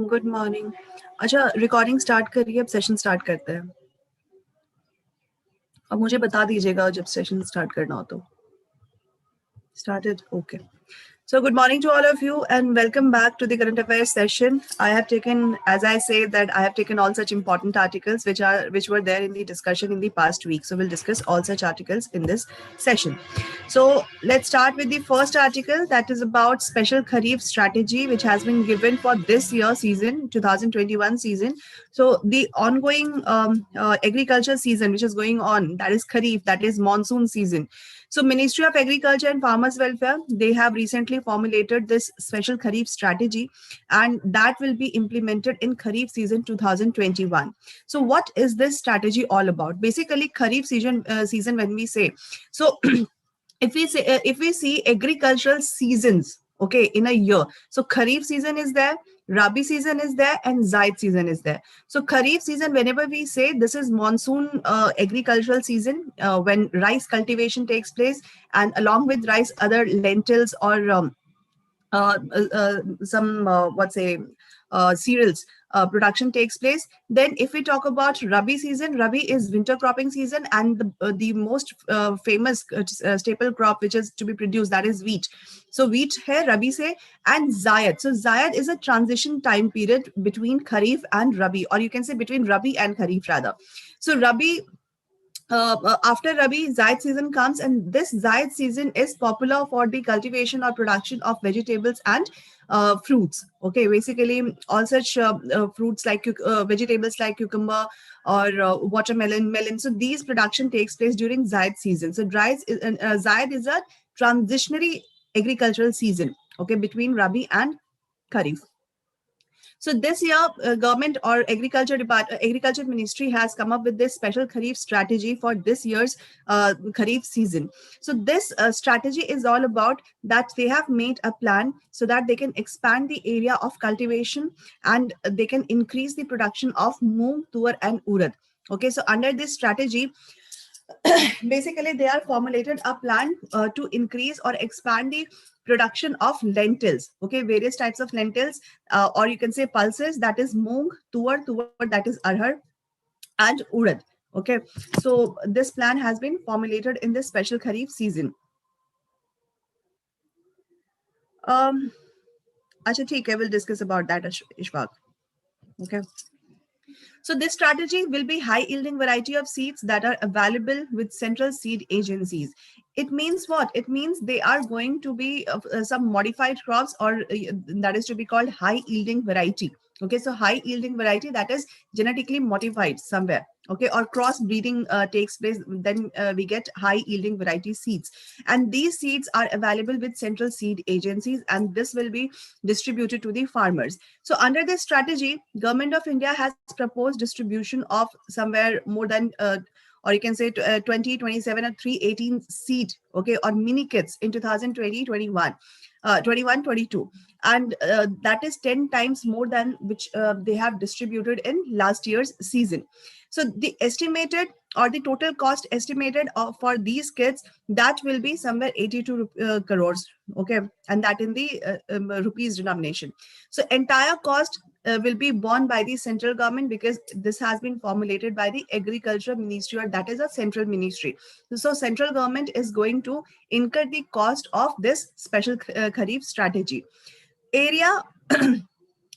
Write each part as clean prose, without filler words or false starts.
Good morning. अच्छा, recording start करिए, अब सेशन स्टार्ट करते हैं। अब मुझे बता दीजिएगा जब सेशन स्टार्ट करना हो तो। Started? Okay. So good morning to all of you and welcome back to the current affairs session. I have taken, as I say, that I have taken all such important articles which were there in the discussion in the past week. So we'll discuss all such articles in this session. So let's start with the first article, that is about special Kharif strategy, which has been given for this year season, 2021 season. So the ongoing agriculture season, which is going on, that is Kharif, that is monsoon season. So Ministry of Agriculture and Farmers Welfare, they have recently formulated this special Kharif strategy, and that will be implemented in Kharif season 2021. So what is this strategy all about? Basically, Kharif season when we say, so if we see agricultural seasons, okay, in a year, so Kharif season is there, Rabi season is there, and Zaid season is there. So Kharif season, whenever we say, this is monsoon agricultural season, when rice cultivation takes place, and along with rice, other lentils or some cereals production takes place. Then if we talk about Rabi season, Rabi is winter cropping season, and the most famous staple crop which is to be produced, that is wheat. So wheat hai Rabi se, and Zayad. So Zayad is a transition time period between Kharif and Rabi, or you can say between Rabi and Kharif rather. So Rabi, after Rabi, Zaid season comes, and this Zaid season is popular for the cultivation or production of vegetables and fruits. Okay, basically all such fruits like vegetables like cucumber or watermelon, melon. So these production takes place during Zaid season. So Zaid is a transitionary agricultural season, okay, between Rabi and Kharif. So this year, government or agriculture ministry has come up with this special Kharif strategy for this year's Kharif season. So this strategy is all about that they have made a plan so that they can expand the area of cultivation, and they can increase the production of moong, tur, and urad. Okay, so under this strategy, basically they are formulated a plan to increase or expand the production of lentils, okay, various types of lentils, or you can say pulses, that is moong, tur, that is arhar, and urad. Okay, so this plan has been formulated in this special Kharif season. Acha, theek hai, we'll discuss about that, Ishfaq. Okay. So this strategy will be high yielding variety of seeds that are available with central seed agencies. It means what? It means they are going to be some modified crops, or that is to be called high yielding variety. Okay, so high yielding variety that is genetically modified somewhere. Okay, or cross breeding takes place, then we get high yielding variety seeds. And these seeds are available with central seed agencies, and this will be distributed to the farmers. So under this strategy, Government of India has proposed distribution of somewhere more than or you can say 20, 27 or 318 seed, okay, or mini kits in 2020, 21, 21, 22. And that is 10 times more than which they have distributed in last year's season. So the estimated or the total cost estimated for these kits, that will be somewhere 82 crores, okay, and that in the rupees denomination. So entire cost will be borne by the central government, because this has been formulated by the agriculture ministry, or that is a central ministry. So central government is going to incur the cost of this special Kharif strategy. Area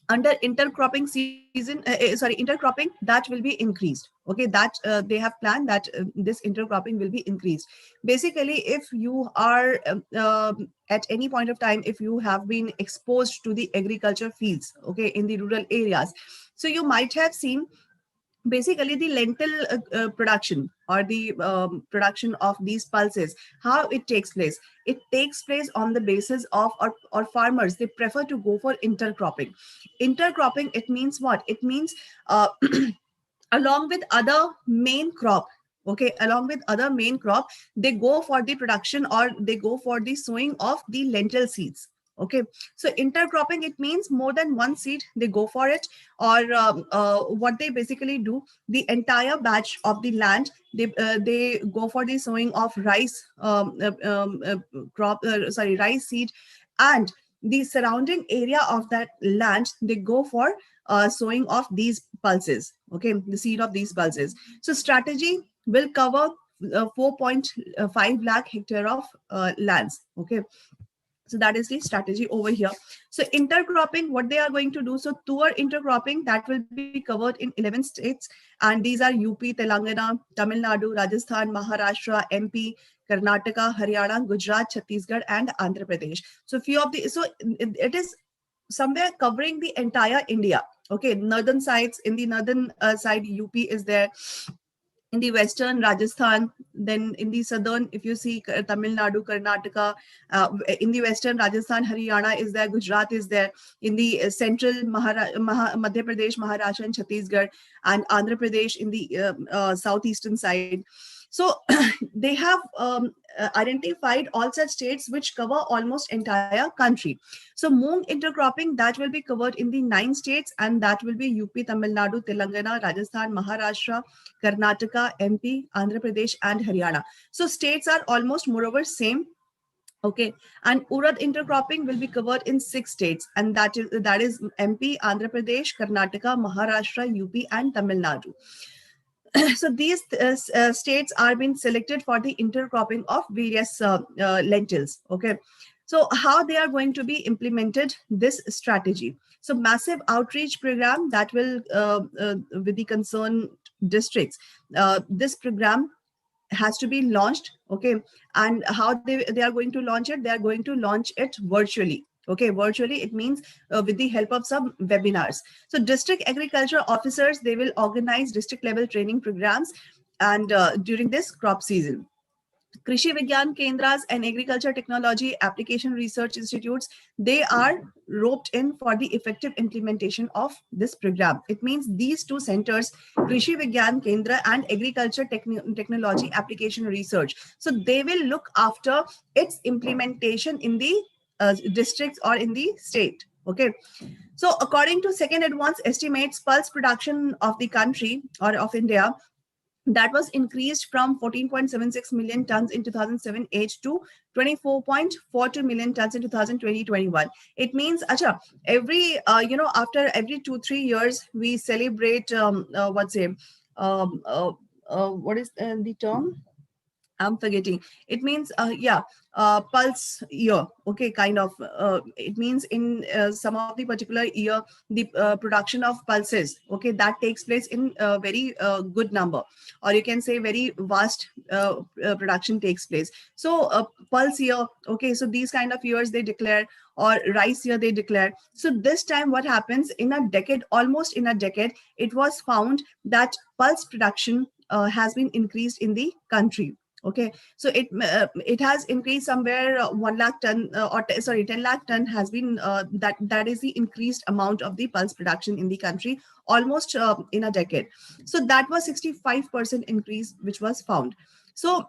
under intercropping season, intercropping, that will be increased. Okay, that they have planned that this intercropping will be increased. Basically, if you are at any point of time, if you have been exposed to the agriculture fields, okay, in the rural areas, so you might have seen basically the lentil production, or the production of these pulses, how it takes place. It takes place on the basis of, or farmers, they prefer to go for intercropping. Intercropping, it means what? It means along with other main crop, okay, along with other main crop, they go for the production, or they go for the sowing of the lentil seeds. Okay, so intercropping, it means more than one seed they go for it, or what they basically do, the entire batch of the land, they go for the sowing of rice rice seed, and the surrounding area of that land, they go for sowing of these pulses, okay, the seed of these pulses. So strategy will cover 4.5 lakh hectare of lands, okay. So that is the strategy over here. So intercropping, what they are going to do, so tour intercropping, that will be covered in 11 states, and these are UP, Telangana, Tamil Nadu, Rajasthan, Maharashtra, MP, Karnataka, Haryana, Gujarat, Chhattisgarh, and Andhra Pradesh. So few of the, so it is somewhere covering the entire India, okay. Northern sides, in the northern side, UP is there, in the western Rajasthan, then in the southern, if you see Tamil Nadu, Karnataka, in the western Rajasthan, Haryana is there, Gujarat is there, in the central Madhya Pradesh, Maharashtra, and Chhattisgarh, and Andhra Pradesh in the southeastern side. So they have identified all such states which cover almost entire country. So Moong intercropping, that will be covered in the 9 states, and that will be UP, Tamil Nadu, Telangana, Rajasthan, Maharashtra, Karnataka, MP, Andhra Pradesh, and Haryana. So states are almost moreover same. Okay, and Urad intercropping will be covered in 6 states, and that is MP, Andhra Pradesh, Karnataka, Maharashtra, UP, and Tamil Nadu. So these states are being selected for the intercropping of various lentils. Okay, so how they are going to be implemented this strategy? So massive outreach program that will with the concerned districts. This program has to be launched, okay. And how they are going to launch it? They are going to launch it virtually. Okay, virtually, it means with the help of some webinars. So district agriculture officers, they will organize district level training programs, and during this crop season. Krishi Vigyan Kendras and Agriculture Technology Application Research Institutes, they are roped in for the effective implementation of this program. It means these two centers, Krishi Vigyan Kendra and Agriculture Technology Application Research, so they will look after its implementation in the districts or in the state. Okay. So according to second advance estimates, pulse production of the country or of India, that was increased from 14.76 million tons in 2007-8 to 24.42 million tons in 2020-21. It means, acha, every, after every 2-3 years, we celebrate, what is the term? I'm forgetting. It means, pulse year. Okay, kind of. It means in some of the particular year, the production of pulses, okay, that takes place in a very good number, or you can say very vast production takes place. So pulse year, okay, so these kind of years they declare, or rice year they declare. So this time what happens, in a decade, almost in a decade, it was found that pulse production has been increased in the country. Okay, so it has increased somewhere 1 lakh ton, 10 lakh ton has been that is the increased amount of the pulse production in the country, almost in a decade. So that was 65% increase which was found. So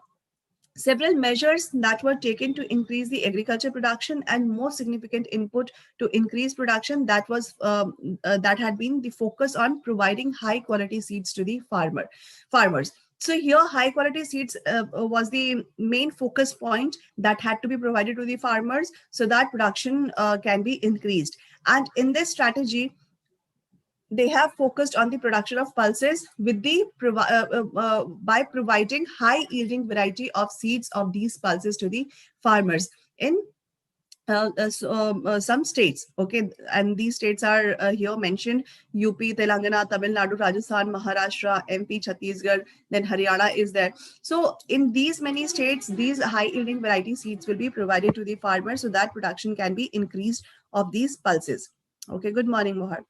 several measures that were taken to increase the agriculture production, and more significant input to increase production, that was that had been the focus on providing high quality seeds to the farmers. So here high quality seeds was the main focus point that had to be provided to the farmers, so that production can be increased. And in this strategy, they have focused on the production of pulses with the by providing high yielding variety of seeds of these pulses to the farmers in some states. Okay, and these states are here mentioned: UP, Telangana, Tamil Nadu, Rajasthan, Maharashtra, MP, Chhattisgarh, then Haryana is there. So in these many states, these high yielding variety seeds will be provided to the farmers, so that production can be increased of these pulses. Okay, good morning, Mohar.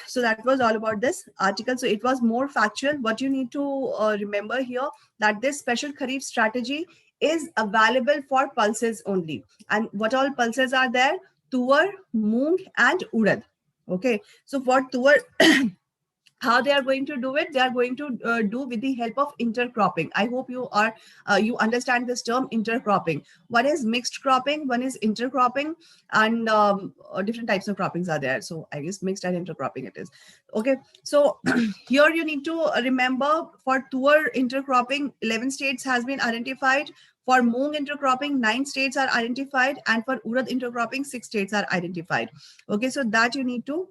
So that was all about this article. So it was more factual. What you need to remember here, that this special Kharif strategy is available for pulses only. And what all pulses are there? Tuar, moong, and urad. Okay. So for tuar, how they are going to do it? They are going to do with the help of intercropping. I hope you are you understand this term intercropping. One is mixed cropping, one is intercropping, and different types of croppings are there. So I guess mixed and intercropping it is. Okay, so here you need to remember, for tuar intercropping, 11 states has been identified. For Moong intercropping, 9 states are identified, and for Urad intercropping, 6 states are identified. Okay, so that you need to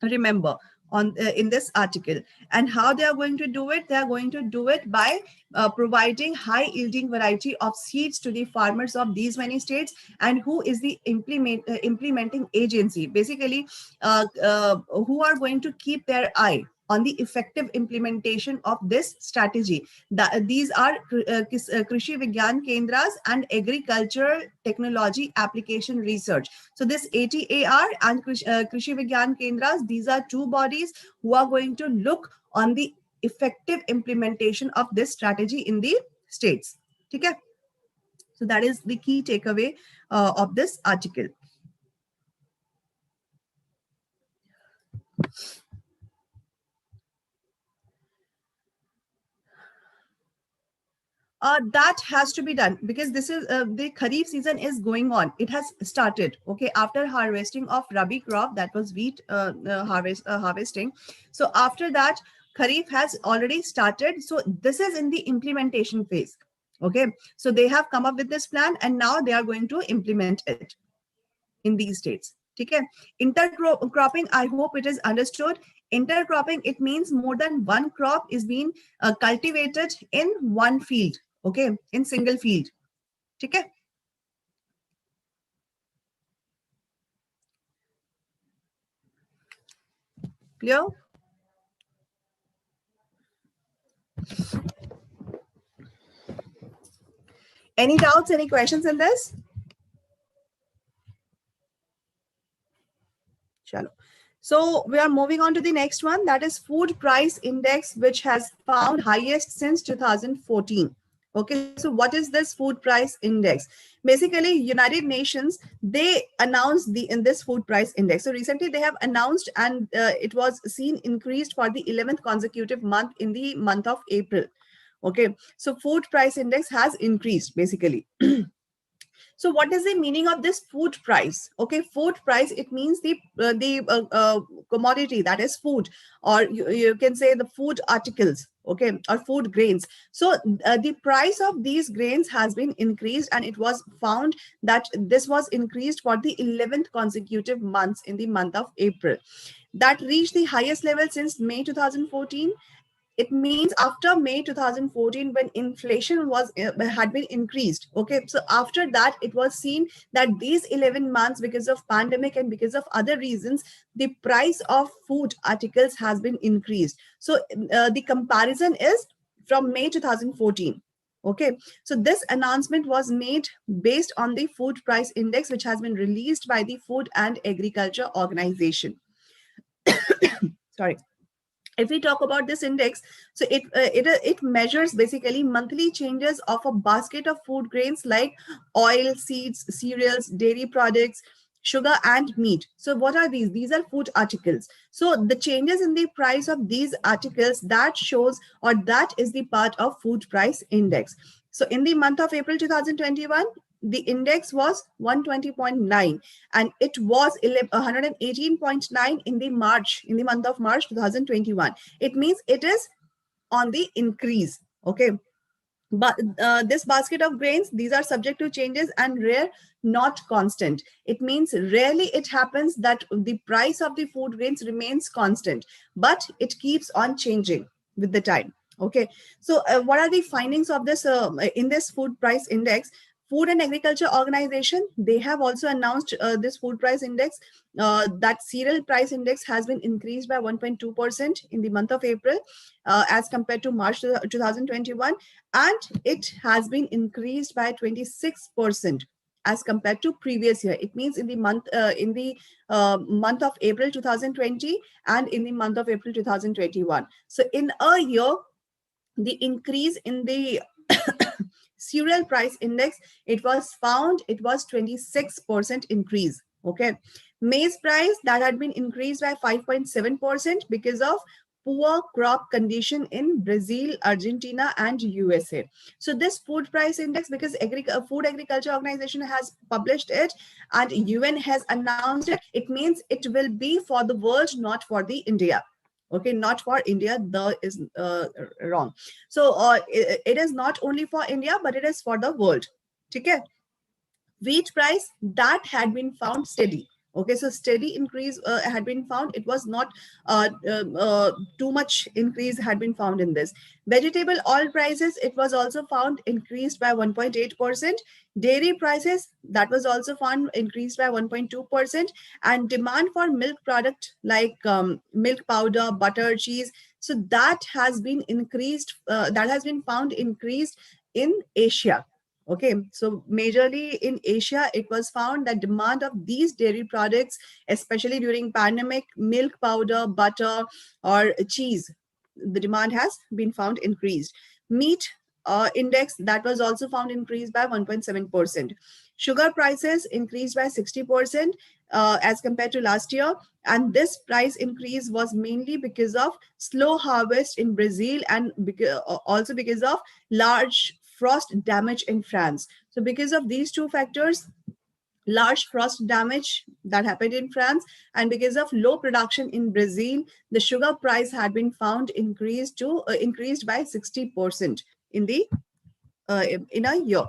remember on in this article. And how they are going to do it? They are going to do it by providing high yielding variety of seeds to the farmers of these many states. And who is the implementing agency? Basically, who are going to keep their eye on the effective implementation of this strategy. These are Krishi Vigyan Kendras and Agricultural Technology Application Research. So this ATAR and Krishi Vigyan Kendras, these are two bodies who are going to look on the effective implementation of this strategy in the states. Okay? So that is the key takeaway of this article. That has to be done because this is the Kharif season is going on. It has started. Okay, after harvesting of Rabi crop, that was wheat harvesting. So after that, Kharif has already started. So this is in the implementation phase. Okay, so they have come up with this plan and now they are going to implement it in these states. Okay, intercropping, I hope it is understood. Intercropping, it means more than one crop is being cultivated in one field. Okay, in single field. Okay. Clear? Any doubts, any questions in this? Chalo. So we are moving on to the next one, that is food price index, which has found highest since 2014. Okay, so what is this food price index? Basically, United Nations, they announced in this food price index. So recently they have announced, and it was seen increased for the 11th consecutive month in the month of April. Okay, so food price index has increased basically. So what is the meaning of this food price? Okay, food price, it means the commodity, that is food, or you can say the food articles, okay, or food grains. So the price of these grains has been increased, and it was found that this was increased for the 11th consecutive months in the month of April. That reached the highest level since May 2014. It means after May 2014, when inflation was had been increased. Okay, so after that it was seen that these 11 months, because of pandemic and because of other reasons, the price of food articles has been increased. So the comparison is from May 2014. Okay, so this announcement was made based on the food price index, which has been released by the Food and Agriculture Organization. Sorry. If we talk about this index, so it measures basically monthly changes of a basket of food grains like oil, seeds, cereals, dairy products, sugar, and meat. So what are these? These are food articles. So the changes in the price of these articles, that shows, or that is the part of food price index. So in the month of April 2021, the index was 120.9, and it was 118.9 in the month of March 2021. It means it is on the increase. Okay, but this basket of grains, these are subject to changes and rare, not constant. It means rarely it happens that the price of the food grains remains constant, but it keeps on changing with the time. Okay, so what are the findings of this in this food price index? Food and Agriculture Organization, they have also announced this food price index, that cereal price index has been increased by 1.2% in the month of April as compared to March 2021, and it has been increased by 26% as compared to previous year. It means in the month of April 2020 and in the month of April 2021. So in a year, the increase in the cereal price index, it was 26% increase. Okay, maize price, that had been increased by 5.7% because of poor crop condition in Brazil, Argentina, and USA. So this food price index, because Food Agriculture Organization has published it and UN has announced it, it means it will be for the world, not for the India. Okay, not for India. The is wrong. So it is not only for India, but it is for the world. Okay. Wheat price that had been found steady. Okay, so steady increase had been found. It was not too much increase had been found in this. Vegetable oil prices, it was also found increased by 1.8%. Dairy prices, that was also found increased by 1.2%. And demand for milk product like milk powder, butter, cheese, so that has been increased, that has been found increased in Asia. Okay, so majorly in Asia, it was found that demand of these dairy products, especially during pandemic, milk powder, butter, or cheese, the demand has been found increased. Meat index, that was also found increased by 1.7%. Sugar prices increased by 60% as compared to last year. And this price increase was mainly because of slow harvest in Brazil and also because of large frost damage in France. So because of these two factors, large frost damage that happened in France, and because of low production in Brazil, the sugar price had been found increased by 60% in the in a year.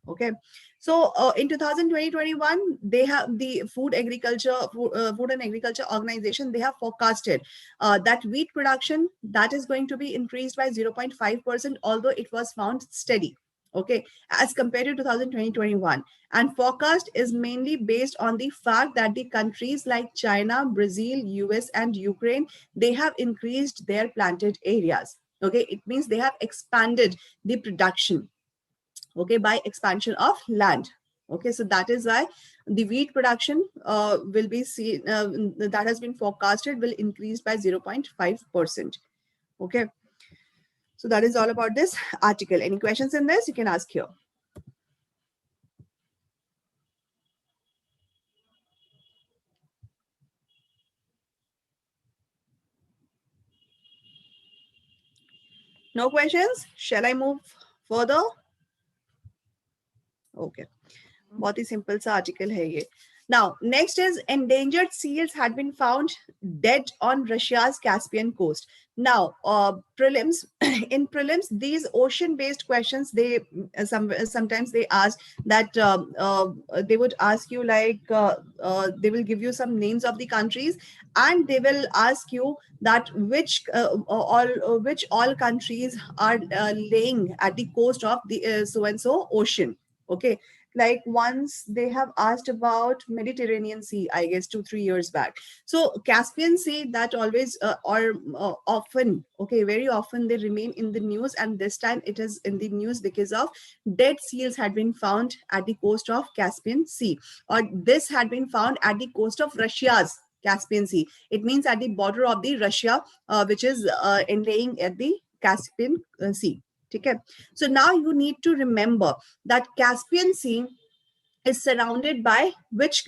Okay, so in 2020-21, they have the Food and Agriculture Organization, they have forecasted that wheat production that is going to be increased by 0.5%, although it was found steady. Okay, as compared to 2020-21, and forecast is mainly based on the fact that the countries like China, Brazil, US, and Ukraine, they have increased their planted areas. Okay, it means they have expanded the production, okay, by expansion of land. Okay, so that is why the wheat production will be seen, that has been forecasted will increase by 0.5%. Okay, so that is all about this article. Any questions in this, you can ask here. No questions? Shall I move further? Okay, बहुत ही simple सा article है ये. Now, next is endangered seals had been found dead on Russia's Caspian coast. Now, prelims in prelims, these ocean-based questions, they sometimes they ask that they would ask you like they will give you some names of the countries, and they will ask you that which all countries are laying at the coast of the so and so ocean. Okay, like once they have asked about Mediterranean Sea, I guess 2-3 years back. So Caspian Sea, that always or often, okay, very often they remain in the news, and this time it is in the news because of dead seals had been found at the coast of Caspian Sea, or this had been found at the coast of Russia's Caspian Sea. It means at the border of the Russia, which is laying at the Caspian Sea. Okay, so now you need to remember that Caspian Sea is surrounded by which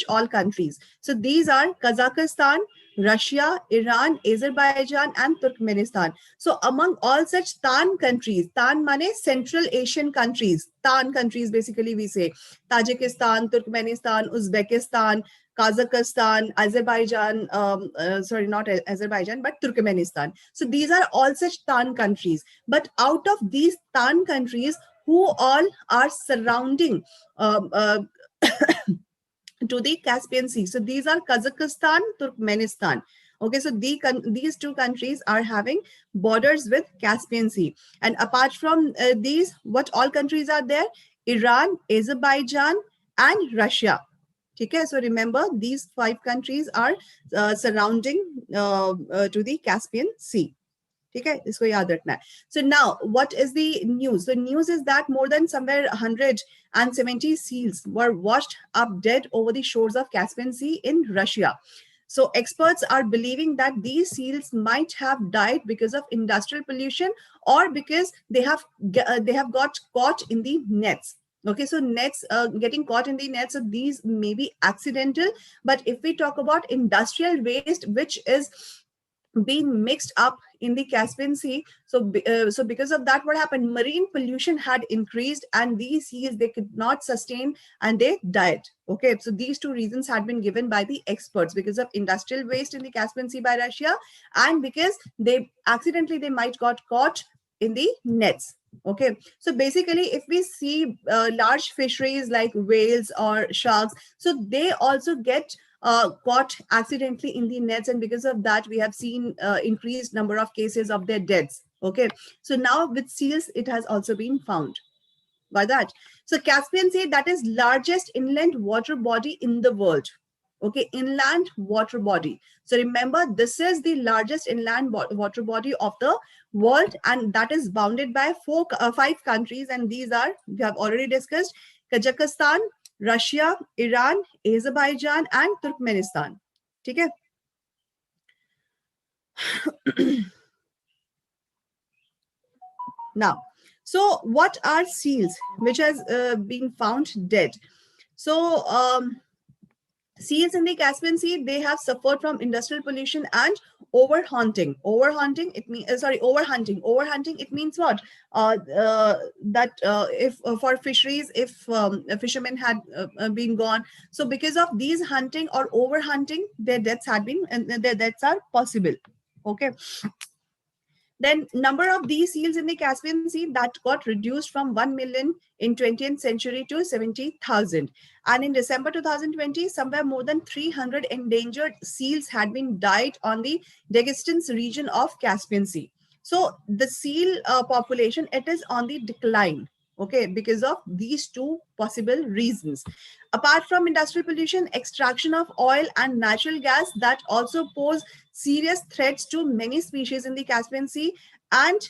all countries. So these are Kazakhstan, Russia, Iran, Azerbaijan, and Turkmenistan. So among all such TAN countries, TAN mane Central Asian countries, TAN countries basically we say Tajikistan, Turkmenistan, Uzbekistan, Kazakhstan, Azerbaijan, sorry, not Azerbaijan, but Turkmenistan. So these are all such TAN countries. But out of these TAN countries, who all are surrounding to the Caspian Sea? So these are Kazakhstan, Turkmenistan. Okay, so these two countries are having borders with Caspian Sea. And apart from these, what all countries are there? Iran, Azerbaijan, and Russia. Okay, so remember these 5 countries are surrounding to the Caspian Sea. Okay, इसको याद रखना है. So now, what is the news? The news is that more than somewhere 170 seals were washed up dead over the shores of Caspian Sea in Russia. So experts are believing that these seals might have died because of industrial pollution, or because they have got caught in the nets. Okay, so nets, getting caught in the nets, so these may be accidental. But if we talk about industrial waste, which is been mixed up in the Caspian Sea. So because of that, what happened? Marine pollution had increased, and these seals, they could not sustain, and they died. Okay, so these two reasons had been given by the experts, because of industrial waste in the Caspian Sea by Russia, and because they accidentally, they might got caught in the nets. Okay, so basically, if we see large fisheries like whales or sharks, so they also get caught accidentally in the nets, and because of that we have seen increased number of cases of their deaths. Okay, so now with seals it has also been found by that. So Caspian Sea, that is largest inland water body in the world. Okay, inland water body. So remember, this is the largest inland water body of the world, and that is bounded by five countries, and these are, we have already discussed: Kazakhstan, Russia, Iran, Azerbaijan, and Turkmenistan. Okay. Now, so what are seals which has been found dead? So seals in the Caspian Sea, they have suffered from industrial pollution and overhunting. Overhunting, it means overhunting. Overhunting, it means what? That if for fisheries, if fishermen had been gone, so because of these hunting or overhunting, their deaths had been, and their deaths are possible. Okay. Then number of these seals in the Caspian Sea, that got reduced from 1 million in 20th century to 70,000. And in December 2020, somewhere more than 300 endangered seals had been died on the Dagestan region of Caspian Sea. So the seal population, it is on the decline. Okay, because of these two possible reasons. Apart from industrial pollution, extraction of oil and natural gas, that also pose serious threats to many species in the Caspian Sea, and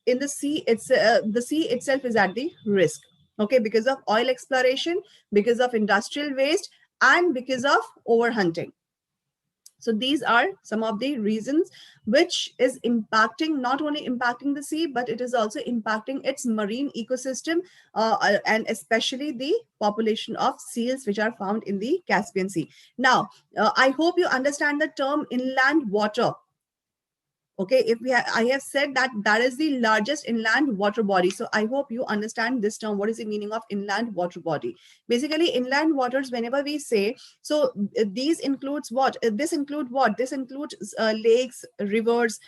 in the sea, the sea itself is at the risk. Okay, because of oil exploration, because of industrial waste, and because of overhunting. So these are some of the reasons which is impacting, not only impacting the sea, but it is also impacting its marine ecosystem, and especially the population of seals which are found in the Caspian Sea. Now, I hope you understand the term inland water. Okay, if I have said that that is the largest inland water body. So I hope you understand this term. What is the meaning of inland water body? Basically, inland waters, whenever we say, so these includes what? This include what? This includes lakes, rivers,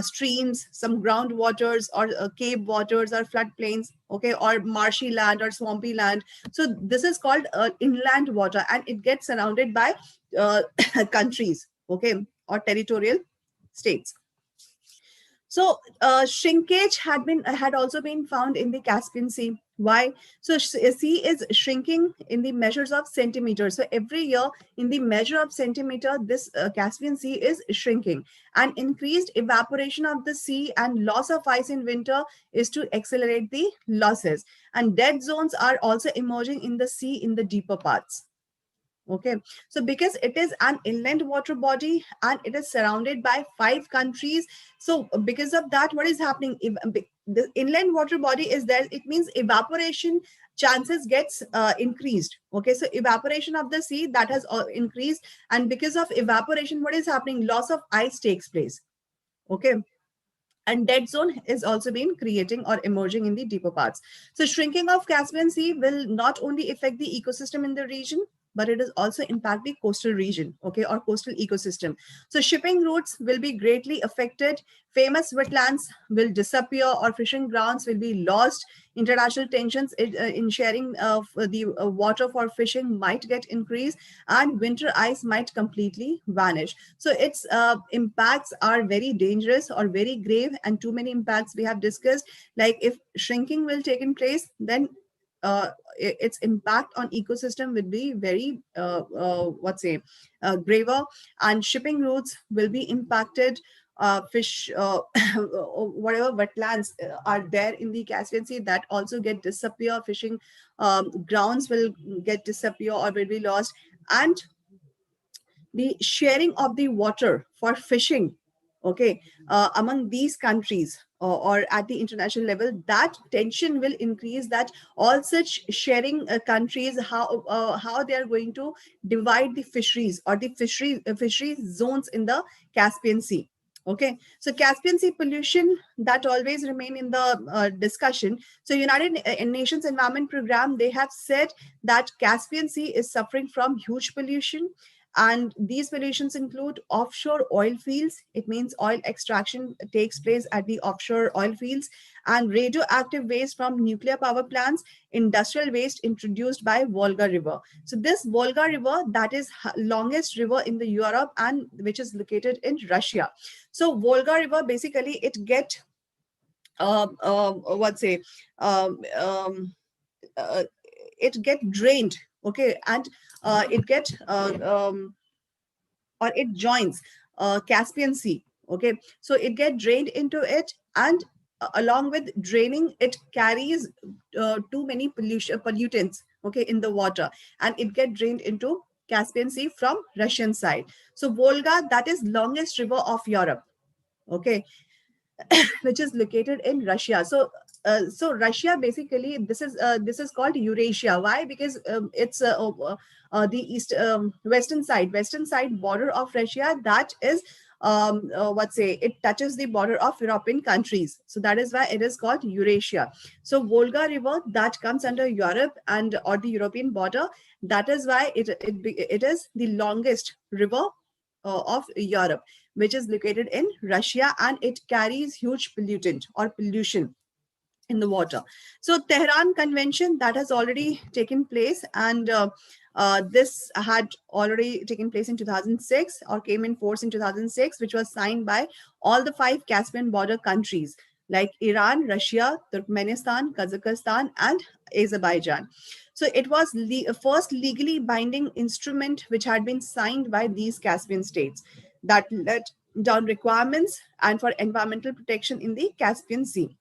streams, some groundwaters, or cave waters, or floodplains, okay, or marshy land or swampy land. So this is called inland water, and it gets surrounded by countries, okay, or territorial states. So shrinkage had also been found in the Caspian Sea. Why? So sea is shrinking in the measures of centimeters. So every year, in the measure of centimeter, this Caspian Sea is shrinking. And increased evaporation of the sea and loss of ice in winter is to accelerate the losses. And dead zones are also emerging in the sea in the deeper parts. Okay, so because it is an inland water body and it is surrounded by five countries, so because of that, what is happening? If the inland water body is there, it means evaporation chances gets increased. Okay, so evaporation of the sea, that has increased, and because of evaporation, what is happening? Loss of ice takes place. Okay, and dead zone is also been creating or emerging in the deeper parts. So shrinking of Caspian Sea will not only affect the ecosystem in the region, but it is also impact the coastal region, okay, or coastal ecosystem. So shipping routes will be greatly affected. Famous wetlands will disappear, or fishing grounds will be lost. International tensions in sharing of the water for fishing might get increased, and winter ice might completely vanish. So its impacts are very dangerous or very grave, and too many impacts we have discussed. Like if shrinking will take in place, then its impact on ecosystem will be very graver, and shipping routes will be impacted. Fish whatever wetlands are there in the Caspian Sea, that also get disappear. Fishing grounds will get disappear or will be lost, and the sharing of the water for fishing, okay, among these countries, or at the international level, that tension will increase. That all such sharing countries, how they are going to divide the fisheries, or the fisheries zones in the Caspian Sea. Okay, so Caspian Sea pollution that always remain in the discussion. So United Nations Environment Program, they have said that Caspian Sea is suffering from huge pollution, and these pollutions include offshore oil fields. It means oil extraction takes place at the offshore oil fields, and radioactive waste from nuclear power plants, industrial waste introduced by Volga River. So this Volga River, that is longest river in the Europe and which is located in Russia. So Volga River, basically it get what say uh, it get drained, okay, and it get or it joins Caspian Sea, okay. So it get drained into it, and along with draining, it carries too many pollutants, okay, in the water, and it get drained into Caspian Sea from Russian side. So Volga, that is longest river of Europe, okay, which is located in Russia. So, so Russia, basically, this is called Eurasia. Why? Because it's the western side border of Russia. That is what say it touches the border of European countries. So that is why it is called Eurasia. So Volga River that comes under Europe and or the European border. That is why it is the longest river of Europe, which is located in Russia, and it carries huge pollutant or pollution in the water. So Tehran Convention that has already taken place, and this had already taken place in 2006 or came in force in 2006, which was signed by all the 5 Caspian border countries like Iran, Russia, Turkmenistan, Kazakhstan, and Azerbaijan. So it was the first legally binding instrument which had been signed by these Caspian states that let down requirements and for environmental protection in the Caspian Sea.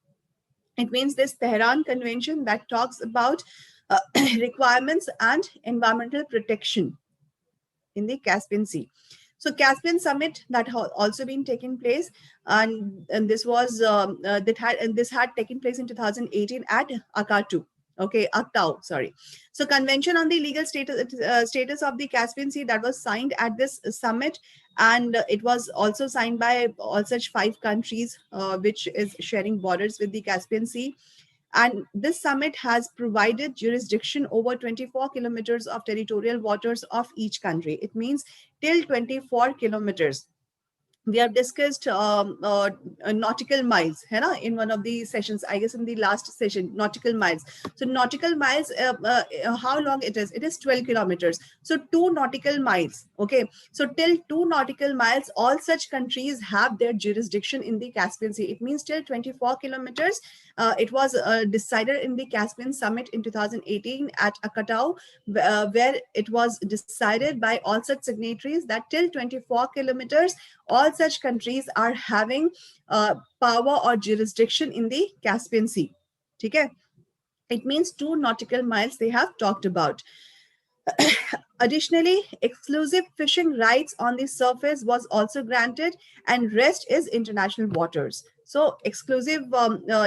It means this Tehran Convention that talks about requirements and environmental protection in the Caspian Sea. So Caspian Summit that had also been taking place, and this was this had taken place in 2018 at Akatu. Okay, Aktau, sorry. So Convention on the Legal Status of the Caspian Sea that was signed at this summit, and it was also signed by all such 5 countries which is sharing borders with the Caspian Sea. And this summit has provided jurisdiction over 24 kilometers of territorial waters of each country. It means till 24 kilometers. We have discussed nautical miles, है ना, in one of the sessions, I guess in the last session, nautical miles. So nautical miles, how long it is? It is 12 kilometers. So 2 nautical miles, okay. So till 2 nautical miles, all such countries have their jurisdiction in the Caspian Sea. It means till 24 kilometers. It was decided in the Caspian Summit in 2018 at Akatau, where it was decided by all such signatories that till 24 kilometers, all such countries are having power or jurisdiction in the Caspian Sea. Okay? It means 2 nautical miles they have talked about. Additionally, exclusive fishing rights on the surface was also granted, and rest is international waters. So exclusive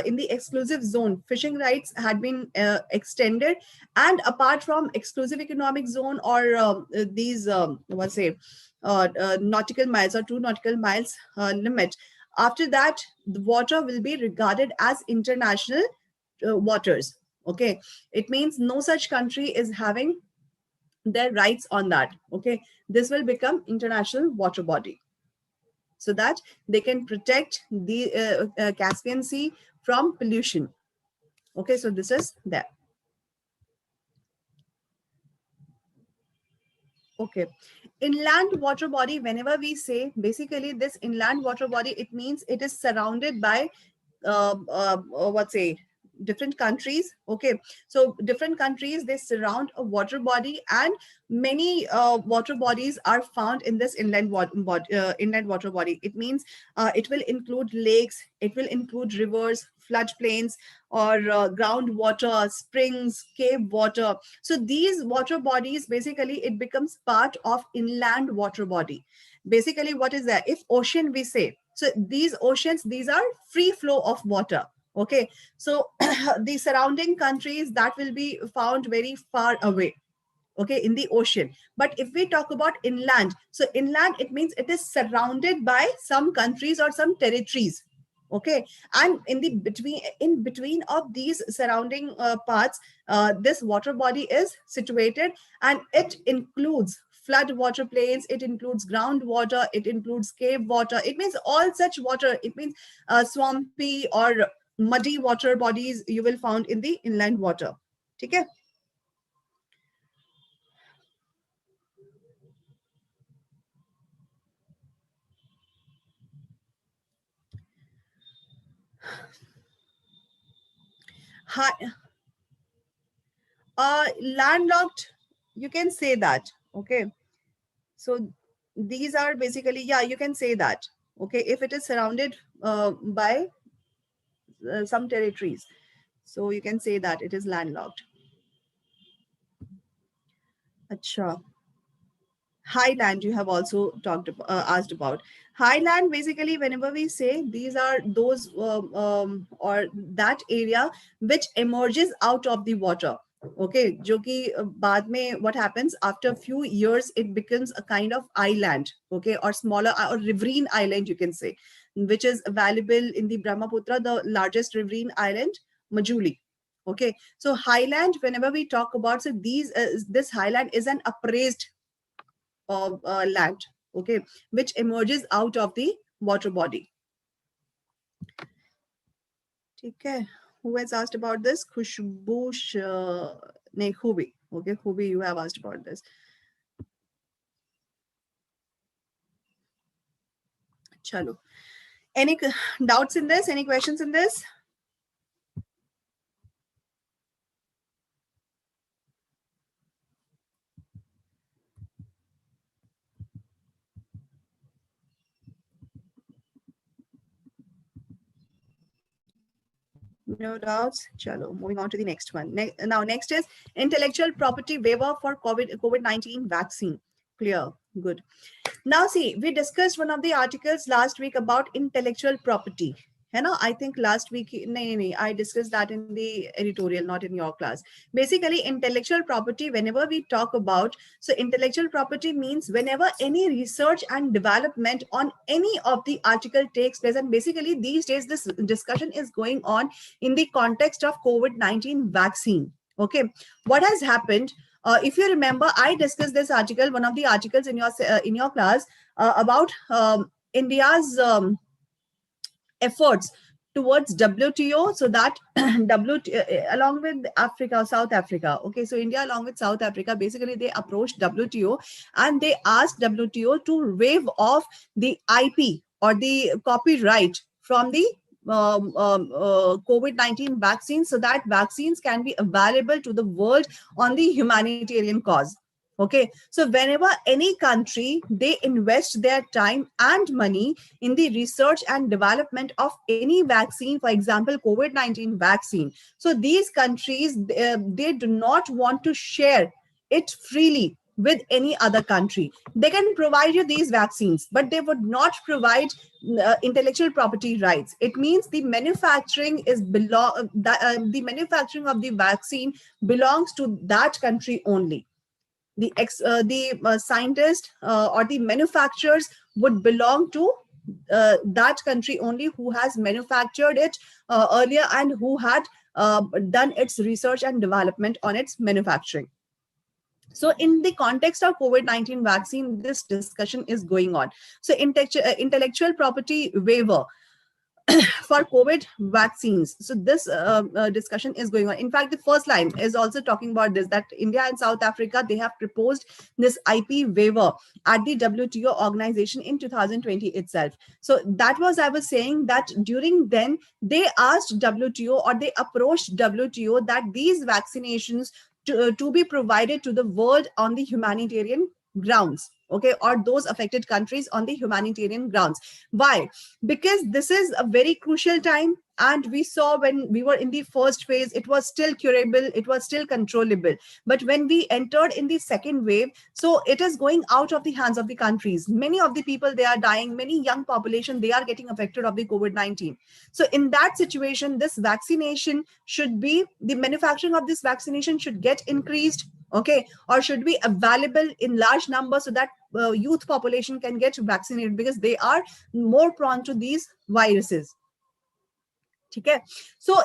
in the exclusive zone, fishing rights had been extended, and apart from exclusive economic zone or these what's say nautical miles or 2 nautical miles limit, after that the water will be regarded as international waters. Okay, it means no such country is having their rights on that. Okay, this will become international water body, so that they can protect the Caspian Sea from pollution. Okay, so this is there. Okay, inland water body, whenever we say basically this inland water body, it means it is surrounded by what say different countries. Okay, so different countries, they surround a water body, and many water bodies are found in this inland water body. It means it will include lakes, it will include rivers, floodplains, or groundwater, springs, cave water. So these water bodies, basically it becomes part of inland water body. Basically what is that? If ocean we say, so these oceans, these are free flow of water. Okay, so the surrounding countries that will be found very far away. okay, in the ocean. But if we talk about inland, so inland, it means it is surrounded by some countries or some territories. Okay, and in between of these surrounding parts, this water body is situated, and it includes flood water plains, it includes groundwater, it includes cave water. It means all such water. It means swampy or muddy water bodies you will found in the inland water. Okay. Hi, landlocked, you can say that. Okay, so these are basically, yeah, you can say that. Okay, if it is surrounded by some territories, so you can say that it is landlocked. Acha. Highland, you have also asked about. Highland, basically, whenever we say, these are those or that area which emerges out of the water. Okay, जो कि बाद में what happens after a few years, it becomes a kind of island. Okay, or smaller, or riverine island, you can say, which is available in the Brahmaputra, the largest riverine island, Majuli. Okay, so highland, whenever we talk about, so this highland is an appraised of land, okay, which emerges out of the water body. Okay, who has asked about this? Khushbu ne Khubi. Okay, Khubi, you have asked about this. Chalo. Any doubts in this? Any questions in this? No doubts. Chalo, moving on to the next one. Now, next is intellectual property waiver for COVID-19 vaccine. Clear. Good. Now, see, we discussed one of the articles last week about intellectual property. है ना? I think last week, no, I discussed that in the editorial, not in your class. Basically, intellectual property, whenever we talk about, so intellectual property means whenever any research and development on any of the article takes place, and basically these days this discussion is going on in the context of COVID-19 vaccine. Okay, what has happened? If you remember, I discussed this article, one of the articles in your class, about India's efforts towards WTO, so that WTO along with Africa, South Africa. Okay, so India along with South Africa, basically they approached WTO and they asked WTO to waive off the IP or the copyright from the COVID-19 vaccines, so that vaccines can be available to the world on the humanitarian cause. Okay, so whenever any country, they invest their time and money in the research and development of any vaccine, for example, COVID-19 vaccine. So these countries, they do not want to share it freely with any other country. They can provide you these vaccines, but they would not provide intellectual property rights. It means the manufacturing the manufacturing of the vaccine belongs to that country only. The scientist or the manufacturers would belong to that country only, who has manufactured it earlier and who had done its research and development on its manufacturing. So in the context of COVID-19 vaccine, this discussion is going on. So intellectual property waiver for COVID vaccines. So this discussion is going on. In fact, the first line is also talking about this, that India and South Africa, they have proposed this IP waiver at the WTO organization in 2020 itself. So that was, I was saying that during then, they asked WTO, or they approached WTO, that these vaccinations to be provided to the world on the humanitarian grounds, okay, or those affected countries on the humanitarian grounds. Why? Because this is a very crucial time, And we saw when we were in the first phase, it was still curable, it was still controllable. But when we entered in the second wave, so it is going out of the hands of the countries. Many of the people, they are dying, many young population, they are getting affected of the COVID-19. So in that situation, this vaccination should be, the manufacturing of this vaccination should get increased, okay, or should be available in large numbers so that youth population can get vaccinated, because they are more prone to these viruses. Okay, so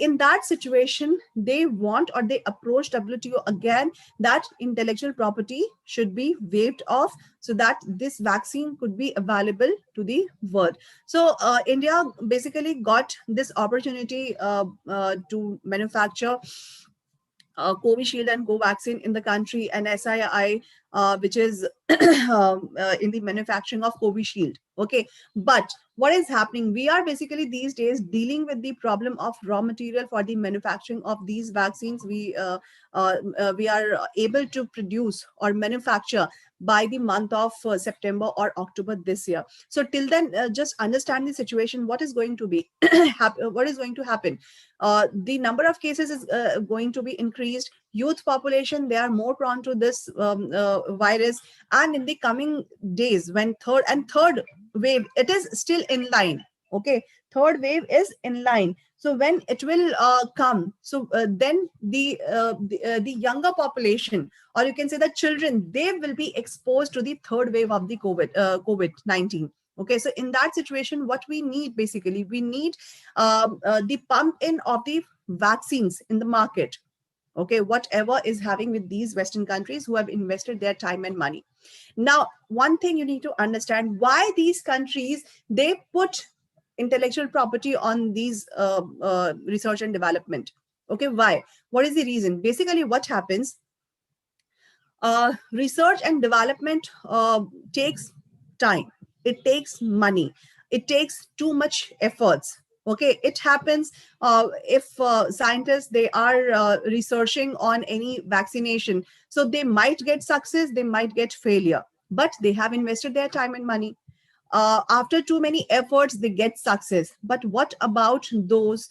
in that situation, they want, or they approach WTO again, that intellectual property should be waived off so that this vaccine could be available to the world. So India basically got this opportunity to manufacture Covishield and Covaxin in the country, and SII, which is in the manufacturing of Covishield. Okay, but what is happening? We are basically these days dealing with the problem of raw material for the manufacturing of these vaccines. We are able to produce or manufacture by the month of September or October this year. So till then, just understand the situation. What is going to be what is going to happen? The number of cases is going to be increased. Youth population, they are more prone to this virus. And in the coming days, when third wave, it is still in line. Okay, third wave is in line. So when it will come, so then the younger population, or you can say the children, they will be exposed to the third wave of the COVID-19. Okay, so in that situation, what we need, basically, we need the pump in of the vaccines in the market. Okay, whatever is having with these Western countries who have invested their time and money. Now, one thing you need to understand, why these countries, they put intellectual property on these research and development. Okay, why? What is the reason? Basically, what happens? Research and development takes time, it takes money, it takes too much efforts. Okay, it happens if scientists, they are researching on any vaccination, so they might get success, they might get failure, but they have invested their time and money. After too many efforts, they get success. But what about those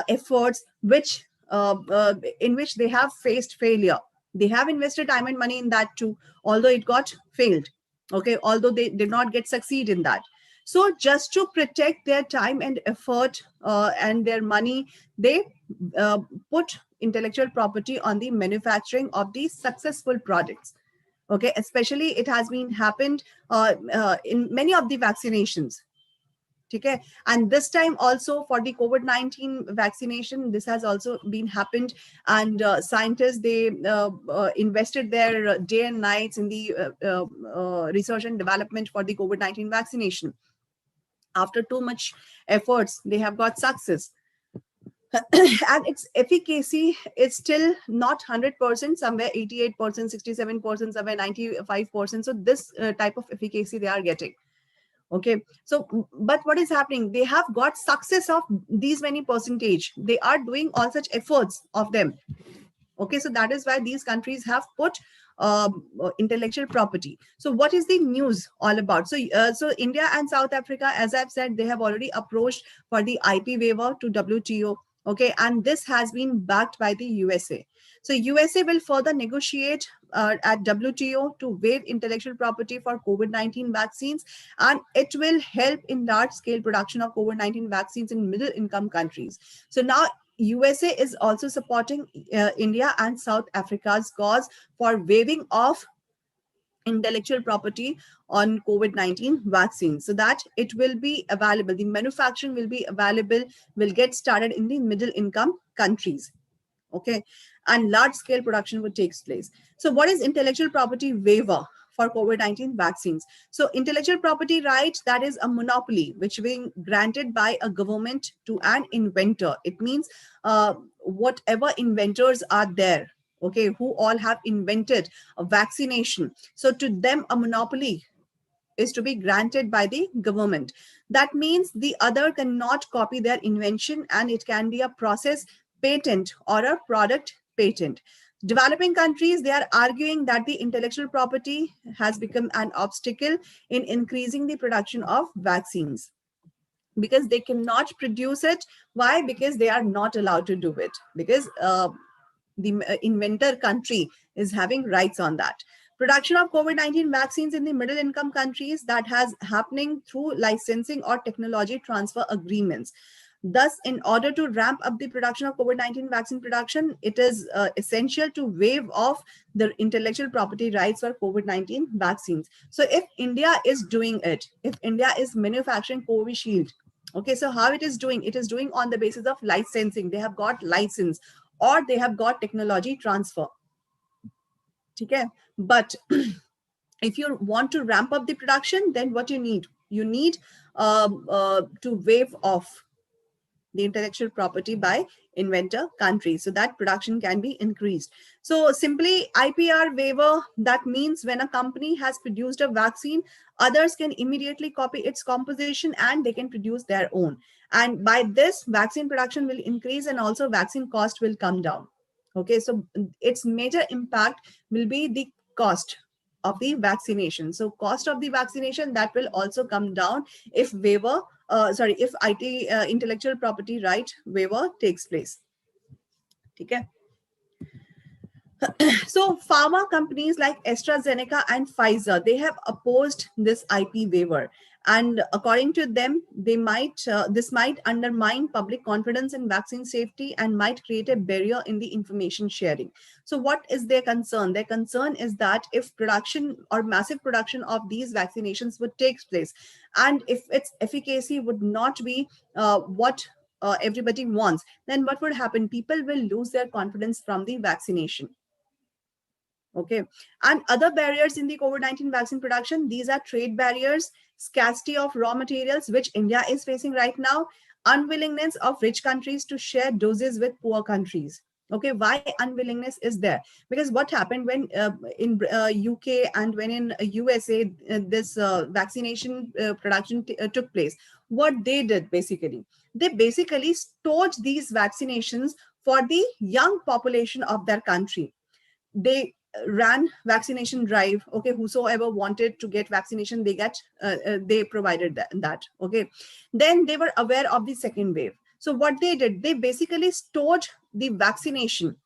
efforts in which they have faced failure? They have invested time and money in that too, although it got failed. Okay, although they did not get succeed in that. So just to protect their time and effort and their money, they uh, put intellectual property on the manufacturing of these successful products. Okay, especially it has been happened in many of the vaccinations. Okay, and this time also for the COVID-19 vaccination, this has also been happened. And scientists, they invested their day and nights in the research and development for the COVID-19 vaccination. After too much efforts, they have got success. And its efficacy is still not 100%, somewhere 88%, 67%, somewhere 95%. So this type of efficacy they are getting. Okay, so but what is happening? They have got success of these many percentage. They are doing all such efforts of them. Okay, so that is why these countries have put intellectual property. So what is the news all about? So India and South Africa, as I've said, they have already approached for the IP waiver to WTO. Okay, and this has been backed by the USA. So USA will further negotiate at WTO to waive intellectual property for COVID-19 vaccines, and it will help in large-scale production of COVID-19 vaccines in middle-income countries. So now USA is also supporting India and South Africa's cause for waiving of intellectual property on COVID-19 vaccines, so that it will be available, the manufacturing will be available, will get started in the middle income countries. Okay, and large scale production would take place. So what is intellectual property waiver for COVID-19 vaccines? So intellectual property right, that is a monopoly which being granted by a government to an inventor. It means whatever inventors are there, okay, who all have invented a vaccination, so to them a monopoly is to be granted by the government. That means the other cannot copy their invention, and it can be a process patent or a product patent. Developing countries, they are arguing that the intellectual property has become an obstacle in increasing the production of vaccines. because they cannot produce it. Why? Because they are not allowed to do it, because the inventor country is having rights on that. Production of COVID-19 vaccines in the middle income countries, that has happening through licensing or technology transfer agreements. Thus, in order to ramp up the production of COVID-19 vaccine production, it is essential to waive off the intellectual property rights for COVID-19 vaccines. So if India is doing it, if India is manufacturing Covishield, okay, so how it is doing? It is doing on the basis of licensing. They have got license or they have got technology transfer. Okay, but if you want to ramp up the production, then what you need? You need to waive off the intellectual property by inventor country, so that production can be increased. So simply IPR waiver, that means when a company has produced a vaccine, others can immediately copy its composition and they can produce their own. And by this, vaccine production will increase and also vaccine cost will come down. Okay, so its major impact will be the cost of the vaccination. So cost of the vaccination, that will also come down if waiver if IT intellectual property right waiver takes place. Okay. So pharma companies like AstraZeneca and Pfizer, they have opposed this IP waiver. And according to them, this might undermine public confidence in vaccine safety and might create a barrier in the information sharing. So what is their concern? Their concern is that if production or massive production of these vaccinations would take place, and if its efficacy would not be what everybody wants, then what would happen? People will lose their confidence from the vaccination. Okay. And other barriers in the COVID-19 vaccine production, these are trade barriers, scarcity of raw materials, which India is facing right now, unwillingness of rich countries to share doses with poor countries. Okay, why unwillingness is there? Because what happened when in UK and when in USA this vaccination production took place? What they did basically, they basically stored these vaccinations for the young population of their country. They ran vaccination drive. Okay, whosoever wanted to get vaccination, they provided that. Okay, then they were aware of the second wave. So what they did, they basically stored the vaccination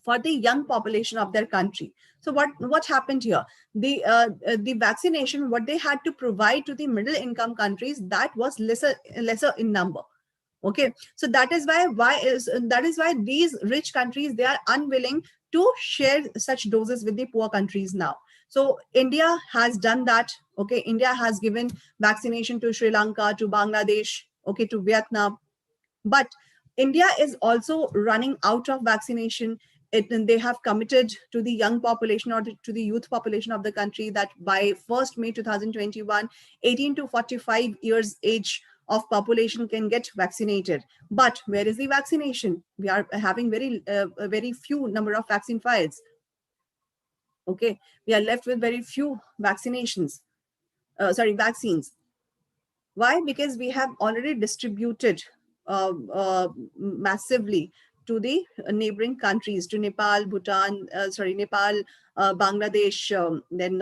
for the young population of their country. So what happened here? The vaccination what they had to provide to the middle income countries, that was lesser in number. Okay, so that is why these rich countries, they are unwilling to share such doses with the poor countries now. So India has done that. Okay, India has given vaccination to Sri Lanka, to Bangladesh, okay, to Vietnam. But India is also running out of vaccination. And they have committed to the young population or to the youth population of the country that by 1st May 2021, 18 to 45 years age of population can get vaccinated. But where is the vaccination? We are having very few number of vaccine files. Okay, we are left with very few vaccinations. Vaccines. Why? Because we have already distributed massively to the neighboring countries, to Nepal, Bhutan, Nepal, Bangladesh, then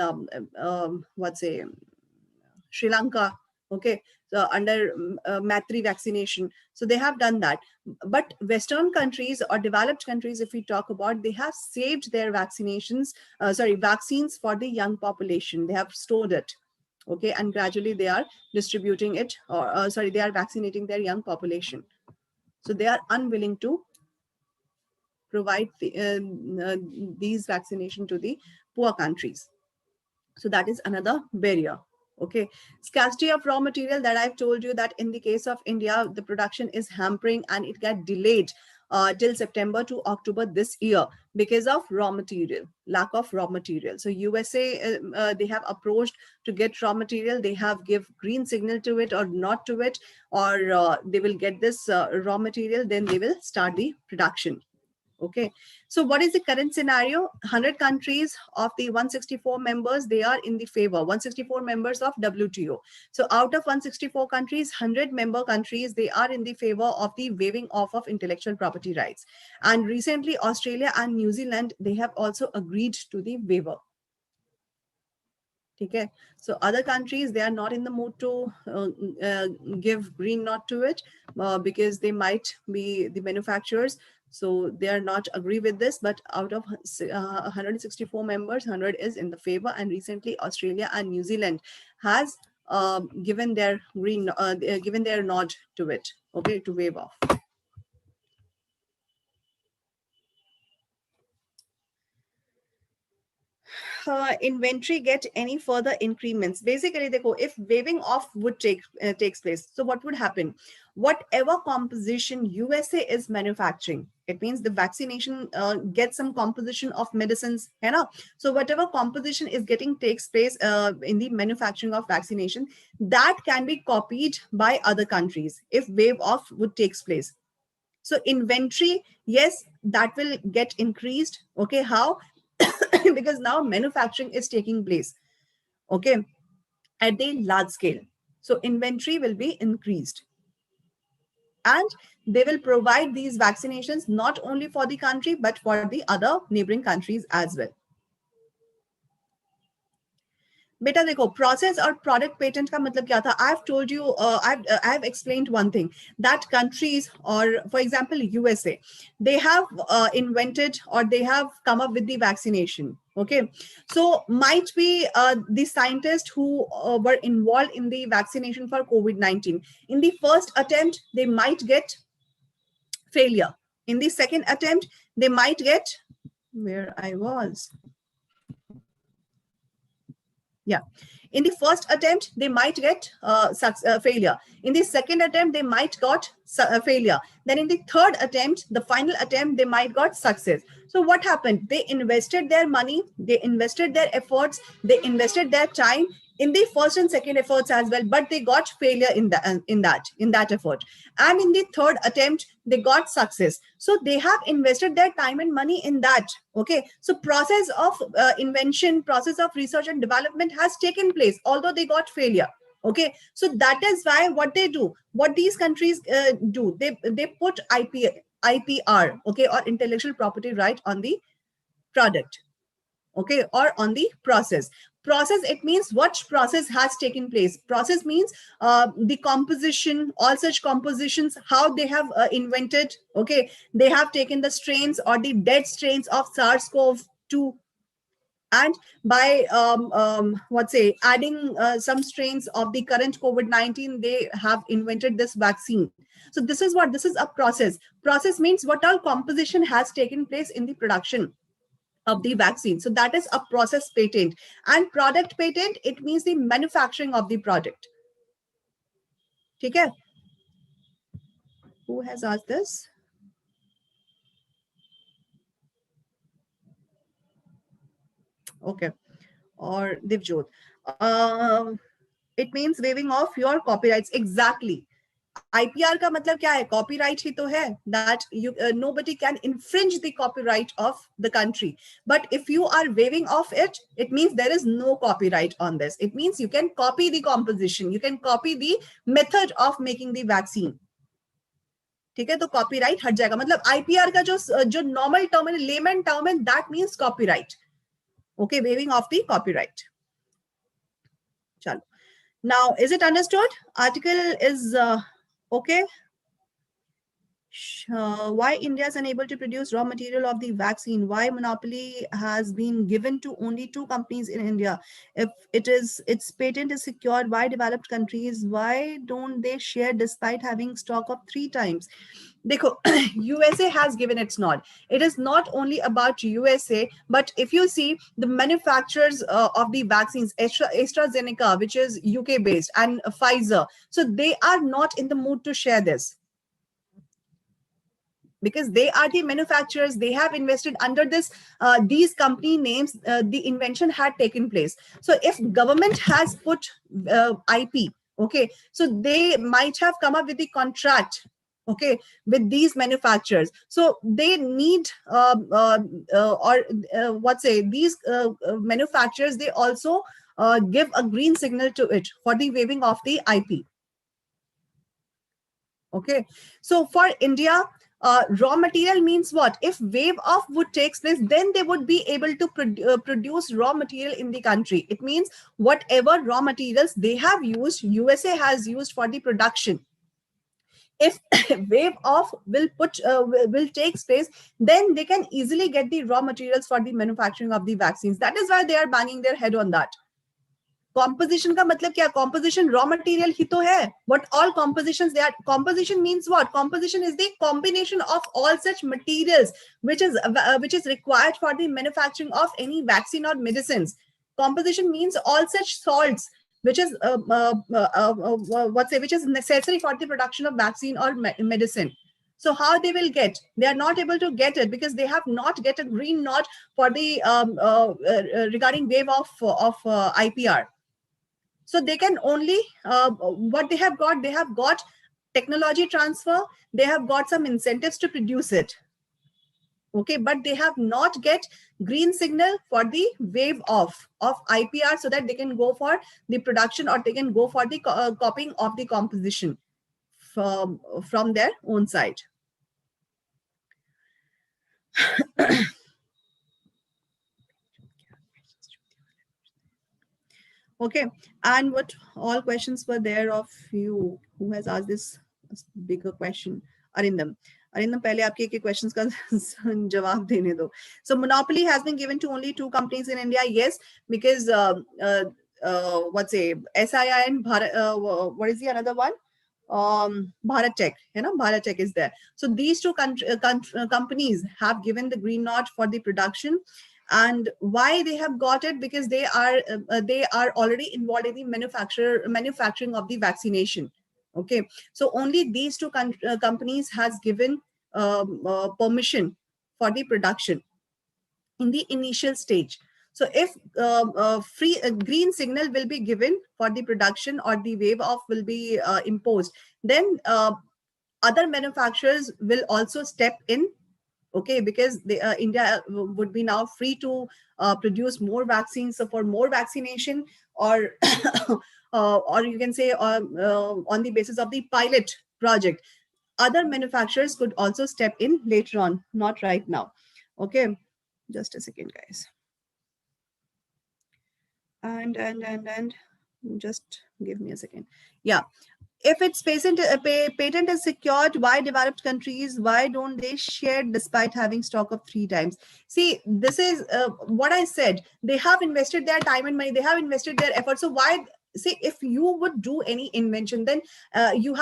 Sri Lanka. Okay, so under Matri vaccination. So they have done that. But Western countries or developed countries, if we talk about, they have saved their vaccines for the young population. They have stored it. Okay, and gradually they are distributing it, or they are vaccinating their young population. So they are unwilling to provide these vaccination to the poor countries. So that is another barrier. Okay, scarcity of raw material, that I've told you that in the case of India, the production is hampering and it got delayed till September to October this year because of raw material, lack of raw material. So USA, they have approached to get raw material. They have give green signal to it or not to it, or they will get this raw material, then they will start the production. Okay, so what is the current scenario? 100 countries of the 164 members, they are in the favor. 164 members of WTO. So out of 164 countries, 100 member countries, they are in the favor of the waiving off of intellectual property rights. And recently, Australia and New Zealand, they have also agreed to the waiver. Okay, so other countries, they are not in the mood to give green nod to it because they might be the manufacturers, so they are not agree with this. But out of 164 members, 100 is in the favor, and recently Australia and New Zealand has given their given their nod to it, okay, to waive off. Inventory get any further increments? Basically, देखो, if waiving off would takes place, so what would happen? Whatever composition USA is manufacturing, it means the vaccination gets some composition of medicines, है ना? So whatever composition is getting takes place in the manufacturing of vaccination, that can be copied by other countries if waive off would takes place. So inventory, yes, that will get increased. Okay, how? Because now manufacturing is taking place, okay, at the large scale. So inventory will be increased, and they will provide these vaccinations not only for the country but for the other neighboring countries as well. बेटा देखो, process और product patent का मतलब क्या था? I've told you, I've explained one thing, that countries, or for example USA, they have invented or they have come up with the vaccination. Okay, so might be the scientists who were involved in the vaccination for COVID-19, in the first attempt they might get failure, in the second attempt they might get, where I was, yeah, in the first attempt they might get failure, in the second attempt they might got failure, then in the third attempt, the final attempt, they might got success. So what happened? They invested their money, they invested their efforts, they invested their time in the first and second efforts as well, but they got failure in that effort, and in the third attempt they got success. So they have invested their time and money in that. Okay, so process of invention, process of research and development has taken place, although they got failure. Okay, so that is why what they do, what these countries do, they put IPR, okay, or intellectual property right, on the product, okay, or on the process. It means what process has taken place. Process means the composition, all such compositions, how they have invented. Okay, they have taken the strains or the dead strains of SARS-CoV-2, and by adding some strains of the current COVID-19, they have invented this vaccine. So this is what, this is a process. Process means what all composition has taken place in the production of the vaccine. So that is a process patent. And product patent, it means the manufacturing of the product. Okay, who has asked this? Okay, or Divjot. It means waiving off your copyrights. Exactly. IPR का मतलब क्या है? Copyright ही तो है, that you nobody can infringe the copyright of the country. But if you are waiving off it, it means there is no copyright on this. It means you can copy the composition, you can copy the method of making the vaccine. ठीक है, तो copyright हट जाएगा. मतलब IPR का जो normal term है, layman term है, that means copyright. Okay, waiving of the copyright. चलो, now is it understood? Article is okay. Why India is unable to produce raw material of the vaccine? Why monopoly has been given to only 2 companies in India? If its patent is secured, why developed countries, why don't they share despite having stock of 3 times? Dekho, USA has given its nod. It is not only about USA, but if you see the manufacturers of the vaccines, AstraZeneca, which is UK based, and Pfizer, so they are not in the mood to share this, because they are the manufacturers. They have invested under this these company names. The invention had taken place. So if government has put IP, okay, so they might have come up with the contract, okay, with these manufacturers. So they need these manufacturers, they also give a green signal to it for the waiving of the IP. Okay, so for India, raw material means what? If wave off would take place, then they would be able to produce raw material in the country. It means whatever raw materials they have used, USA has used for the production. If wave off will take place, then they can easily get the raw materials for the manufacturing of the vaccines. That is why they are banging their head on that. Composition का मतलब क्या? Composition raw material ही तो है. What all compositions they are? Composition means what? Composition is the combination of all such materials which is required for the manufacturing of any vaccine or medicines. Composition means all such salts which is which is necessary for the production of vaccine or medicine. So how they will get? They are not able to get it because they have not get a green nod for the regarding wave of IPR. So they can only what they have got technology transfer, they have got some incentives to produce it. Okay, but they have not get green signal for the wave off of IPR so that they can go for the production or they can go for the copying of the composition from their own side. Okay, and what all questions were there of you? Who has asked this bigger question? Arindam. Arindam, pehle aapke ek questions ka jawab dene do. So monopoly has been given to only 2 companies in India. Yes, because what's a SII and Bharat, what is the another one? Bharat Tech, Bharat Tech is there. So these 2 companies have given the green nod for the production. And why they have got it? Because they are already involved in the manufacturing of the vaccination. Okay, so only these 2 companies has given permission for the production in the initial stage. So if free green signal will be given for the production or the wave off will be imposed, then other manufacturers will also step in. Okay, because India would be now free to produce more vaccines. So for more vaccination, or or you can say on the basis of the pilot project, other manufacturers could also step in later on, not right now. Okay, just a second, guys. And just give me a second. Yeah. If its patent is secured, why developed countries, why don't they share despite having stock of 3 times? See, this is what I said. They have invested their time and money. They have invested their effort. So why? See, if you would do any invention, then you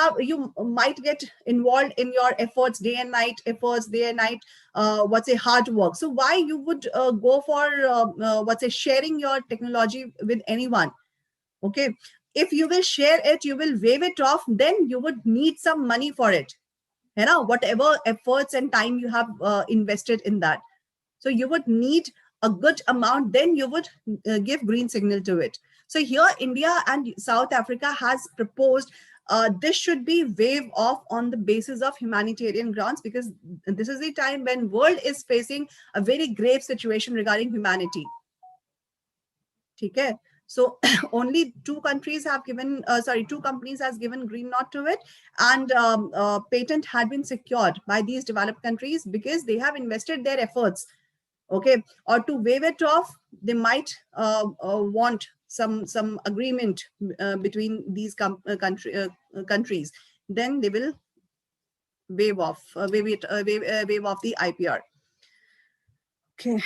might get involved in your efforts, day and night, hard work. So why you would go for sharing your technology with anyone? Okay, if you will share it, you will waive it off, then you would need some money for it. Whatever efforts and time you have invested in that. So you would need a good amount, then you would give green signal to it. So here India and South Africa has proposed this should be waived off on the basis of humanitarian grounds, because this is the time when world is facing a very grave situation regarding humanity. Okay. So only 2 countries have given, 2 companies has given green nod to it, and patent had been secured by these developed countries because they have invested their efforts. Okay, or to waive it off, they might want some agreement between these countries. Then they will waive off the IPR. Okay.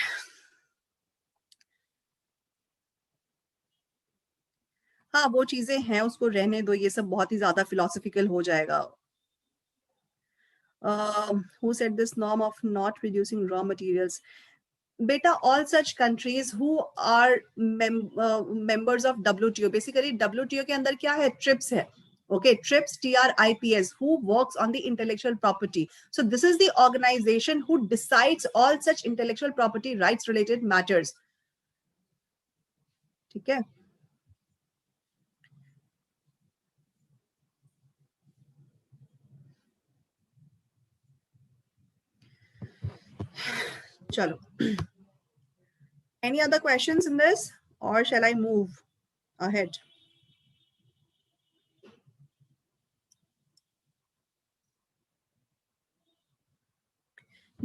हाँ, वो चीजें हैं, उसको रहने दो, ये सब बहुत ही ज्यादा फिलोसफिकल हो जाएगा. Who said this norm of not reducing raw materials? Beta, all such countries who are members of WTO, basically WTO के अंदर क्या है? TRIPS है. Okay, TRIPS, TRIPS, who works on the intellectual property. So this is the organization who decides all such intellectual property rights related matters. ठीक है? Chalo. Any other questions in this, or shall I move ahead?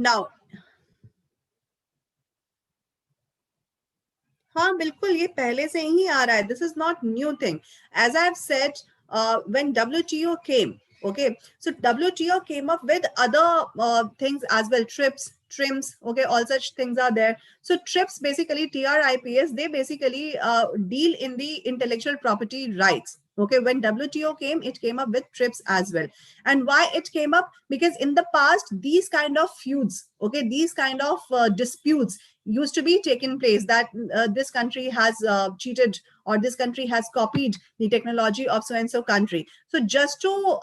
Now, हाँ बिल्कुल ये पहले से ही आ रहा है. This is not new thing. As I've said, when WTO came, okay, so WTO came up with other things as well, trims, okay, all such things are there. So trips basically, TRIPS, they basically deal in the intellectual property rights. Okay, when WTO came, it came up with trips as well. And why it came up? Because in the past, these kind of feuds, okay, these kind of disputes used to be taken place, that this country has cheated, or this country has copied the technology of so and so country. So just to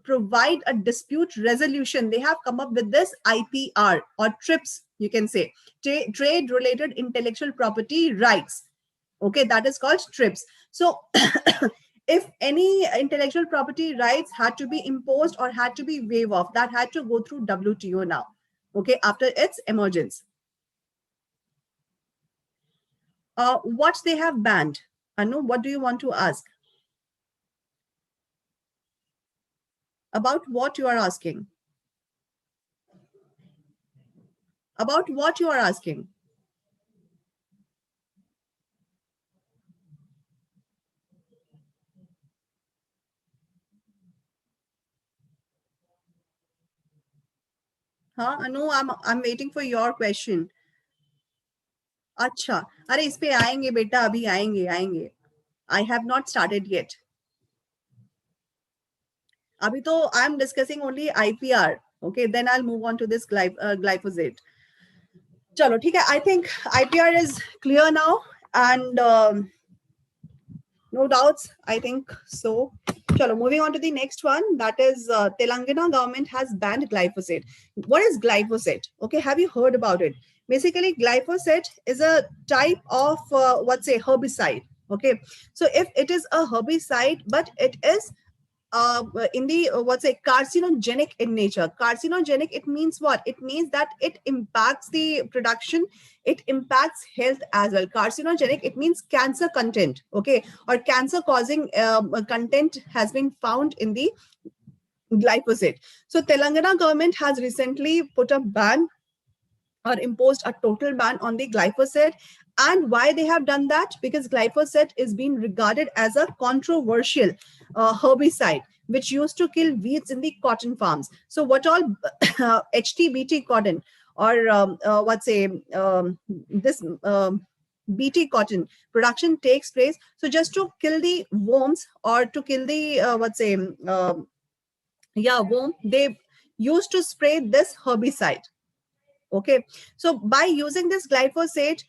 provide a dispute resolution, they have come up with this IPR or TRIPS, you can say, trade related intellectual property rights. Okay, that is called TRIPS. So if any intellectual property rights had to be imposed or had to be waived off, that had to go through WTO now, okay, after its emergence. What they have banned. Anu, what do you want to ask? About what you are asking? About what you are asking? Huh? Anu, I'm waiting for your question. अच्छा, अरे इस पे आएंगे बेटा, अभी आएंगे आएंगे. I have not started yet. अभी तो I am discussing only IPR. Okay, then I'll move on to this glyphosate. चलो ठीक है. I think IPR is clear now, and no doubts, I think so. Chalo, moving on to the next one, that is Telangana government has banned glyphosate. What is glyphosate? Okay, have you heard about it? Basically, glyphosate is a type of what's a herbicide. Okay, so if it is a herbicide, but it is in the what's a carcinogenic in nature. Carcinogenic, it means what? It means that it impacts the production, it impacts health as well. Carcinogenic, it means cancer content, okay, or cancer causing content has been found in the glyphosate. So Telangana government has recently put a ban or imposed a total ban on the glyphosate. And why they have done that? Because glyphosate is being regarded as a controversial herbicide which used to kill weeds in the cotton farms. So what all HTBT cotton, or what's a this BT cotton production takes place. So just to kill the worms, or to kill the worm, they used to spray this herbicide. Okay, so by using this glyphosate,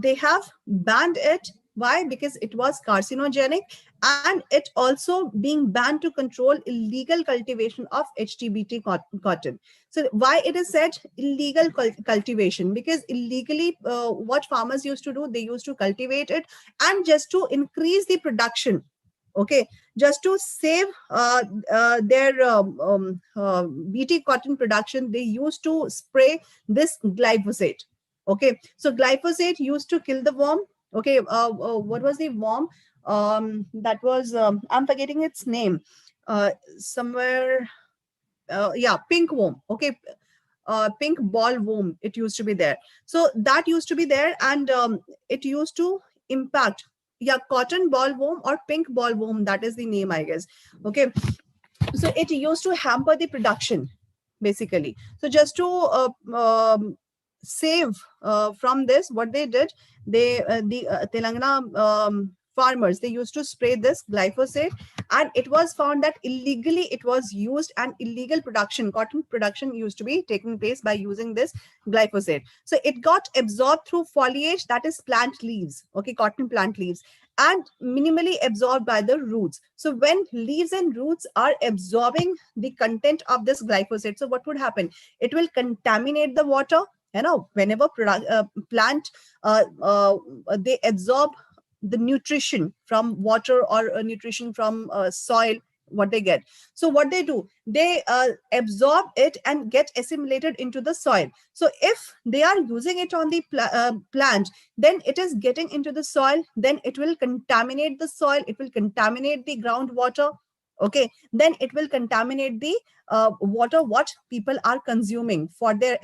they have banned it. Why? Because it was carcinogenic, and it also being banned to control illegal cultivation of HTBT cotton. So why it is said illegal cultivation? Because illegally, what farmers used to do, they used to cultivate it, and just to increase the production. Okay, just to save their BT cotton production, they used to spray this glyphosate. Okay, so glyphosate used to kill the worm. Okay, what was the worm? That was I'm forgetting its name. Somewhere, yeah, pink worm. Okay, pink ball worm. It used to be there. So that used to be there, and it used to impact. Yeah, cotton ball worm or pink ball worm. That is the name, I guess. Okay, so it used to hamper the production basically. So just to save from this, what they did, the Telangana farmers, they used to spray this glyphosate, and it was found that illegally it was used, and illegal production, cotton production used to be taking place by using this glyphosate. So it got absorbed through foliage, that is plant leaves, okay, cotton plant leaves, and minimally absorbed by the roots. So when leaves and roots are absorbing the content of this glyphosate, so what would happen? It will contaminate the water. Whenever plant they absorb the nutrition from water, or nutrition from soil, what they get. So what they do, they absorb it and get assimilated into the soil. So if they are using it on the plant, then it is getting into the soil, then it will contaminate the soil, it will contaminate the groundwater. okay, then it will contaminate the water what people are consuming for their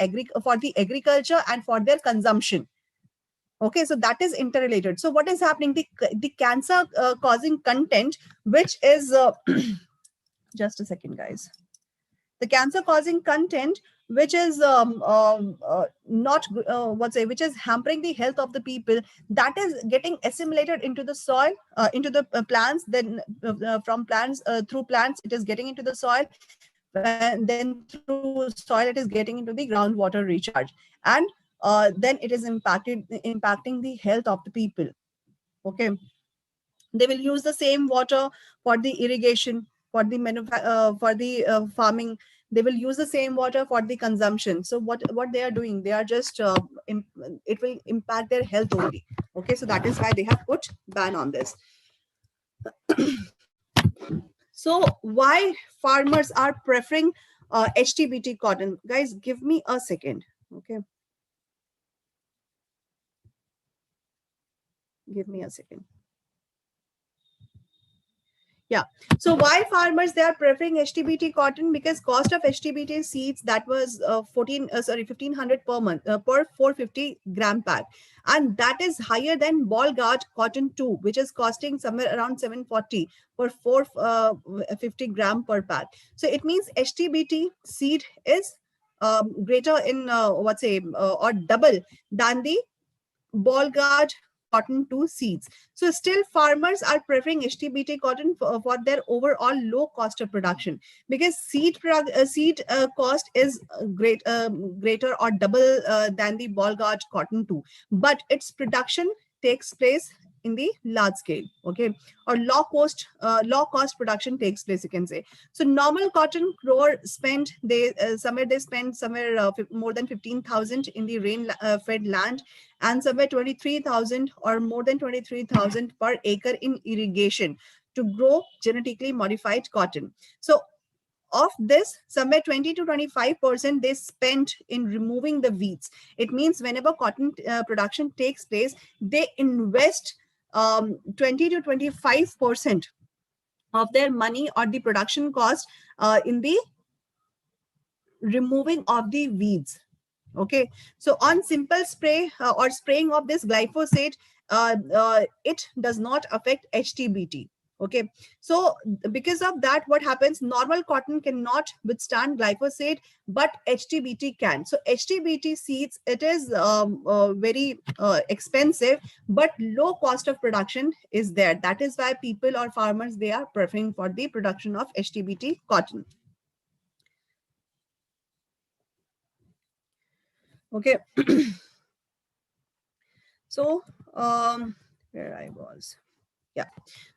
for the agriculture and for their consumption. Okay, so that is interrelated. So what is happening? The cancer causing content, which is just a second, guys. The cancer causing content, which is not which is hampering the health of the people, that is getting assimilated into the soil, into the plants, then from plants, through plants it is getting into the soil, then through soil it is getting into the groundwater recharge, and then it is impacting the health of the people. Okay, they will use the same water for the irrigation, for the farming. They will use the same water for the consumption. So what they are doing, they are just it will impact their health only. Okay, so that is why they have put ban on this. So why farmers are preferring HTBT cotton? Guys, give me a second. Okay, give me a second. Yeah. So why farmers they are preferring HTBT cotton? Because cost of HTBT seeds, that was 1500 per month per 450 gram pack, and that is higher than ball guard cotton 2, which is costing somewhere around 740 for 450 gram per pack. So it means HTBT seed is greater in or double than the ball guard cotton 2 seeds. So still farmers are preferring HTBT cotton for their overall low cost of production, because seed cost is greater or double than the ball guard cotton 2, but its production takes place in the large scale, okay, or low cost production takes place, you can say. So normal cotton grower spend they spend somewhere more than 15,000 in the rain fed land, and somewhere 23,000 or more than 23,000 per acre in irrigation to grow genetically modified cotton. So of this, somewhere 20 to 25% they spent in removing the weeds. It means whenever cotton production takes place, they invest 20 to 25% of their money or the production cost in the removing of the weeds. Okay, so on simple spray or spraying of this glyphosate, it does not affect HTBT. Okay, so because of that, what happens? Normal cotton cannot withstand glyphosate, but HTBT can. So HTBT seeds, it is very expensive, but low cost of production is there. That is why people or farmers, they are preferring for the production of HTBT cotton. Okay. So where I was, yeah.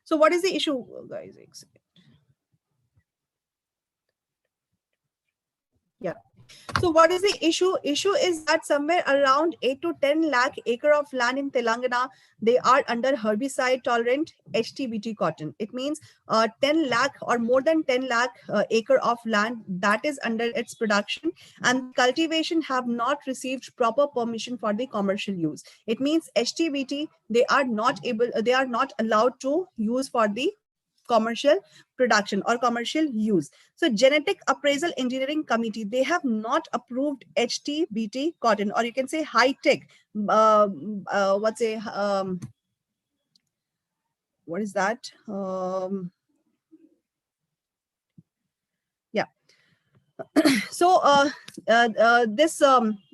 So what is the issue, guys? Yeah. So what is the issue? Issue is that somewhere around 8 to 10 lakh acre of land in Telangana, they are under herbicide tolerant HTBT cotton. It means 10 lakh or more than 10 lakh acre of land that is under its production, and cultivation have not received proper permission for the commercial use. It means HTBT, they are not allowed to use for the commercial production or commercial use. So genetic appraisal engineering committee, they have not approved HTBT cotton, or you can say high tech what is that yeah. So this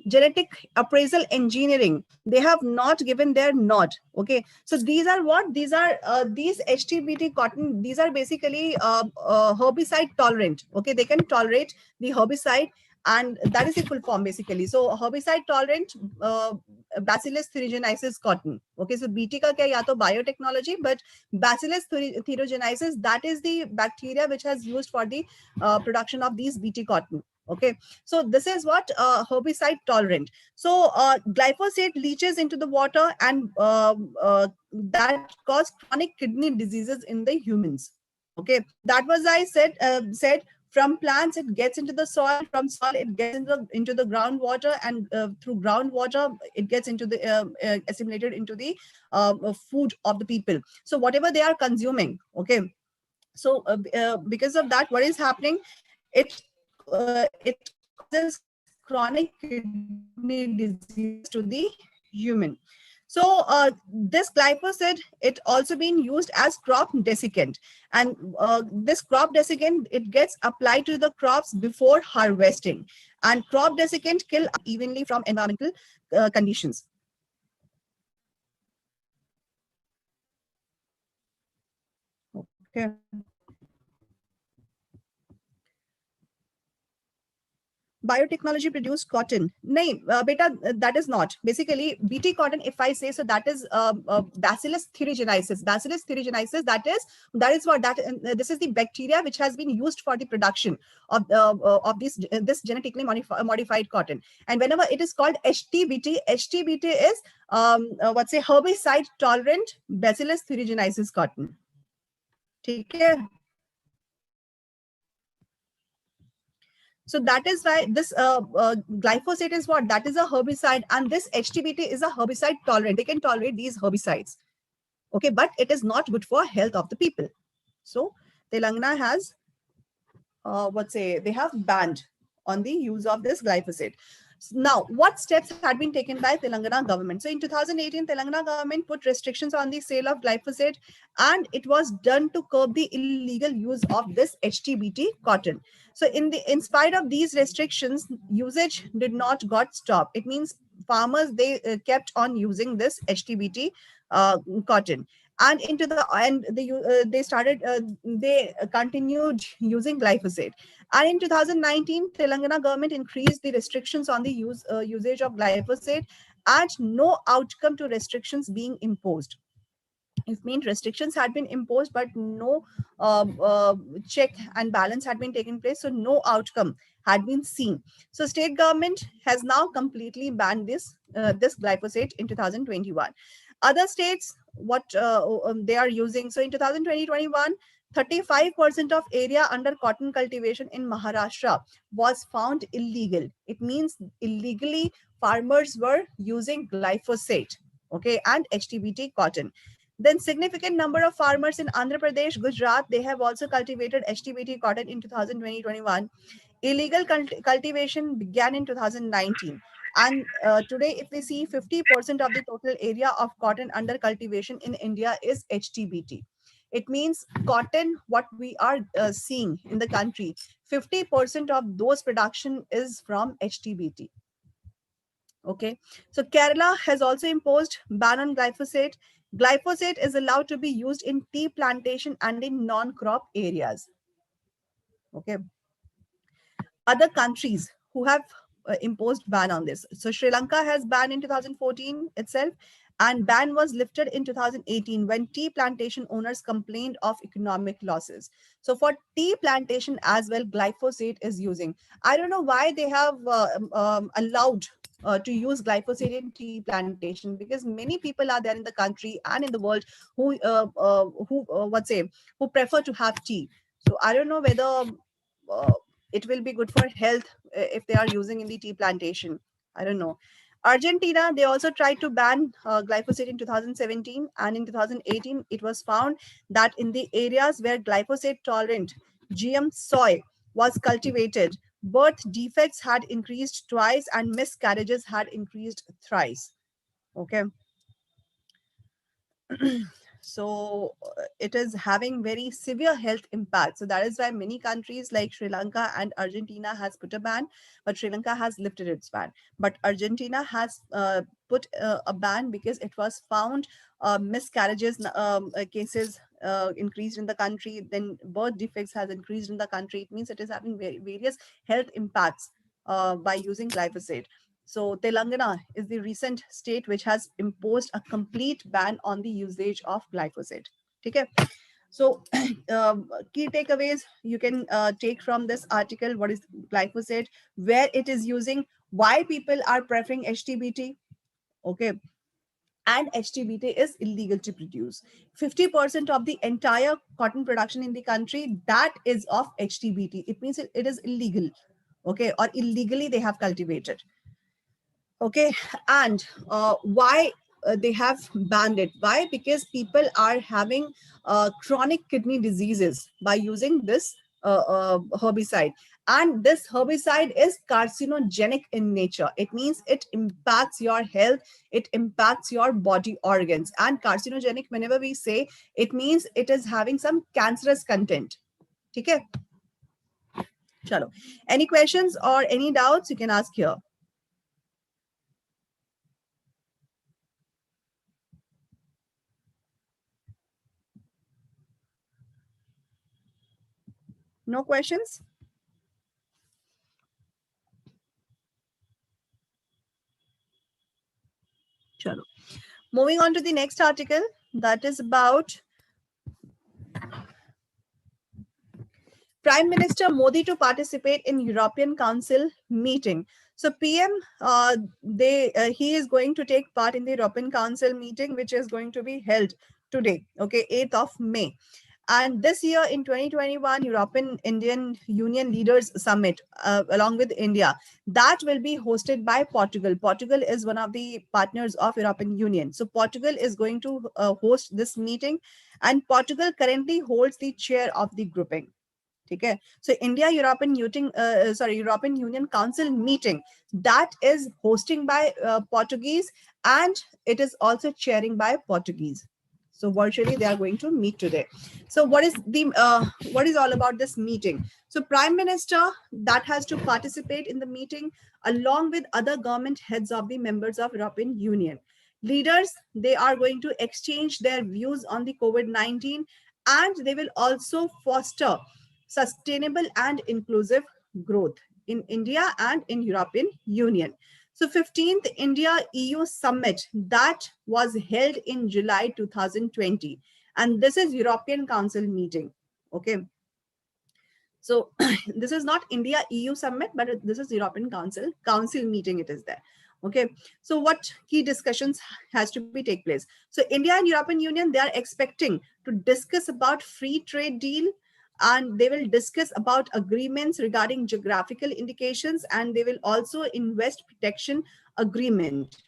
genetic appraisal engineering, they have not given their nod. Okay, so these are what? These are these HTBT cotton, these are basically herbicide tolerant. Okay, they can tolerate the herbicide, and that is the full form basically. So herbicide tolerant Bacillus thuringiensis cotton. Okay, so BT ka kya, ya to biotechnology, but Bacillus thuringiensis, that is the bacteria which has used for the production of these BT cotton. Okay, so this is what herbicide tolerant. So glyphosate leaches into the water, and that cause chronic kidney diseases in the humans. Okay, that was I said from plants it gets into the soil, from soil it gets into the groundwater, and through groundwater it gets into the assimilated into the food of the people. So whatever they are consuming, okay, So because of that, what is happening? It causes chronic kidney diseases to the human. So this glyphosate, it also been used as crop desiccant, and this crop desiccant, it gets applied to the crops before harvesting, and crop desiccant kill evenly from environmental conditions. Okay. Biotechnology produce cotton. Nahi, beta, that is not. Basically, BT cotton, if I say so, that is Bacillus thuringiensis. Bacillus thuringiensis, that is what that this is the bacteria which has been used for the production of this genetically modified cotton. And whenever it is called HTBT, HTBT is what's a herbicide tolerant Bacillus thuringiensis cotton. Okay. So that is why this glyphosate is what? That is a herbicide, and this HTBT is a herbicide tolerant. They can tolerate these herbicides. Okay, but it is not good for health of the people. So Telangana has, they have banned on the use of this glyphosate. Now, what steps had been taken by Telangana government? So in 2018, Telangana government put restrictions on the sale of glyphosate, and it was done to curb the illegal use of this HTBT cotton. So in spite of these restrictions, usage did not got stopped. It means farmers, they kept on using this HTBT cotton, and they continued using glyphosate. And in 2019, Telangana government increased the restrictions on the usage of glyphosate, and no outcome to restrictions being imposed. It means restrictions had been imposed, but no check and balance had been taken place, so no outcome had been seen. So state government has now completely banned this glyphosate in 2021. Other states, what they are using. So in 2020-21, 35% of area under cotton cultivation in Maharashtra was found illegal. It means illegally farmers were using glyphosate, okay, and HTBT cotton. Then significant number of farmers in Andhra Pradesh, Gujarat, they have also cultivated HTBT cotton in 2020-21. Illegal cultivation began in 2019. And today, if we see, 50% of the total area of cotton under cultivation in India is HTBT. It means cotton, what we are seeing in the country, 50% of those production is from HTBT. Okay, so Kerala has also imposed ban on glyphosate. Glyphosate is allowed to be used in tea plantation and in non-crop areas. Okay, other countries who have imposed ban on this. So Sri Lanka has banned in 2014 itself, and ban was lifted in 2018 when tea plantation owners complained of economic losses. So for tea plantation as well, glyphosate is using. I don't know why they have allowed to use glyphosate in tea plantation, because many people are there in the country and in the world who prefer to have tea. So I don't know whether uh, it will be good for health if they are using in the tea plantation. I don't know. Argentina, they also tried to ban glyphosate in 2017, and in 2018, it was found that in the areas where glyphosate tolerant GM soy was cultivated, birth defects had increased twice and miscarriages had increased thrice. Okay. So it is having very severe health impact. So that is why many countries like Sri Lanka and Argentina has put a ban, but Sri Lanka has lifted its ban. But Argentina has put a ban because it was found miscarriages cases increased in the country, then birth defects has increased in the country. It means it is having various health impacts by using glyphosate. So Telangana is the recent state which has imposed a complete ban on the usage of glyphosate. Okay. So key takeaways you can take from this article: what is glyphosate, where it is using, why people are preferring HTBT. Okay. And HTBT is illegal to produce. 50% of the entire cotton production in the country, that is of HTBT. It means it is illegal. Okay. Or illegally they have cultivated. Okay. And why they have banned it. Why? Because people are having chronic kidney diseases by using this herbicide. And this herbicide is carcinogenic in nature. It means it impacts your health, it impacts your body organs. And carcinogenic, whenever we say, it means it is having some cancerous content. Okay. Chalo. Any questions or any doubts you can ask here. No questions? Chalo. Moving on to the next article, that is about Prime Minister Modi to participate in European Council meeting. So PM, he is going to take part in the European Council meeting, which is going to be held today, okay, 8th of May. And this year in 2021, European Indian Union Leaders Summit, along with India, that will be hosted by Portugal. Portugal is one of the partners of European Union. So Portugal is going to host this meeting, and Portugal currently holds the chair of the grouping. Okay, so India European Union Council meeting, that is hosting by Portuguese, and it is also chairing by Portuguese. So virtually they are going to meet today. So what is all about this meeting? So Prime Minister that has to participate in the meeting along with other government heads of the members of European Union. Leaders, they are going to exchange their views on the COVID-19, and they will also foster sustainable and inclusive growth in India and in European Union. So 15th India EU Summit that was held in July 2020, and this is European Council meeting. Okay. So this is not India EU Summit, but this is European Council meeting. It is there. Okay. So what key discussions has to be take place? So India and European Union, they are expecting to discuss about free trade deal, and they will discuss about agreements regarding geographical indications, and they will also invest protection agreement.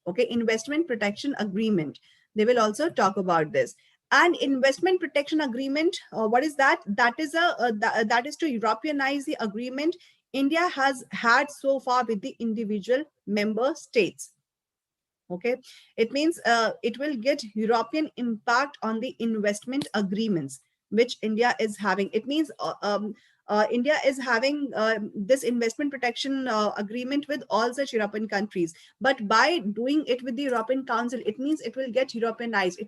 Okay, investment protection agreement. They will also talk about this. And investment protection agreement, what is that? That is that is to Europeanize the agreement India has had so far with the individual member states. Okay, it means it will get European impact on the investment agreements which India is having. It means India is having this investment protection agreement with all such European countries, but by doing it with the European Council, it means it will get Europeanized.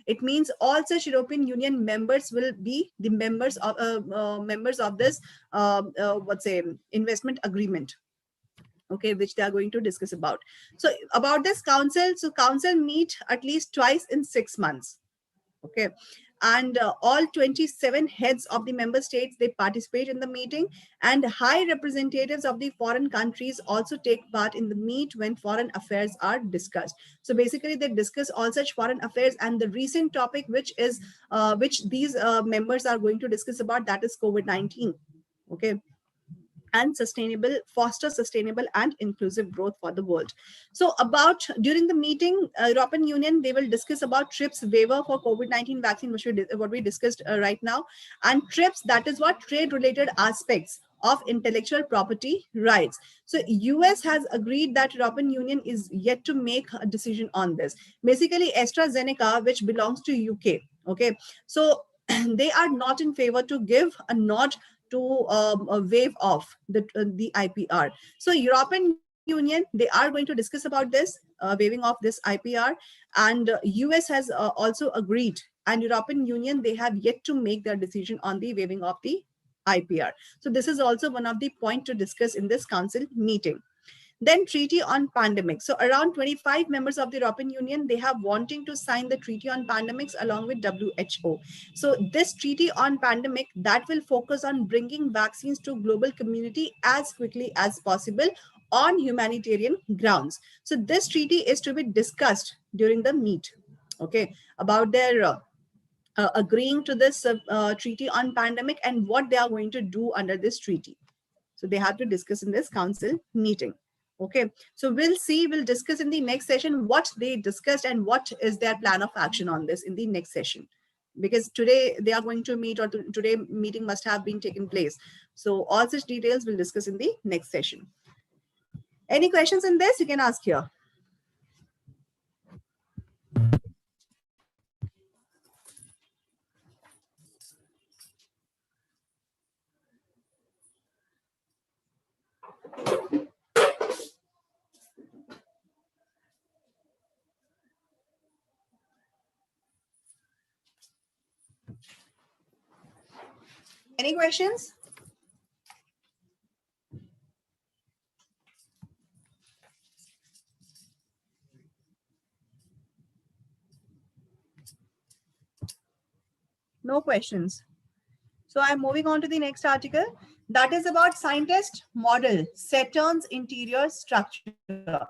It means all such European Union members will be the members of this what's say investment agreement. Okay, which they are going to discuss about. So about this council, so council meet at least twice in 6 months. Okay, and all 27 heads of the member states, they participate in the meeting, and high representatives of the foreign countries also take part in the meet when foreign affairs are discussed. So basically they discuss all such foreign affairs, and the recent topic which is which these members are going to discuss about, that is COVID-19. Okay, and foster sustainable and inclusive growth for the world. So about during the meeting, European Union, they will discuss about TRIPS waiver for COVID-19 vaccine, which what we discussed right now. And TRIPS, that is what trade related aspects of intellectual property rights. So US has agreed that European Union is yet to make a decision on this. Basically AstraZeneca, which belongs to UK, okay, so they are not in favor to give a nod to waive off the IPR. So European Union, they are going to discuss about this waiving off this IPR, and US has also agreed, and European Union, they have yet to make their decision on the waiving of the IPR. So this is also one of the point to discuss in this council meeting. Then treaty on pandemics. So around 25 members of the European Union, they have wanting to sign the treaty on pandemics along with WHO. So this treaty on pandemic, that will focus on bringing vaccines to global community as quickly as possible on humanitarian grounds. So this treaty is to be discussed during the meet, okay, about their agreeing to this treaty on pandemic and what they are going to do under this treaty. So they have to discuss in this council meeting. Okay, so we'll discuss in the next session what they discussed and what is their plan of action on this in the next session. Because today they are going to meet, or today meeting must have been taken place. So all such details we'll discuss in the next session. Any questions in this? You can ask here. Any questions? No questions. So I'm moving on to the next article. That is about scientist model Saturn's interior structure.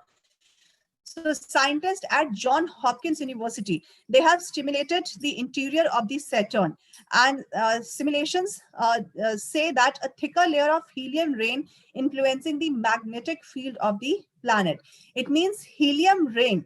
So scientists at John Hopkins University, they have stimulated the interior of the Saturn, and simulations say that a thicker layer of helium rain influencing the magnetic field of the planet. It means helium rain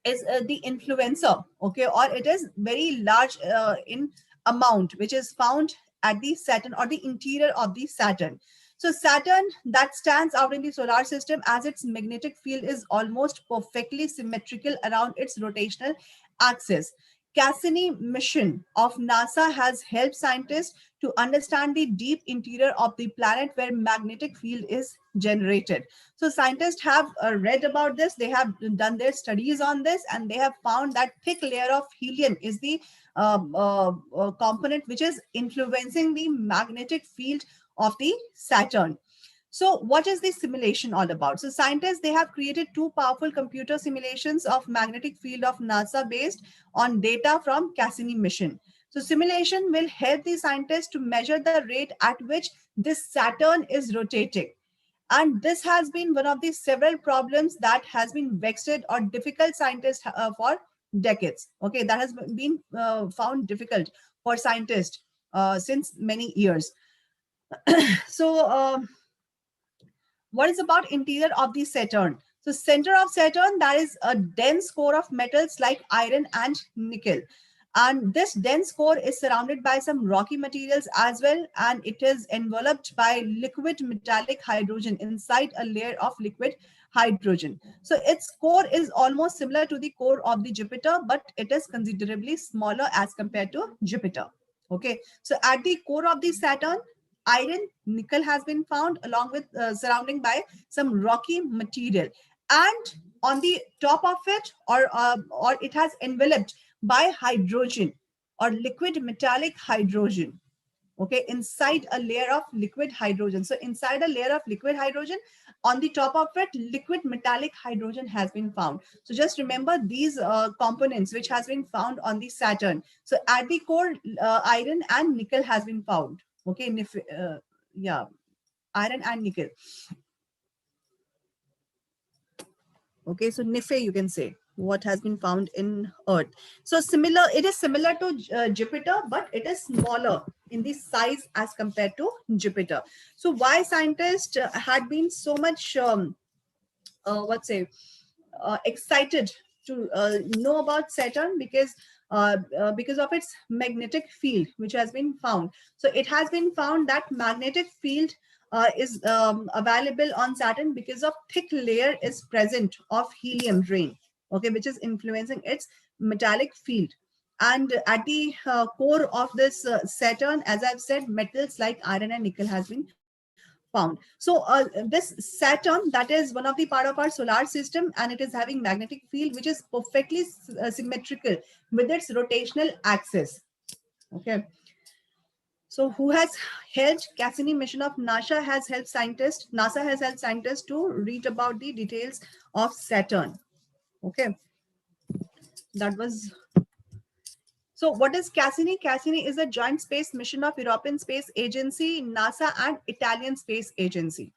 is the influencer, okay, or it is very large in amount, which is found at the Saturn or the interior of the Saturn. So Saturn, that stands out in the solar system as its magnetic field is almost perfectly symmetrical around its rotational axis. Cassini mission of NASA has helped scientists to understand the deep interior of the planet where magnetic field is generated. So scientists have read about this, they have done their studies on this, and they have found that thick layer of helium is the component which is influencing the magnetic field of the Saturn. So what is the simulation all about? So scientists, they have created two powerful computer simulations of magnetic field of NASA based on data from Cassini mission. So simulation will help the scientists to measure the rate at which this Saturn is rotating. And this has been one of the several problems that has been vexed or difficult scientists for decades. Okay, that has been found difficult for scientists since many years. So what is about interior of the Saturn? So center of Saturn, that is a dense core of metals like iron and nickel. And this dense core is surrounded by some rocky materials as well, and it is enveloped by liquid metallic hydrogen inside a layer of liquid hydrogen. So its core is almost similar to the core of the Jupiter, but it is considerably smaller as compared to Jupiter. Okay, so at the core of the Saturn, iron, nickel has been found along with surrounding by some rocky material, and on the top of it, or it has enveloped by hydrogen or liquid metallic hydrogen. Okay, inside a layer of liquid hydrogen. So inside a layer of liquid hydrogen, on the top of it, liquid metallic hydrogen has been found. So just remember these components which has been found on the Saturn. So at the core, iron and nickel has been found. Okay, yeah, iron and nickel. Okay, so Nife, you can say what has been found in Earth. So similar, it is similar to Jupiter, but it is smaller in the size as compared to Jupiter. So why scientists had been so much, excited to know about Saturn? Because of its magnetic field, which has been found. So it has been found that magnetic field is available on Saturn because of thick layer is present of helium rain, okay, which is influencing its metallic field. And at the core of this Saturn, as I've said, metals like iron and nickel has been found. So this Saturn, that is one of the part of our solar system, and it is having magnetic field which is perfectly symmetrical with its rotational axis. Okay. So who has helped? Cassini mission of NASA has helped scientists to read about the details of Saturn. Okay. That was. So what is Cassini? Cassini is a joint space mission of European Space Agency, NASA, and Italian Space Agency.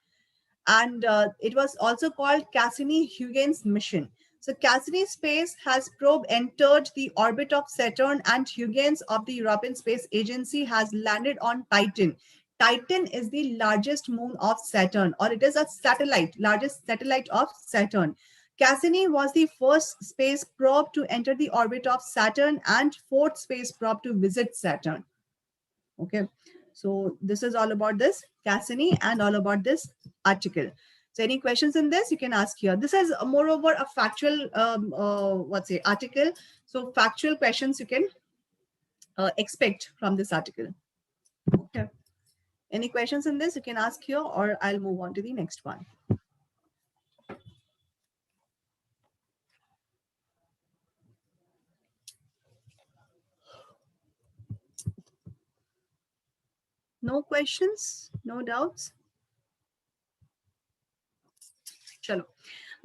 And it was also called Cassini-Huygens mission. So Cassini space has probe entered the orbit of Saturn, and Huygens of the European Space Agency has landed on Titan. Titan is the largest moon of Saturn, or it is a satellite, largest satellite of Saturn. Cassini was the first space probe to enter the orbit of Saturn and fourth space probe to visit Saturn. Okay, so this is all about this Cassini and all about this article. So any questions in this you can ask here. This is moreover a factual article. So factual questions you can expect from this article. Okay. Any questions in this you can ask here, or I'll move on to the next one. No questions, no doubts. Chalo.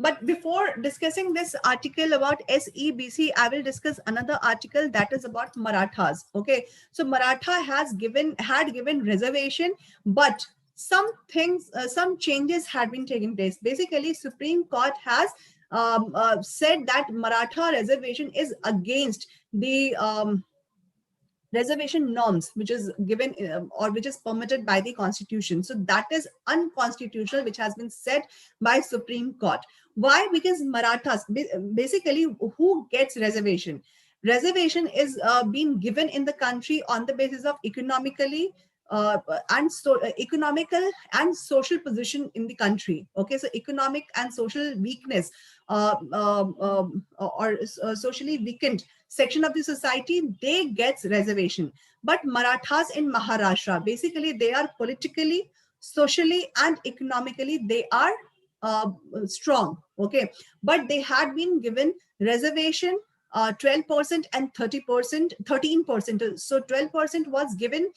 But before discussing this article about SEBC, I will discuss another article that is about Marathas. Okay, so Maratha had given reservation, but some things, some changes had been taking place. Basically, Supreme Court has said that Maratha reservation is against the reservation norms which is given or which is permitted by the constitution. So that is unconstitutional, which has been said by Supreme Court. Why? Because Marathas, basically, who gets reservation is being given in the country on the basis of economical and social position in the country. Okay, so economic and social weakness or socially weakened section of the society, they gets reservation. But Marathas in Maharashtra, basically they are politically, socially and economically they are strong. Okay, but they had been given reservation 12% and 30%, 13%. So 12% was given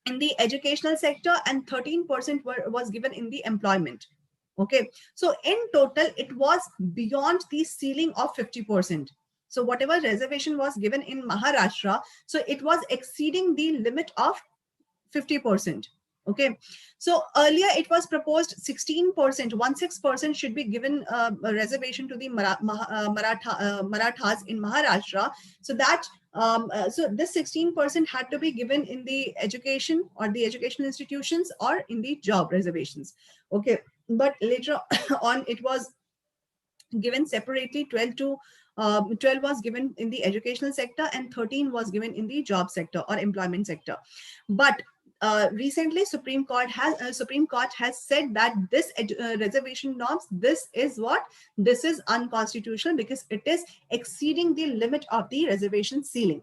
in the educational sector and 13% was given in the employment. Okay, so in total it was beyond the ceiling of 50%. So whatever reservation was given in Maharashtra, so it was exceeding the limit of 50%. Okay, so earlier it was proposed 16%, 16% should be given a reservation to the Marathas in Maharashtra. So that so this 16% had to be given in the education or the educational institutions or in the job reservations. Okay, but later on it was given separately. 12 was given in the educational sector and 13 was given in the job sector or employment sector. But recently Supreme Court has said that this reservation norms, this is unconstitutional because it is exceeding the limit of the reservation ceiling.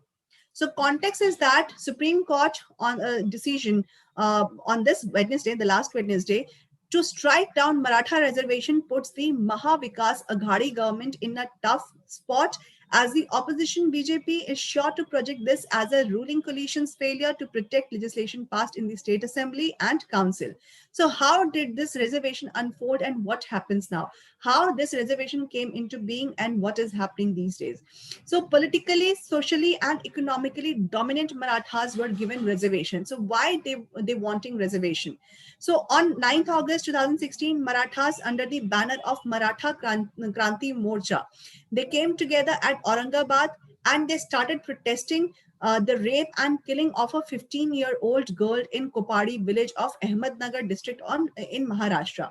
So context is that Supreme Court on a decision on this Wednesday, the last Wednesday, to strike down Maratha reservation puts the Mahavikas Aghadi government in a tough spot, as the opposition BJP is sure to project this as a ruling coalition's failure to protect legislation passed in the state assembly and council. So how did this reservation unfold and what happens now? How this reservation came into being and what is happening these days? So politically, socially and economically dominant Marathas were given reservation. So why they wanting reservation? So on 9th August 2016, Marathas under the banner of Maratha Kranti Morcha, they came together at Aurangabad and they started protesting the rape and killing of a 15-year-old girl in Kopadi village of Ahmednagar district in Maharashtra.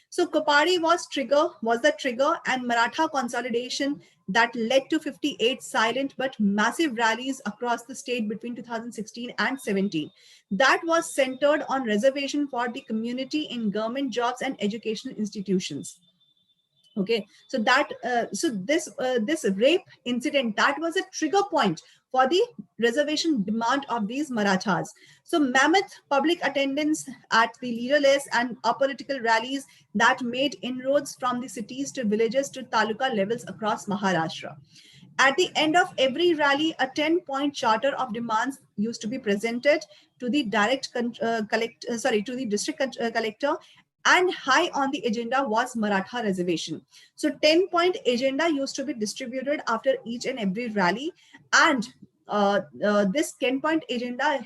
So Kopadi was the trigger and Maratha consolidation that led to 58 silent but massive rallies across the state between 2016 and 17. That was centered on reservation for the community in government jobs and educational institutions. Okay, so that this rape incident, that was a trigger point for the reservation demand of these Marathas. So mammoth public attendance at the leaderless and apolitical rallies that made inroads from the cities to villages to taluka levels across Maharashtra. At the end of every rally, a 10-point charter of demands used to be presented to the to the district collector, and high on the agenda was Maratha reservation. So 10-point agenda used to be distributed after each and every rally, and this 10-point agenda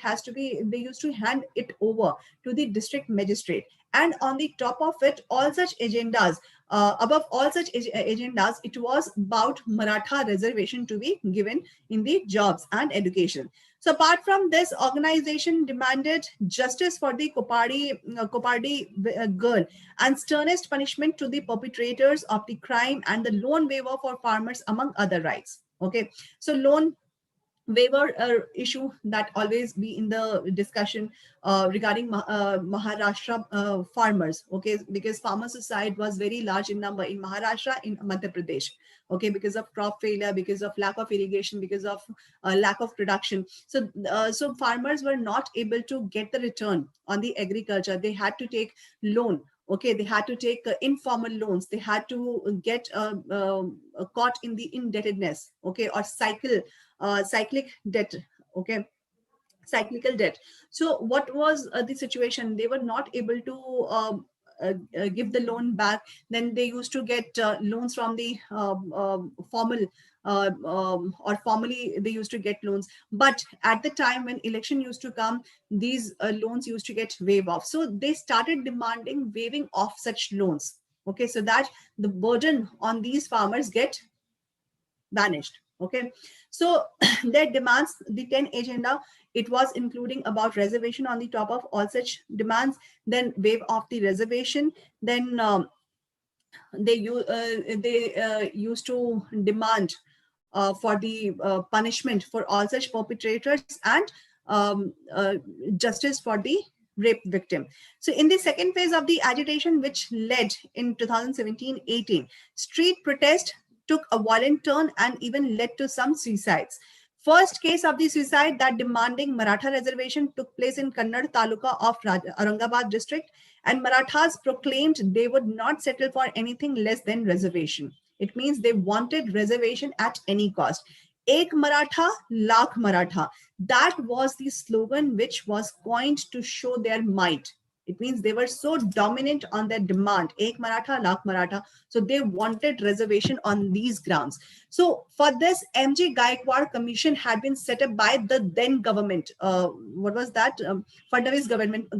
they used to hand it over to the district magistrate. And on the top of it, all such agendas, above all such agendas, it was about Maratha reservation to be given in the jobs and education. So apart from this, organization demanded justice for the Kopadi girl and sternest punishment to the perpetrators of the crime and the loan waiver for farmers, among other rights. Okay, so loan waiver issue that always be in the discussion regarding Maharashtra farmers, okay, because farmer suicide was very large in number in Maharashtra, in Madhya Pradesh, okay, because of crop failure, because of lack of irrigation, because of lack of production. So farmers were not able to get the return on the agriculture. They had to take loan. Okay, they had to take informal loans. They had to get caught in the indebtedness, okay, or cyclic debt, okay, cyclical debt. So what was the situation? They were not able to give the loan back. Then they used to get loans from the formal or formally they used to get loans, but at the time when election used to come, these loans used to get waived off. So they started demanding waiving off such loans, okay, so that the burden on these farmers get vanished. Okay, so their demands, the 10 agenda, it was including about reservation on the top of all such demands, then waive off the reservation, then they used to demand for the punishment for all such perpetrators and justice for the rape victim. So in the second phase of the agitation, which led in 2017-18, street protest took a violent turn and even led to some suicides. First case of the suicide that demanding Maratha reservation took place in Kannad Taluka of Aurangabad district, and Marathas proclaimed they would not settle for anything less than reservation. It means they wanted reservation at any cost. Ek Maratha, Lakh Maratha. That was the slogan which was coined to show their might. It means they were so dominant on their demand, Ek Maratha, Lakh Maratha. So they wanted reservation on these grounds. So for this, M.G. Gaikwad Commission had been set up by the then government. What was that? Fadnavis government,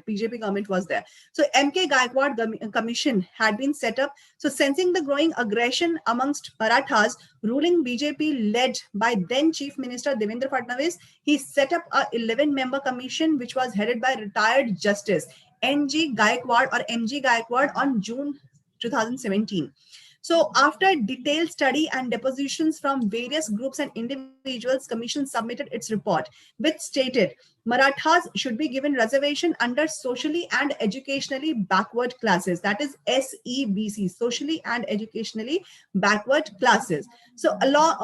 BJP government was there. So M.K. Gaikwad Commission had been set up. So sensing the growing aggression amongst Marathas, ruling BJP led by then Chief Minister Devendra Fadnavis, he set up a 11-member commission which was headed by retired Justice N.G. Gaikwad or M.G. Gaikwad on June 2017. So after detailed study and depositions from various groups and individuals, Commission submitted its report, which stated Marathas should be given reservation under socially and educationally backward classes. That is SEBC, socially and educationally backward classes. So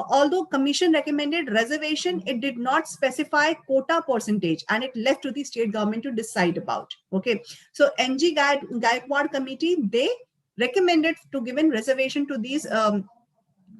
although Commission recommended reservation, it did not specify quota percentage and it left to the state government to decide about. Okay, so NG Gaikwad Committee, they recommended to given reservation to these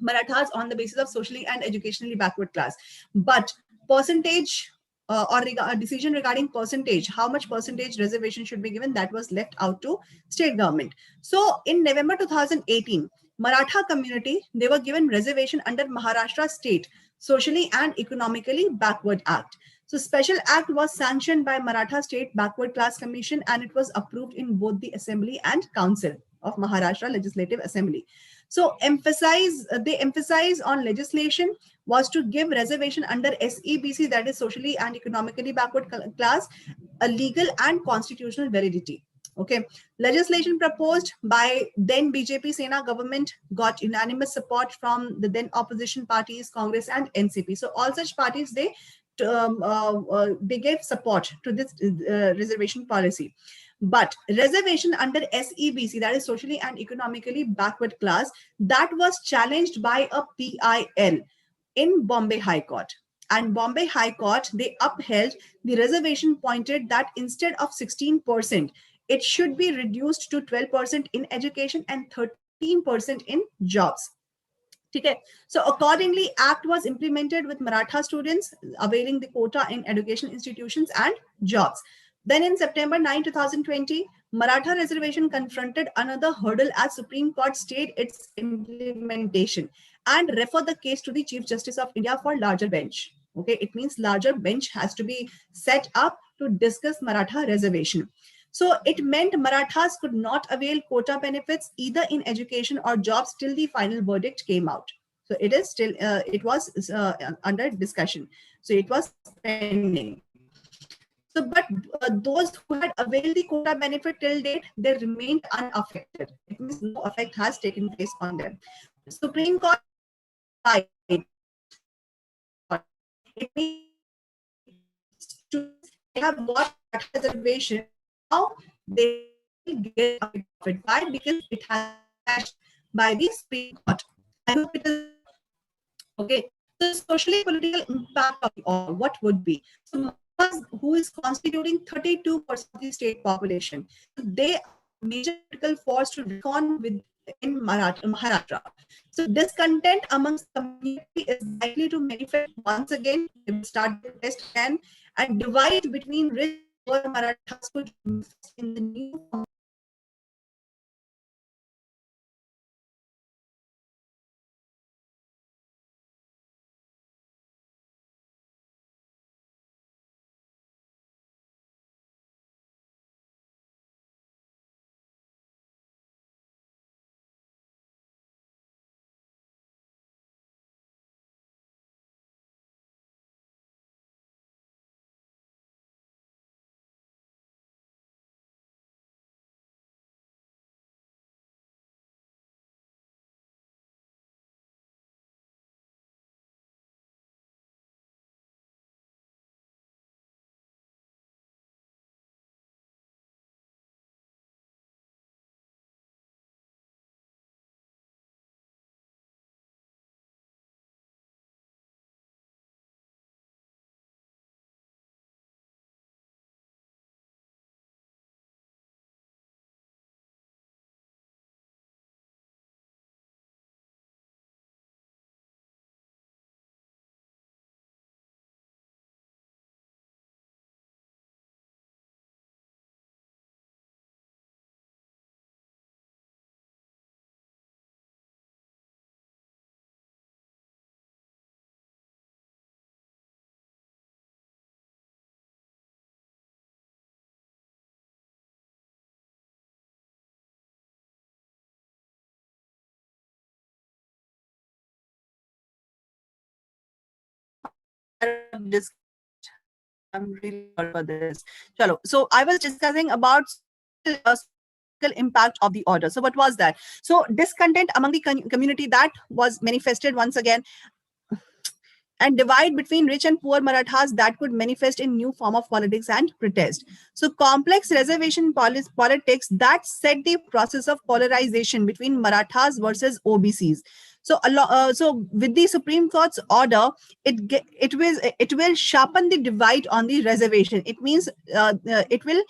Marathas on the basis of socially and educationally backward class. But percentage or decision regarding percentage, how much percentage reservation should be given, that was left out to state government. So in November 2018, Maratha community, they were given reservation under Maharashtra State Socially and Economically Backward Act. So special act was sanctioned by Maratha State Backward Class Commission and it was approved in both the Assembly and Council of Maharashtra Legislative Assembly. So they emphasize on legislation was to give reservation under SEBC, that is socially and economically backward class, a legal and constitutional validity. Okay, legislation proposed by then BJP Sena government got unanimous support from the then opposition parties, Congress and NCP. So all such parties, they gave support to this reservation policy. But reservation under SEBC, that is socially and economically backward class, that was challenged by a PIL in Bombay High Court. And Bombay High Court, they upheld the reservation, pointed that instead of 16%, it should be reduced to 12% in education and 13% in jobs. Okay. So accordingly, Act was implemented with Maratha students availing the quota in education institutions and jobs. Then in September 9, 2020, Maratha reservation confronted another hurdle as Supreme Court stayed its implementation and referred the case to the Chief Justice of India for larger bench. Okay, it means larger bench has to be set up to discuss Maratha reservation. So it meant Marathas could not avail quota benefits either in education or jobs till the final verdict came out. So it is still, it was under discussion. So it was pending. So, but those who had availed the quota benefit till date, they remained unaffected. It means no effect has taken place on them. Supreme Court right. It means students, they have got Maratha reservation. Now they will get a bit of it. Why? Because it has been slashed by the Supreme Court. I hope it is okay. So socially political impact of the order, what would be? So Marathas, who is constituting 32% of the state population, so they are a major political force to reckon with in Maharashtra. So discontent amongst the community is likely to manifest once again. They will start the protest again, and divide between rich and poor Marathas could manifest in the new form. I'm really sorry for this. Chalo. So I was discussing about political impact of the order. So what was that? So discontent among the community that was manifested once again, and divide between rich and poor Marathas that could manifest in new form of politics and protest. So complex reservation politics that set the process of polarization between Marathas versus OBCs. So, so with the Supreme Court's order, it will sharpen the divide on the reservation. It means it will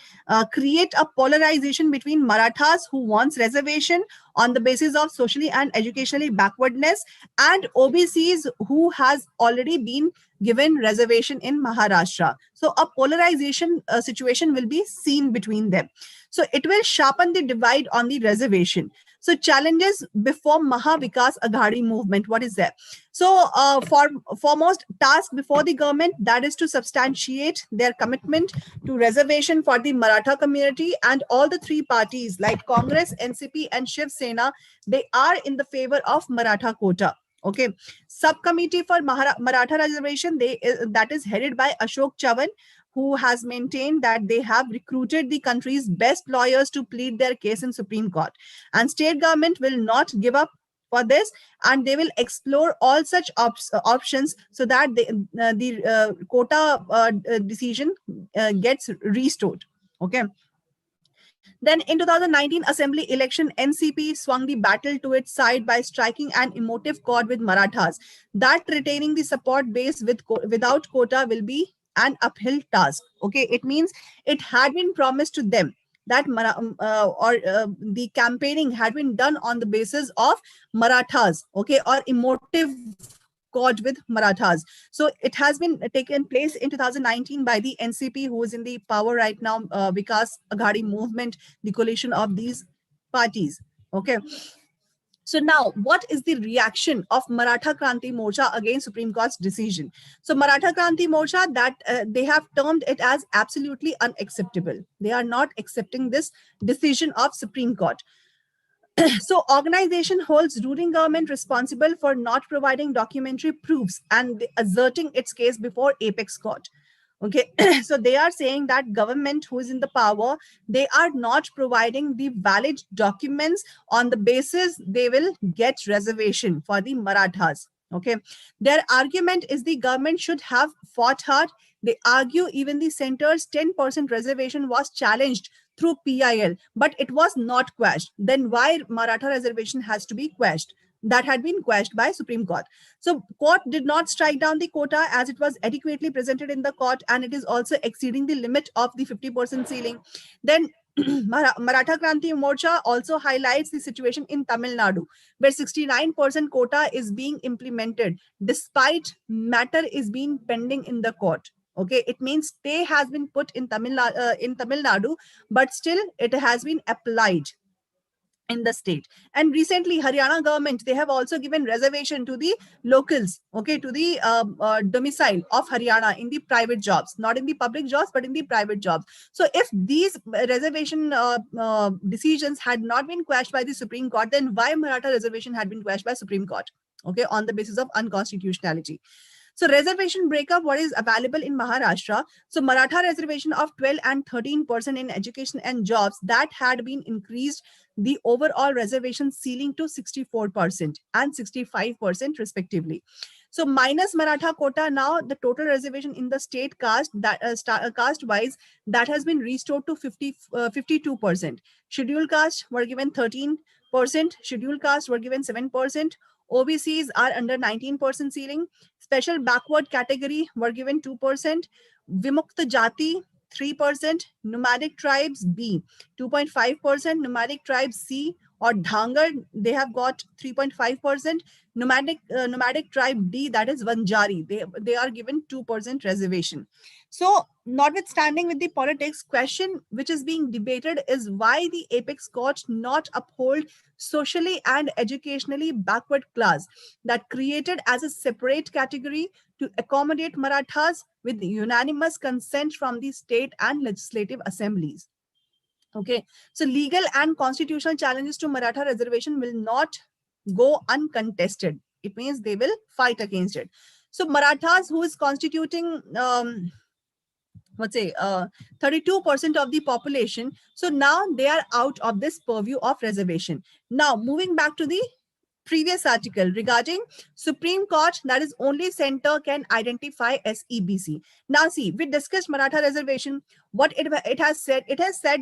create a polarization between Marathas who wants reservation on the basis of socially and educationally backwardness, and OBCs who has already been given reservation in Maharashtra. So a polarization situation will be seen between them. So it will sharpen the divide on the reservation. So challenges before Mahavikas Aghadi movement. What is that? So for foremost task before the government, that is to substantiate their commitment to reservation for the Maratha community, and all the three parties like Congress, NCP and Shiv Sena, they are in the favor of Maratha quota. Okay, subcommittee for Maratha reservation, that is headed by Ashok Chavan, who has maintained that they have recruited the country's best lawyers to plead their case in Supreme Court, and state government will not give up for this, and they will explore all such options so that the quota decision gets restored. Okay. Then in 2019 Assembly election, NCP swung the battle to its side by striking an emotive chord with Marathas. That retaining the support base without quota will be an uphill task. Okay, it means it had been promised to them that the campaigning had been done on the basis of Marathas, okay, or emotive chord with Marathas. So it has been taken place in 2019 by the NCP, who is in the power right now, Vikas Aghadi movement, the coalition of these parties. Okay. So now, what is the reaction of Maratha Kranti Morcha against Supreme Court's decision? So Maratha Kranti Morcha, that they have termed it as absolutely unacceptable. They are not accepting this decision of Supreme Court. So organization holds ruling government responsible for not providing documentary proofs and asserting its case before apex court. Okay, so they are saying that government who is in the power, they are not providing the valid documents on the basis they will get reservation for the Marathas. Okay, their argument is the government should have fought hard. They argue even the center's 10% reservation was challenged through PIL, but it was not quashed. Then why Maratha reservation has to be quashed? That had been quashed by Supreme Court. So court did not strike down the quota as it was adequately presented in the court, and it is also exceeding the limit of the 50% ceiling. Then Maratha Kranti Morcha also highlights the situation in Tamil Nadu, where 69% quota is being implemented despite matter is being pending in the court. Okay, it means stay has been put in Tamil Nadu, but still it has been applied in the state. And recently Haryana government, they have also given reservation to the locals, okay, to the domicile of Haryana in the private jobs, not in the public jobs but in the private jobs. So if these reservation decisions had not been quashed by the Supreme Court, then why Maratha reservation had been quashed by Supreme Court, okay, on the basis of unconstitutionality. So reservation breakup, what is available in Maharashtra. So Maratha reservation of 12 and 13% in education and jobs, that had been increased the overall reservation ceiling to 64% and 65% respectively. So minus Maratha quota, now the total reservation in the state caste, that caste wise, that has been restored to 52%. Scheduled caste were given 13%, scheduled caste were given 7%. OBCs are under 19% ceiling. Special backward category were given 2%. Vimukta Jati 3%. Nomadic tribes B 2.5%. Nomadic tribes C or Dhangar, they have got 3.5%. Nomadic tribe D, that is Vanjari, they are given 2% reservation. So notwithstanding with the politics, question which is being debated is why the apex court not uphold socially and educationally backward class that created as a separate category to accommodate Marathas with unanimous consent from the state and legislative assemblies. Okay, so legal and constitutional challenges to Maratha reservation will not go uncontested. It means they will fight against it. So Marathas, who is constituting let's say 32% of the population, so now they are out of this purview of reservation. Now moving back to the previous article regarding Supreme Court, that is only center can identify SEBC. Now see, we discussed Maratha reservation. What it has said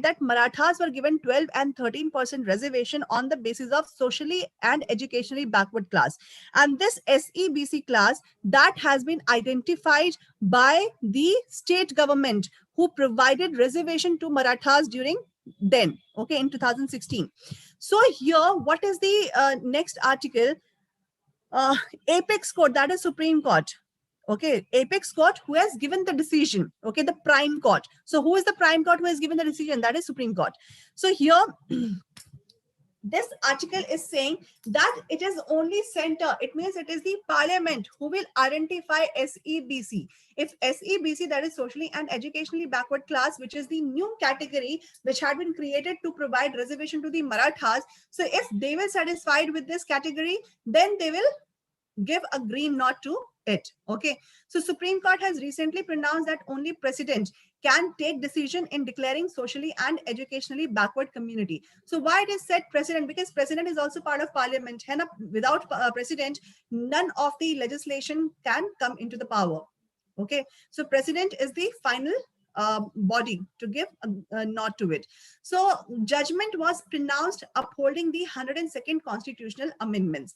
that Marathas were given 12 and 13% reservation on the basis of socially and educationally backward class. And this SEBC class, that has been identified by the state government who provided reservation to Marathas during then, okay, in 2016. So here, what is the next article? Apex court, that is Supreme Court. Okay, apex court who has given the decision. Okay, the prime court. So who is the prime court who has given the decision? That is Supreme Court. So here, this article is saying that it is only center. It means it is the parliament who will identify SEBC. If SEBC, that is socially and educationally backward class, which is the new category which had been created to provide reservation to the Marathas. So if they will satisfied with this category, then they will give a green nod to it. Okay, so Supreme Court has recently pronounced that only president can take decision in declaring socially and educationally backward community. So why it is said president? Because president is also part of parliament, and without president, none of the legislation can come into the power. Okay, so president is the final body to give a nod to it. So judgment was pronounced upholding the 102nd constitutional amendments.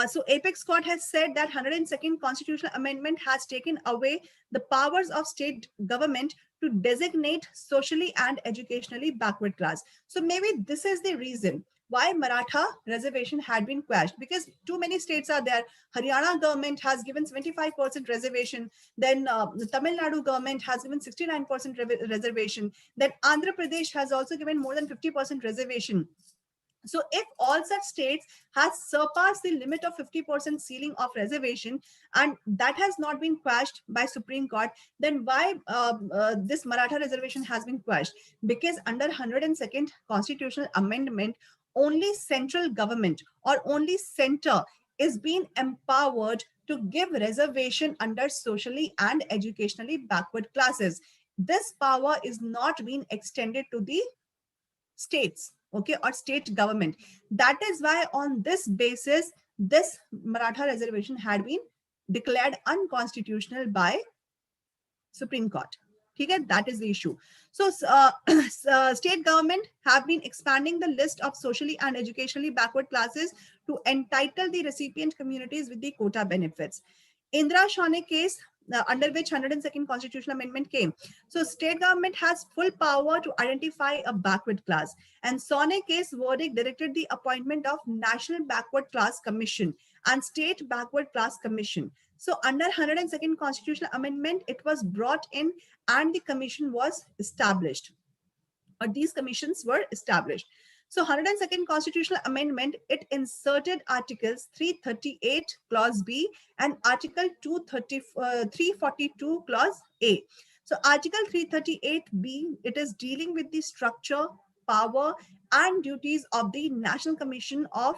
So Apex Court has said that 102nd Constitutional Amendment has taken away the powers of state government to designate socially and educationally backward class. So maybe this is the reason why Maratha reservation had been quashed, because too many states are there. Haryana government has given 75% reservation. Then the Tamil Nadu government has given 69% reservation. Then Andhra Pradesh has also given more than 50% reservation. So if all such states has surpassed the limit of 50% ceiling of reservation, and that has not been quashed by Supreme Court, then why this Maratha reservation has been quashed? Because under 102nd Constitutional Amendment, only central government or only center is being empowered to give reservation under socially and educationally backward classes. This power is not being extended to the states, okay, or state government. That is why on this basis, this Maratha reservation had been declared unconstitutional by Supreme Court. Okay, that is the issue. So state government have been expanding the list of socially and educationally backward classes to entitle the recipient communities with the quota benefits. Indra Shane case, under which 102nd constitutional amendment came. So state government has full power to identify a backward class. And Sone case verdict directed the appointment of National Backward Class Commission and State Backward Class Commission. So under 102nd constitutional amendment, it was brought in and the commission was established, or these commissions were established. So 102nd constitutional amendment, it inserted articles 338 clause B and article 342 clause A. So article 338B, it is dealing with the structure, power and duties of the National Commission of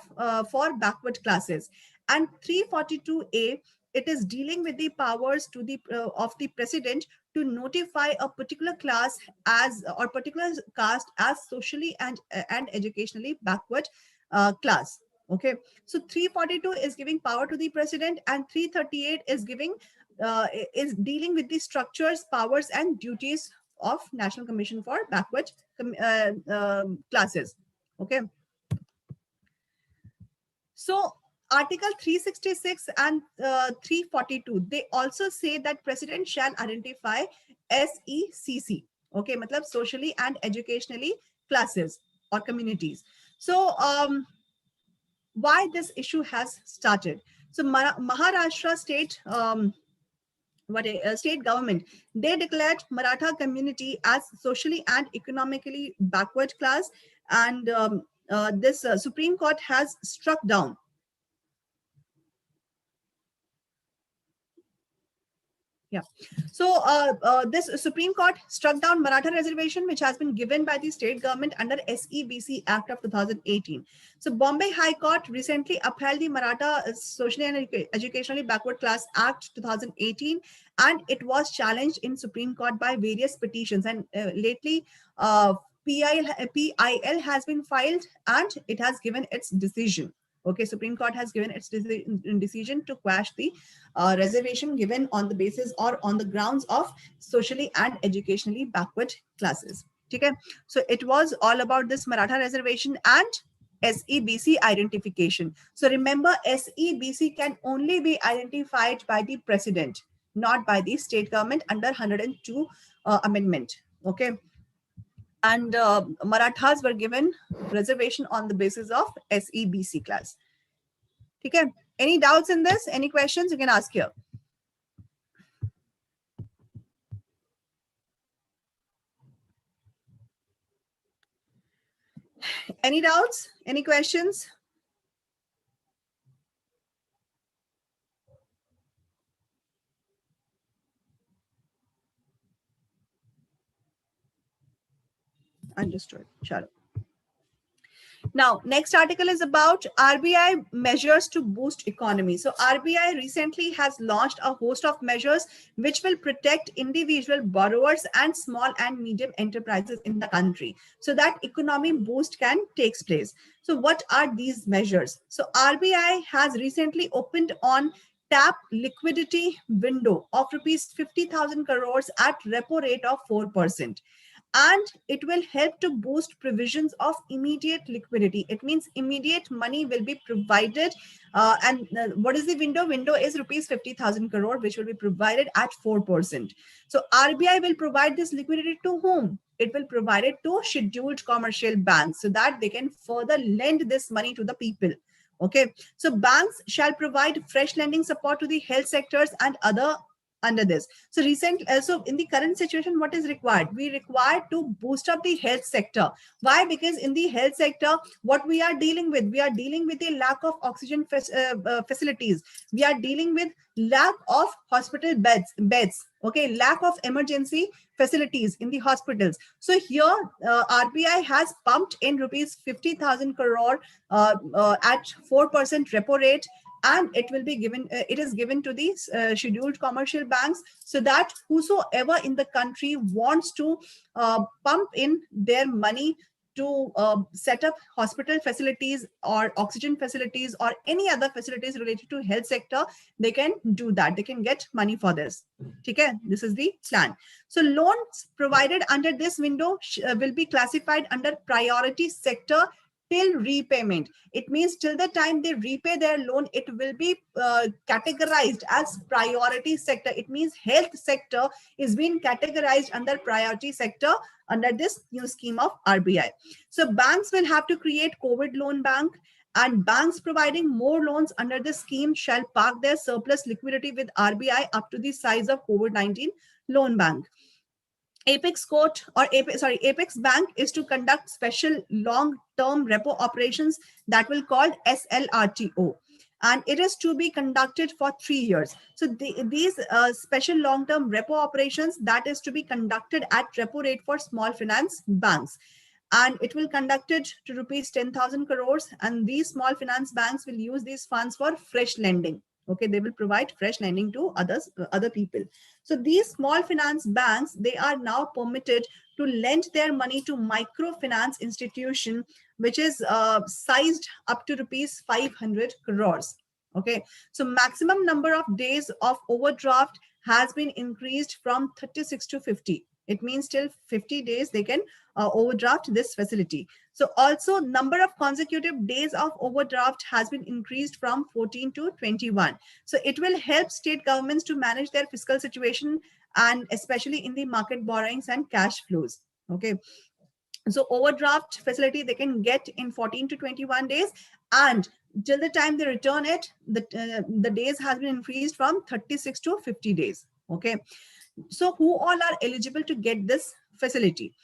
for backward classes, and 342A, it is dealing with the powers to the of the president to notify a particular class as, or particular caste as socially and educationally backward class. Okay, so 342 is giving power to the president and 338 is giving is dealing with the structures, powers and duties of National Commission for Backward Classes. Okay, so Article 366 and 342, they also say that president shall identify SECC, okay, matlab socially and educationally classes or communities. So why this issue has started? So Maharashtra state state government, they declared Maratha community as socially and economically backward class, and this Supreme Court has struck down. Yeah. So this Supreme Court struck down Maratha reservation, which has been given by the state government under SEBC Act of 2018. So Bombay High Court recently upheld the Maratha Socially and Educationally Backward Class Act 2018, and it was challenged in Supreme Court by various petitions. And lately, PIL has been filed and it has given its decision. Okay, Supreme Court has given its decision to quash the reservation given on the basis or on the grounds of socially and educationally backward classes. Okay, so it was all about this Maratha reservation and SEBC identification. So remember, SEBC can only be identified by the president, not by the state government under 102 amendment. Okay, and Marathas were given reservation on the basis of SEBC class. Okay, any doubts in this? Any questions? You can ask here. Any doubts? Any questions? Understood. Sure. Now, next article is about RBI measures to boost economy. So RBI recently has launched a host of measures which will protect individual borrowers and small and medium enterprises in the country so that economy boost can take place. So what are these measures? So RBI has recently opened on tap liquidity window of rupees 50,000 crores at repo rate of 4%. And it will help to boost provisions of immediate liquidity. It means immediate money will be provided. And what is the window? Window is rupees 50,000 crore, which will be provided at 4%. So RBI will provide this liquidity to whom? It will provide it to scheduled commercial banks so that they can further lend this money to the people. Okay. So banks shall provide fresh lending support to the health sectors and other under this. So so in the current situation, what is required? We require to boost up the health sector. Why? Because in the health sector, what we are dealing with a lack of oxygen facilities. We are dealing with lack of hospital beds. Okay, lack of emergency facilities in the hospitals. So here RBI has pumped in rupees 50,000 crore at 4% repo rate, and it will be given, it is given to the scheduled commercial banks, so that whosoever in the country wants to pump in their money to set up hospital facilities or oxygen facilities or any other facilities related to health sector, they can do that. They can get money for this. Okay, this is the plan. So loans provided under this window will be classified under priority sector till repayment. It means till the time they repay their loan, it will be categorized as priority sector. It means health sector is being categorized under priority sector under this new scheme of RBI. So banks will have to create COVID loan bank, and banks providing more loans under the scheme shall park their surplus liquidity with RBI up to the size of COVID-19 loan bank. Apex Court or Apex Bank is to conduct special long-term repo operations that will called SLRTO, and it is to be conducted for 3 years. So these special long-term repo operations, that is to be conducted at repo rate for small finance banks, and it will conducted to rupees 10,000 crores, and these small finance banks will use these funds for fresh lending. Okay, they will provide fresh lending to other people. So these small finance banks, they are now permitted to lend their money to microfinance institution, which is sized up to rupees 500 crores. Okay, so maximum number of days of overdraft has been increased from 36 to 50. It means till 50 days they can overdraft this facility. So also number of consecutive days of overdraft has been increased from 14 to 21. So it will help state governments to manage their fiscal situation, and especially in the market borrowings and cash flows. Okay. So overdraft facility they can get in 14 to 21 days, and till the time they return it, the days has been increased from 36 to 50 days. Okay. So who all are eligible to get this facility?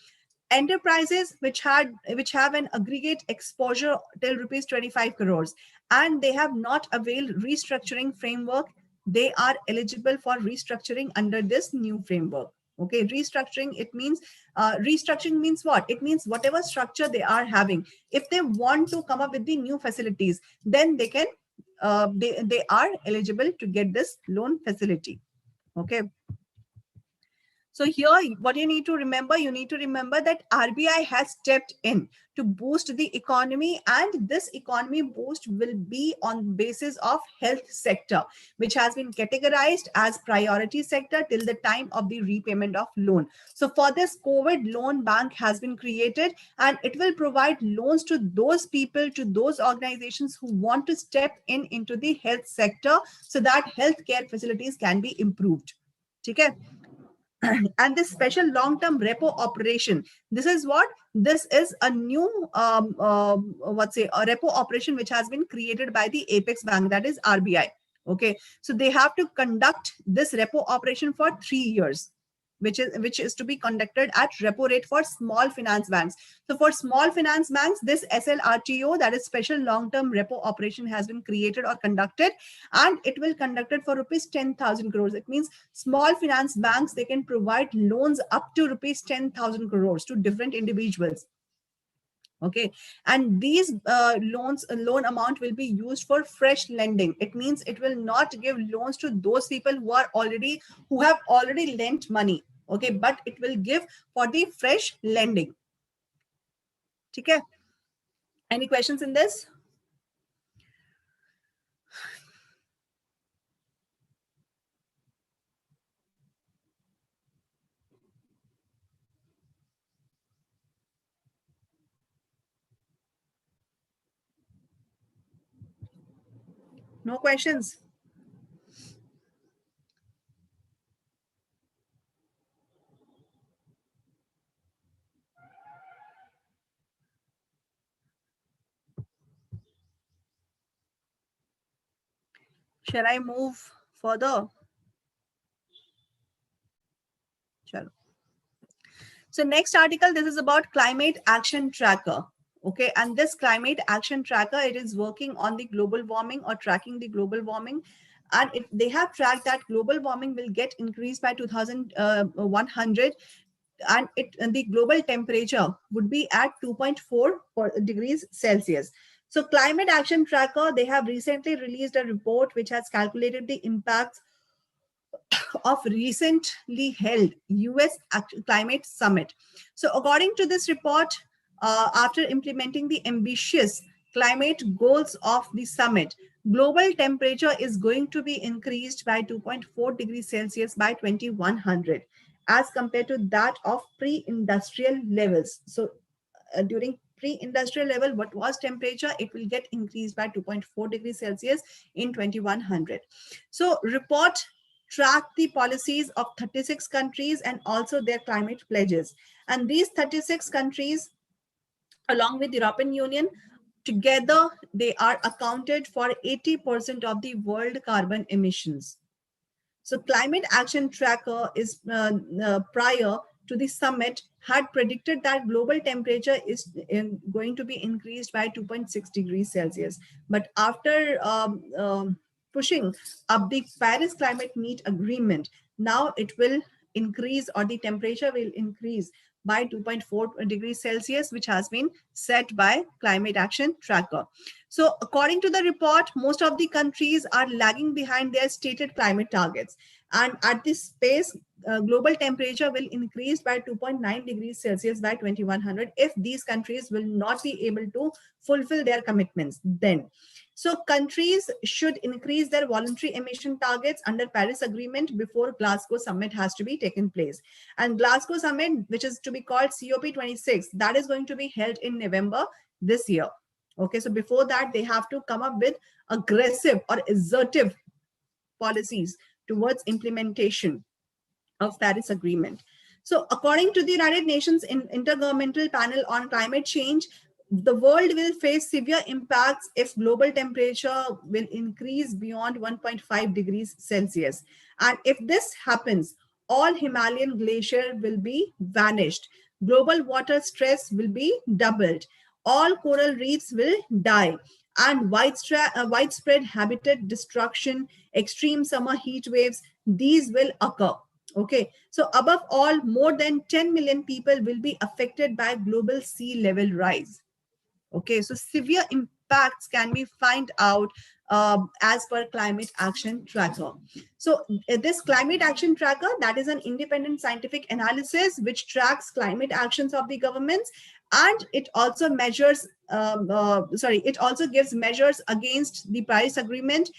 Enterprises which have an aggregate exposure till rupees 25 crores and they have not availed restructuring framework, they are eligible for restructuring under this new framework. Okay, restructuring, it means restructuring means what? It means whatever structure they are having, if they want to come up with the new facilities, then they can they are eligible to get this loan facility. Okay. So here, what you need to remember that RBI has stepped in to boost the economy, and this economy boost will be on basis of health sector, which has been categorized as priority sector till the time of the repayment of loan. So for this, COVID loan bank has been created, and it will provide loans to those people, to those organizations who want to step in into the health sector so that healthcare facilities can be improved. Okay. And this special long-term repo operation, this is what? This is a new a repo operation which has been created by the Apex Bank, that is RBI. Okay, so they have to conduct this repo operation for 3 years, which is to be conducted at repo rate for small finance banks. So for small finance banks, this SLRTO, that is special long-term repo operation, has been created or conducted, and it will conducted for rupees 10,000 crores. It means small finance banks, they can provide loans up to rupees 10,000 crores to different individuals. Okay, and these loan amount will be used for fresh lending. It means it will not give loans to those people who have already lent money. Okay, but it will give for the fresh lending. Okay, any questions in this? No questions? Shall I move further? Chalo. So next article, this is about climate action tracker. Okay, and this climate action tracker, it is working on the global warming or tracking the global warming. And they have tracked that global warming will get increased by 2100, and the global temperature would be at 2.4 degrees Celsius. So Climate Action Tracker, they have recently released a report which has calculated the impacts of recently held US Climate Summit. So according to this report, after implementing the ambitious climate goals of the summit, global temperature is going to be increased by 2.4 degrees Celsius by 2100 as compared to that of pre-industrial levels. So during pre-industrial level, what was temperature, it will get increased by 2.4 degrees Celsius in 2100. So report track the policies of 36 countries and also their climate pledges. And these 36 countries, along with the European Union, together they are accounted for 80% of the world carbon emissions. So Climate Action Tracker is prior to the summit had predicted that global temperature is going to be increased by 2.6 degrees Celsius. But after pushing up the Paris Climate Meet Agreement, now it will increase, or the temperature will increase by 2.4 degrees Celsius, which has been set by Climate Action Tracker. So according to the report, most of the countries are lagging behind their stated climate targets. And at this pace, global temperature will increase by 2.9 degrees Celsius by 2100 if these countries will not be able to fulfill their commitments then. So countries should increase their voluntary emission targets under Paris Agreement before Glasgow Summit has to be taken place. And Glasgow Summit, which is to be called COP26, that is going to be held in November this year. Okay, so before that, they have to come up with aggressive or assertive policies towards implementation of Paris Agreement. So according to the United Nations Intergovernmental Panel on Climate Change, the world will face severe impacts if global temperature will increase beyond 1.5 degrees Celsius. And if this happens, all Himalayan glacier will be vanished. Global water stress will be doubled. All coral reefs will die. And widespread habitat destruction, extreme summer heat waves, these will occur. Okay, so above all, more than 10 million people will be affected by global sea level rise. Okay, so severe impacts can be found out as per Climate Action Tracker. So this Climate Action Tracker, that is an independent scientific analysis which tracks climate actions of the governments, and it also measures, it also gives measures against the Paris Agreement,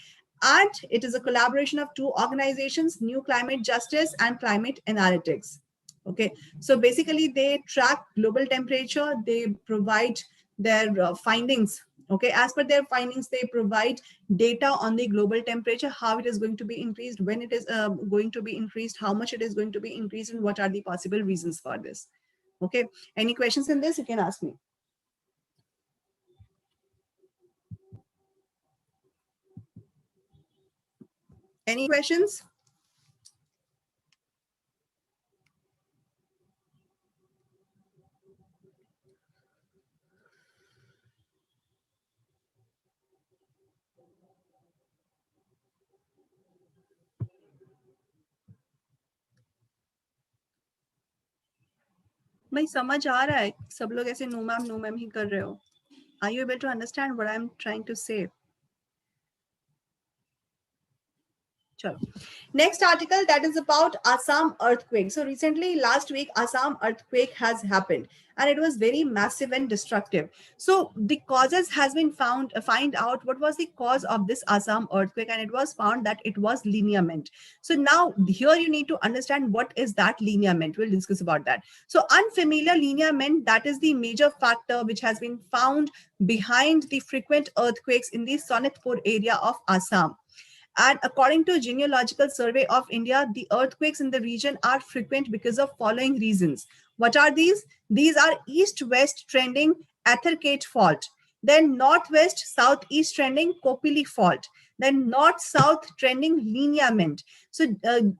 and it is a collaboration of two organizations, New Climate Justice and Climate Analytics. Okay, so basically they track global temperature, they provide their findings. Okay, as per their findings, they provide data on the global temperature, how it is going to be increased, when it is going to be increased, how much it is going to be increased, and what are the possible reasons for this. Okay, any questions in this, you can ask me. Any questions? भाई समझ आ रहा है सब लोग ऐसे no ma'am ही कर रहे हो? Are you able to understand what I'm trying to say? Chalo. Next article, that is about Assam earthquake. So recently, last week, Assam earthquake has happened, and it was very massive and destructive. So the causes has been find out what was the cause of this Assam earthquake, and it was found that it was lineament. So now here you need to understand what is that lineament. We'll discuss about that. So unfamiliar lineament, that is the major factor which has been found behind the frequent earthquakes in the Sonitpur area of Assam. And according to Genealogical Survey of India, the earthquakes in the region are frequent because of following reasons. What are these? These are east-west trending Athercate fault, then northwest-southeast trending Kopili fault, Then north-south trending lineament. So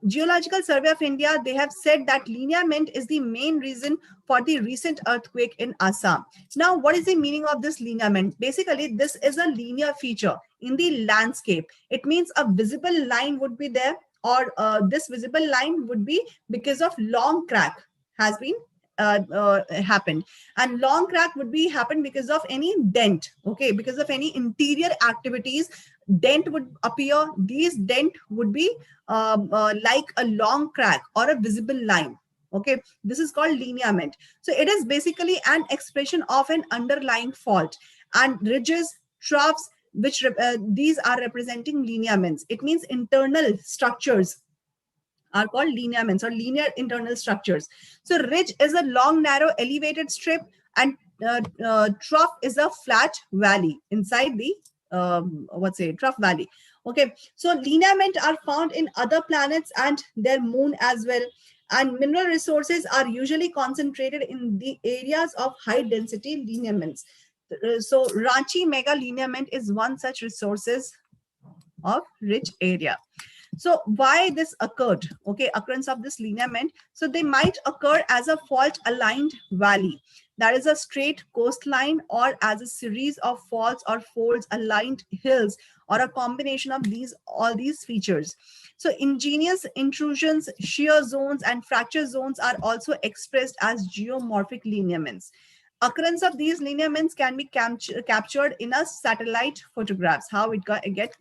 Geological Survey of India, they have said that lineament is the main reason for the recent earthquake in Assam. Now, what is the meaning of this lineament? Basically, this is a linear feature in the landscape. It means a visible line would be there, or this visible line would be because of long crack has been happened, and long crack would be happened because of any dent, okay, because of any interior activities. Dent would appear. These dent would be like a long crack or a visible line. Okay, this is called lineament. So it is basically an expression of an underlying fault, and ridges, troughs, which these are representing lineaments. It means internal structures are called lineaments or linear internal structures. So ridge is a long, narrow, elevated strip, and trough is a flat valley inside the trough valley. Okay, so lineament are found in other planets and their moon as well. And mineral resources are usually concentrated in the areas of high density lineaments. So Ranchi mega lineament is one such resources of rich area. So why this occurred? Okay, occurrence of this lineament. So they might occur as a fault aligned valley, that is a straight coastline, or as a series of faults or folds aligned hills, or a combination of these all these features. So ingenious intrusions, shear zones, and fracture zones are also expressed as geomorphic lineaments. Occurrence of these lineaments can be captured in a satellite photographs, how it get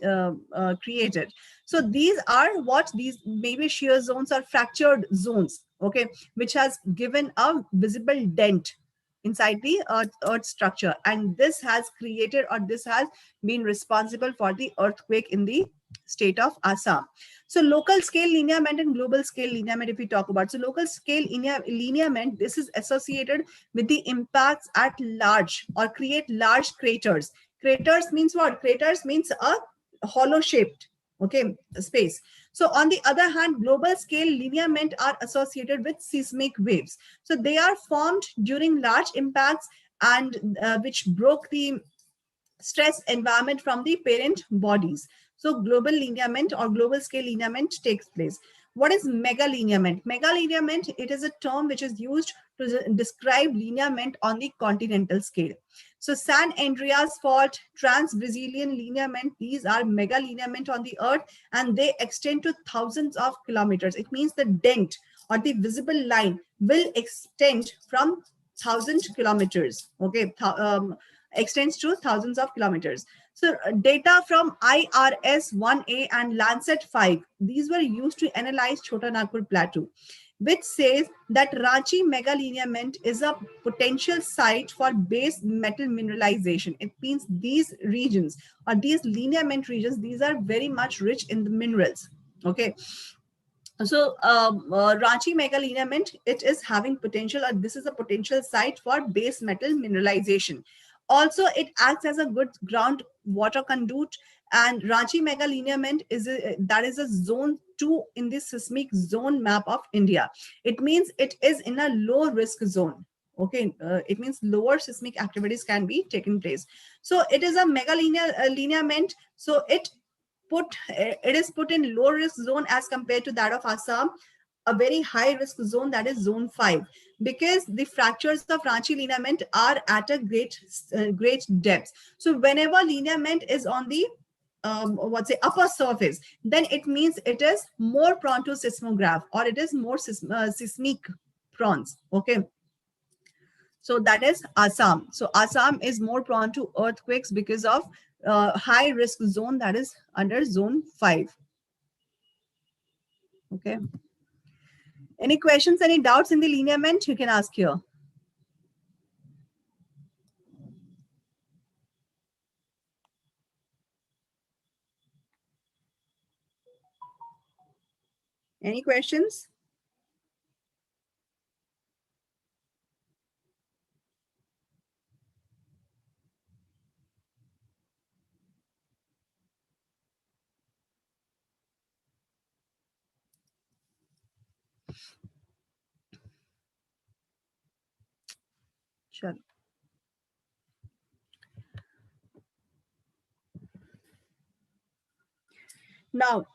created. So these are what these maybe shear zones or fractured zones, okay, which has given a visible dent inside the earth structure, and this has created, or this has been responsible for the earthquake in the state of Assam. So local scale lineament and global scale lineament, if we talk about, so local scale lineament, this is associated with the impacts at large or create large craters. Craters means what? Craters means a hollow shaped, okay, space. So on the other hand, global scale lineament are associated with seismic waves. So they are formed during large impacts, and which broke the stress environment from the parent bodies. So global lineament or global scale lineament takes place. What is mega lineament? Mega lineament, it is a term which is used to describe lineament on the continental scale. So San Andreas Fault, Trans-Brazilian lineament, these are mega lineament on the earth, and they extend to thousands of kilometers. It means the dent or the visible line will extend from 1,000 kilometers. Okay, extends to thousands of kilometers. So data from IRS 1A and Lancet 5, these were used to analyze Chota Nagpur Plateau, which says that Ranchi mega lineament is a potential site for base metal mineralization. It means these regions or these lineament regions, these are very much rich in the minerals. Okay, so Ranchi mega lineament, it is having potential, or this is a potential site for base metal mineralization. Also, it acts as a good ground water conduit, and Ranchi mega lineament that is a zone 2 in the seismic zone map of India. It means it is in a low risk zone. Okay, it means lower seismic activities can be taken place. So it is a mega lineament. So it is put in low risk zone as compared to that of Assam, a very high risk zone, that is zone 5, because the fractures of Ranchi lineament are at a great depth. So whenever lineament is on the upper surface, then it means it is more prone to seismograph, or it is more seismic prone. Okay, so that is Assam. So Assam is more prone to earthquakes because of high risk zone, that is under zone 5. Okay. Any questions, any doubts in the lineament? You can ask here. Any questions? Sure. Now,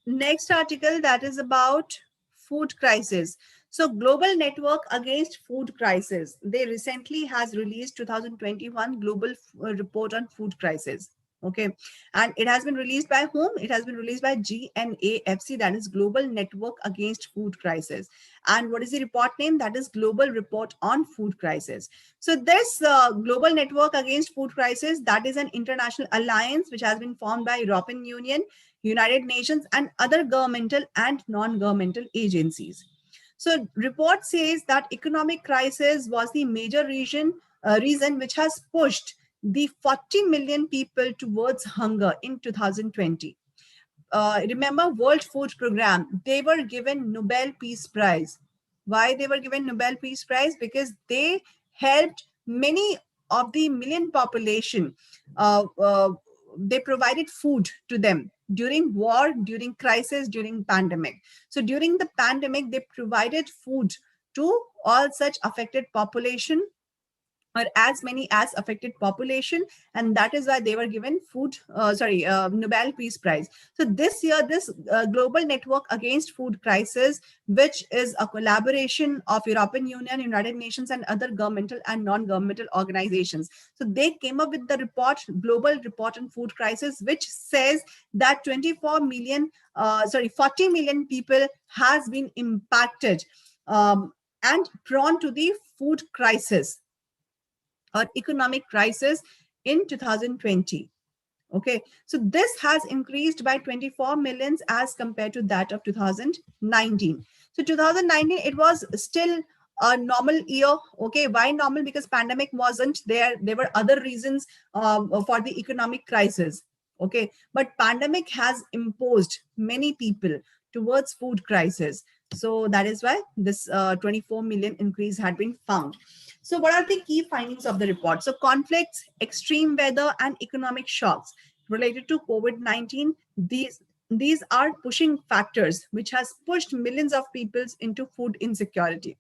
next article, that is about food crisis. So Global Network Against Food Crisis, they recently has released 2021 global report on food crisis. Okay, and it has been released by whom? It has been released by GNAFC, that is Global Network Against Food Crisis. And what is the report name? That is Global Report on Food Crisis. So this Global Network Against Food Crisis, that is an international alliance which has been formed by European Union, United Nations, and other governmental and non-governmental agencies. So report says that economic crisis was the major reason which has pushed the 40 million people towards hunger in 2020. Remember World Food Program, they were given Nobel Peace Prize. Why they were given Nobel Peace Prize? Because they helped many of the million population. They provided food to them during war, during crisis, during pandemic. So during the pandemic, they provided food to all such affected population, or as many as affected population, and that is why they were given Nobel Peace Prize. So this year, this Global Network Against Food Crisis, which is a collaboration of European Union, United Nations, and other governmental and non-governmental organizations, so they came up with the report, Global Report on Food Crisis, which says that 40 million people has been impacted and prone to the food crisis or economic crisis in 2020. Okay, so this has increased by 24 millions as compared to that of 2019. So 2019, it was still a normal year. Okay, why normal? Because pandemic wasn't there. There were other reasons for the economic crisis. Okay, but pandemic has imposed many people towards food crisis. So that is why this 24 million increase had been found. So what are the key findings of the report? So conflicts, extreme weather, and economic shocks related to COVID-19, these are pushing factors which has pushed millions of people into food insecurity.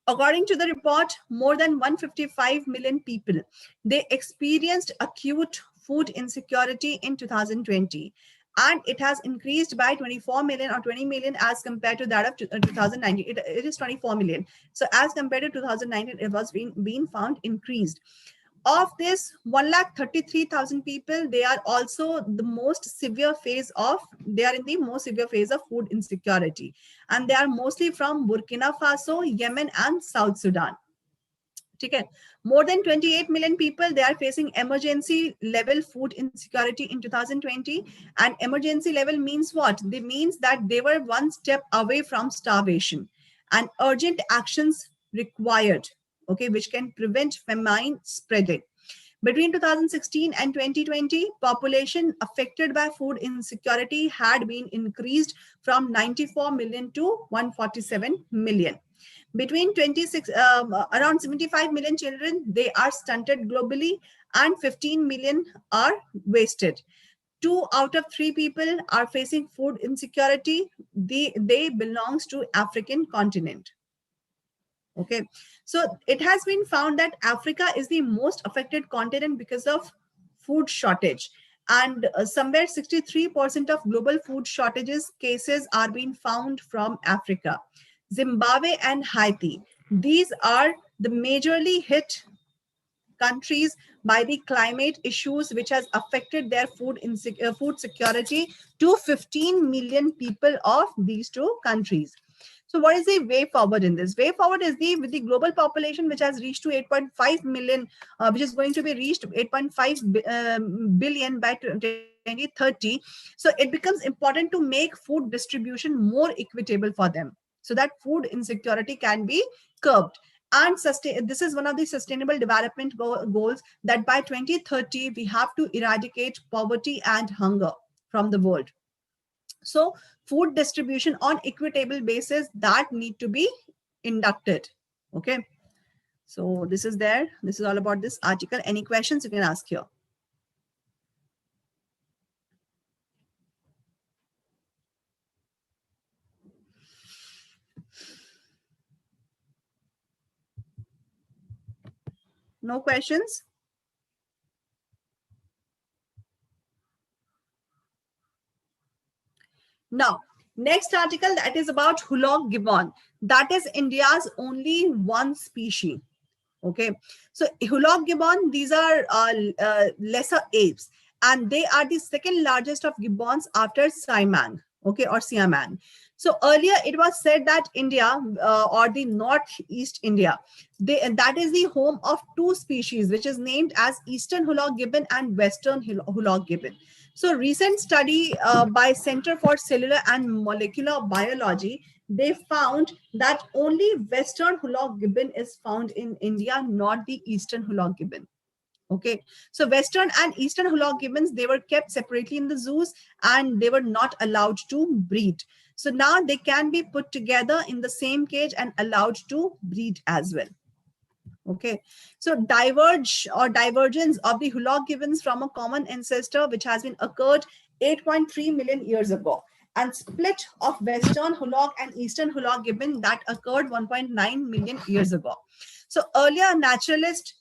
According to the report, more than 155 million people, they experienced acute food insecurity in 2020. And it has increased by 24 million or 20 million as compared to that of 2019. It is 24 million. So as compared to 2019, it was being found increased. Of this 1,33,000 people, they are also the most severe phase of, they are in the most severe phase of food insecurity. And they are mostly from Burkina Faso, Yemen, and South Sudan. Okay. More than 28 million people, they are facing emergency level food insecurity in 2020. And emergency level means what? They means that they were one step away from starvation, and urgent actions required, okay, which can prevent famine spreading. Between 2016 and 2020, population affected by food insecurity had been increased from 94 million to 147 million. Between around 75 million children, they are stunted globally, and 15 million are wasted. 2 out of 3 people are facing food insecurity. They belongs to African continent. Okay, so it has been found that Africa is the most affected continent because of food shortage, and somewhere 63% of global food shortages cases are being found from Africa. Zimbabwe and Haiti, these are the majorly hit countries by the climate issues, which has affected their food security to 15 million people of these two countries. So what is the way forward in this? Way forward is with the global population, which has reached to 8.5 million, which is going to be reached 8.5 billion by 2030. So it becomes important to make food distribution more equitable for them, so that food insecurity can be curbed and sustain. This is one of the sustainable development goals, that by 2030 we have to eradicate poverty and hunger from the world. So food distribution on equitable basis, that need to be inducted. Okay, so this is there. This is all about this article. Any questions you can ask here. No questions? Now, next article, that is about Hulog gibbon. That is India's only one species. Okay, so Hulog gibbon, these are lesser apes, and they are the second largest of gibbons after Siamang, okay, or Siamang. So earlier it was said that India or the Northeast India, that is the home of two species, which is named as Eastern Hulog gibbon and Western Hulog gibbon. So recent study by Center for Cellular and Molecular Biology, they found that only Western Hulog gibbon is found in India, not the Eastern Hulog gibbon. Okay, so Western and Eastern Hulog gibbons, they were kept separately in the zoos and they were not allowed to breed. So now they can be put together in the same cage and allowed to breed as well. Okay, so divergence of the Hulog gibbons from a common ancestor which has been occurred 8.3 million years ago, and split of Western Hulog and Eastern Hulog gibbon that occurred 1.9 million years ago. So earlier naturalist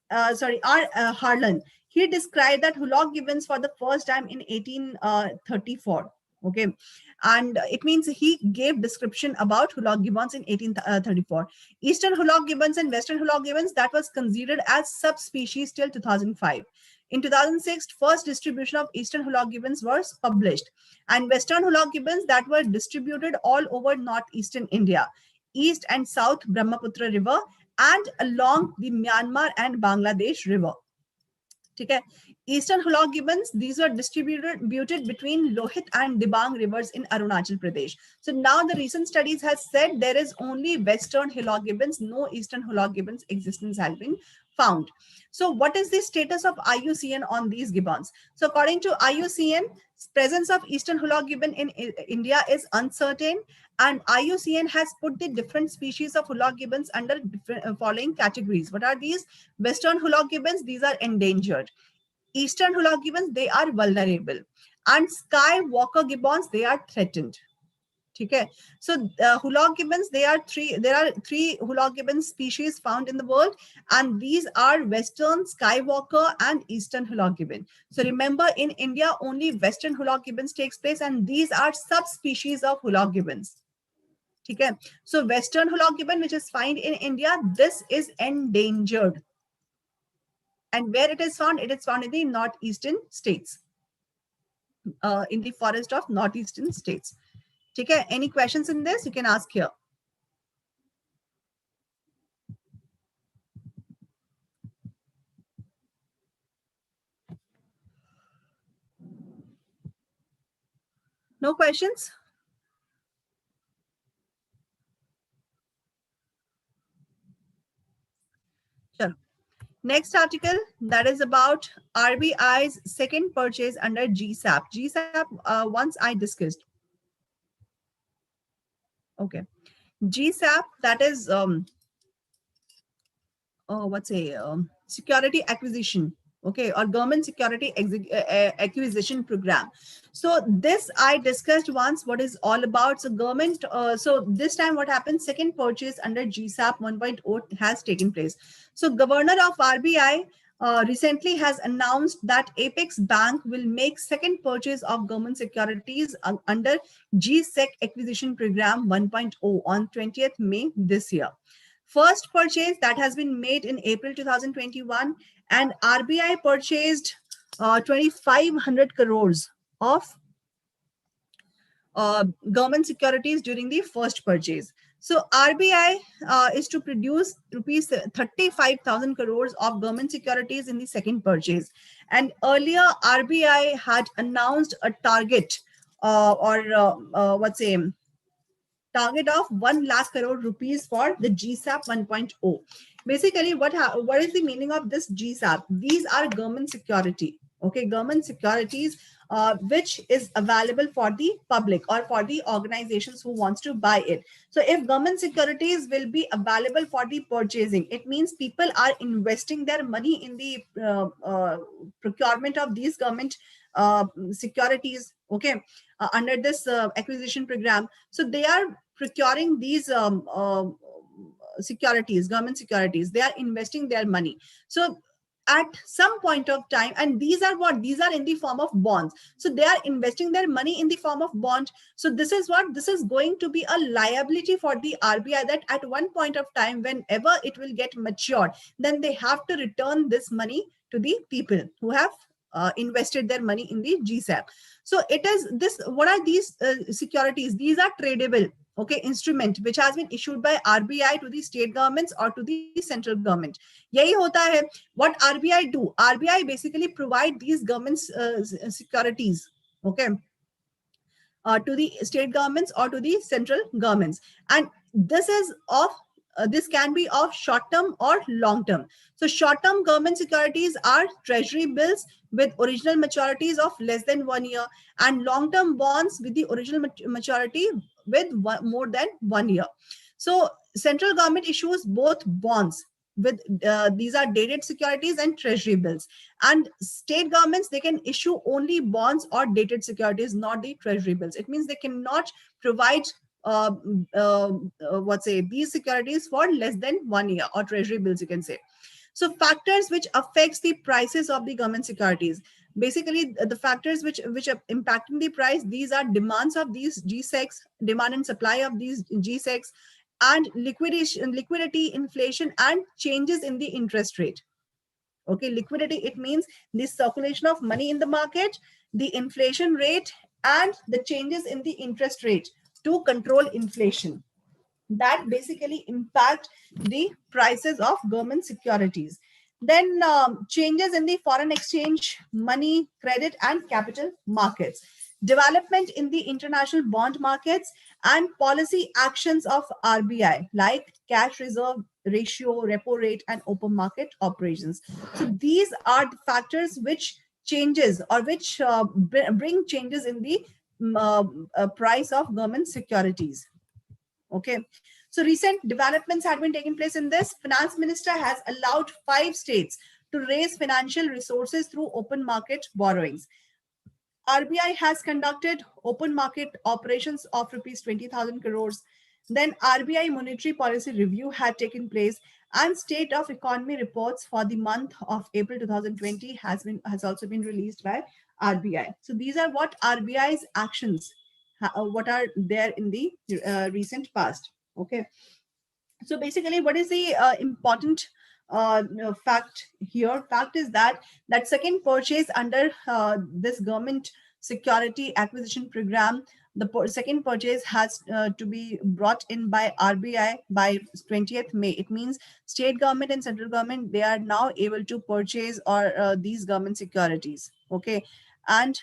Harlan, he described that Hulog gibbons for the first time in 1834. Okay, and it means he gave description about Hulog gibbons in 1834. Eastern Hulog gibbons and Western Hulog gibbons, that was considered as subspecies till 2005. In 2006, first distribution of Eastern Hulog gibbons was published, and Western Hulog gibbons that were distributed all over northeastern India, east and south Brahmaputra River, and along the Myanmar and Bangladesh River. Okay. Eastern Hulog gibbons, these were distributed between Lohit and Dibang rivers in Arunachal Pradesh. So now the recent studies has said there is only Western Hulog gibbons, no Eastern Hulog gibbons existence has been found. So what is the status of IUCN on these gibbons? So according to IUCN, presence of Eastern Hulog gibbon in India is uncertain, and IUCN has put the different species of Hulog gibbons under different following categories. What are these? Western Hulog gibbons, these are endangered. Eastern Hulog gibbons, they are vulnerable. And Sky Walker gibbons, they are threatened. Okay. So Hulog gibbons, there are three Hulog gibbon species found in the world, and these are Western, Skywalker, and Eastern Hulog gibbon. So remember, in India only Western Hulog gibbons takes place, and these are subspecies of Hulog gibbons. Okay. So Western Hulog gibbon, which is found in India, this is endangered. And where it is found in the northeastern states, in the forest of northeastern states. Okay. Any questions in this? You can ask here. No questions? Sure. Next article, that is about RBI's second purchase under GSAP. GSAP, once I discussed. Okay. GSAP, that is security acquisition, okay, or government security acquisition program. So this I discussed once what is all about. So government, so this time what happens, second purchase under GSAP 1.0 has taken place. So governor of RBI recently has announced that Apex Bank will make second purchase of government securities under GSEC acquisition program 1.0 on 20th May this year. First purchase that has been made in April 2021, and RBI purchased 2,500 crores of government securities during the first purchase. So RBI is to produce rupees 35,000 crores of government securities in the second purchase. And earlier RBI had announced a target target of 1 lakh crore rupees for the GSAP 1.0. Basically, what is the meaning of this GSAP? These are government security, okay, government securities which is available for the public or for the organizations who wants to buy it. So if government securities will be available for the purchasing, it means people are investing their money in the procurement of these government securities, okay, under this acquisition program. So they are procuring these securities, government securities. They are investing their money. So at some point of time, and these are what, these are in the form of bonds. So they are investing their money in the form of bond. So this is what, this is going to be a liability for the RBI, that at one point of time, whenever it will get matured, then they have to return this money to the people who have invested their money in the GSAP. So it is this, what are these securities? These are tradable, okay, instrument which has been issued by RBI to the state governments or to the central government. Yahi hota hai. What RBI do? RBI basically provide these governments securities, okay, to the state governments or to the central governments, and this is of this can be of short term or long term. So short term government securities are treasury bills with original maturities of less than 1 year, and long term bonds with the original maturity with more than 1 year. So central government issues both bonds with these are dated securities and treasury bills, and state governments, they can issue only bonds or dated securities, not the treasury bills. It means they cannot provide what say these securities for less than 1 year, or treasury bills you can say. So factors which affects the prices of the government securities, basically the factors which are impacting the price, these are demands of these GSECs, demand and supply of these GSECs, and liquidity, inflation, and changes in the interest rate. Okay, liquidity, it means the circulation of money in the market, the inflation rate, and the changes in the interest rate to control inflation, that basically impact the prices of government securities. Then changes in the foreign exchange, money, credit, and capital markets, development in the international bond markets, and policy actions of RBI like cash reserve ratio, repo rate, and open market operations. So these are the factors which changes or which bring changes in the price of government securities. Okay. So recent developments had been taking place in this. Finance Minister has allowed 5 states to raise financial resources through open market borrowings. RBI has conducted open market operations of rupees 20,000 crores. Then RBI monetary policy review had taken place, and state of economy reports for the month of April 2020 has also been released by RBI. So these are what RBI's actions, what are there in the recent past. Okay. So basically, what is the important fact here? Fact is that second purchase under this government security acquisition program, the second purchase has to be brought in by RBI by 20th May. It means state government and central government, they are now able to purchase or these government securities. Okay. And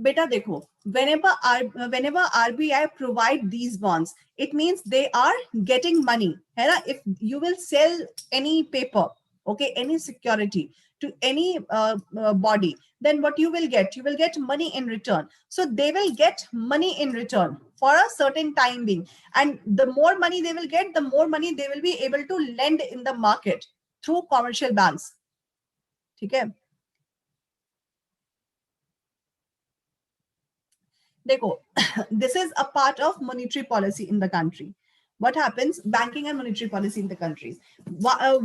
beta dekho, whenever RBI provide these bonds, it means they are getting money है ना? If you will sell any paper, okay, any security to any body, then what you will get money in return. So they will get money in return for a certain time being, and the more money they will get, the more money they will be able to lend in the market through commercial banks. ठीक है? देखो, this is a part of monetary policy in the country. What happens? Banking and monetary policy in the countries. Why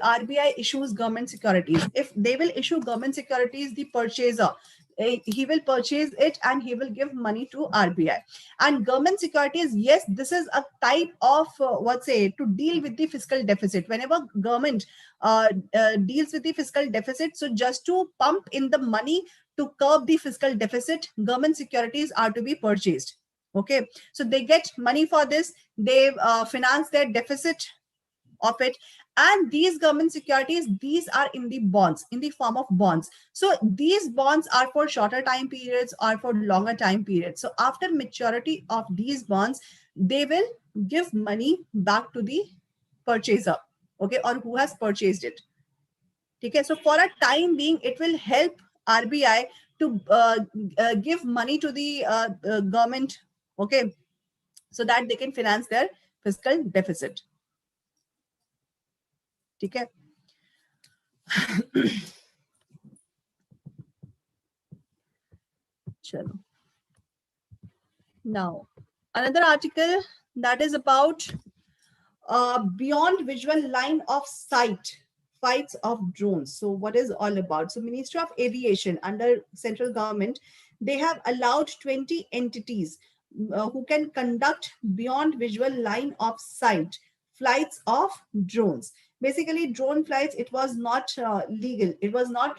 RBI issues government securities? If they will issue government securities, the purchaser, he will purchase it and he will give money to RBI. And government securities, yes, this is a type of to deal with the fiscal deficit. Whenever government deals with the fiscal deficit, so just to pump in the money to curb the fiscal deficit, government securities are to be purchased. Okay, so they get money for this, they finance their deficit of it, and these government securities, these are in the bonds, in the form of bonds. So these bonds are for shorter time periods or for longer time periods. So after maturity of these bonds, they will give money back to the purchaser, okay, or who has purchased it. Okay, so for a time being, it will help RBI to give money to the government, okay, so that they can finance their fiscal deficit. Okay. Now, another article that is about beyond visual line of sight flights of drones. So what is all about? So Ministry of Aviation under central government, they have allowed 20 entities who can conduct beyond visual line of sight flights of drones. Basically, drone flights, it was not legal. It was not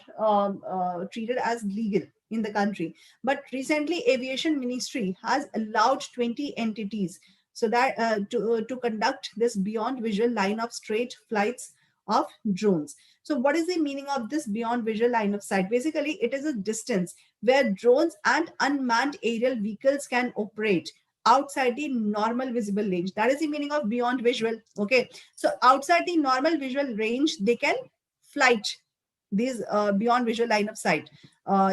treated as legal in the country. But recently, Aviation Ministry has allowed 20 entities so that to conduct this beyond visual line of straight flights of drones. So what is the meaning of this beyond visual line of sight? Basically, it is a distance where drones and unmanned aerial vehicles can operate outside the normal visible range. That is the meaning of beyond visual. Okay, so outside the normal visual range, they can flight these beyond visual line of sight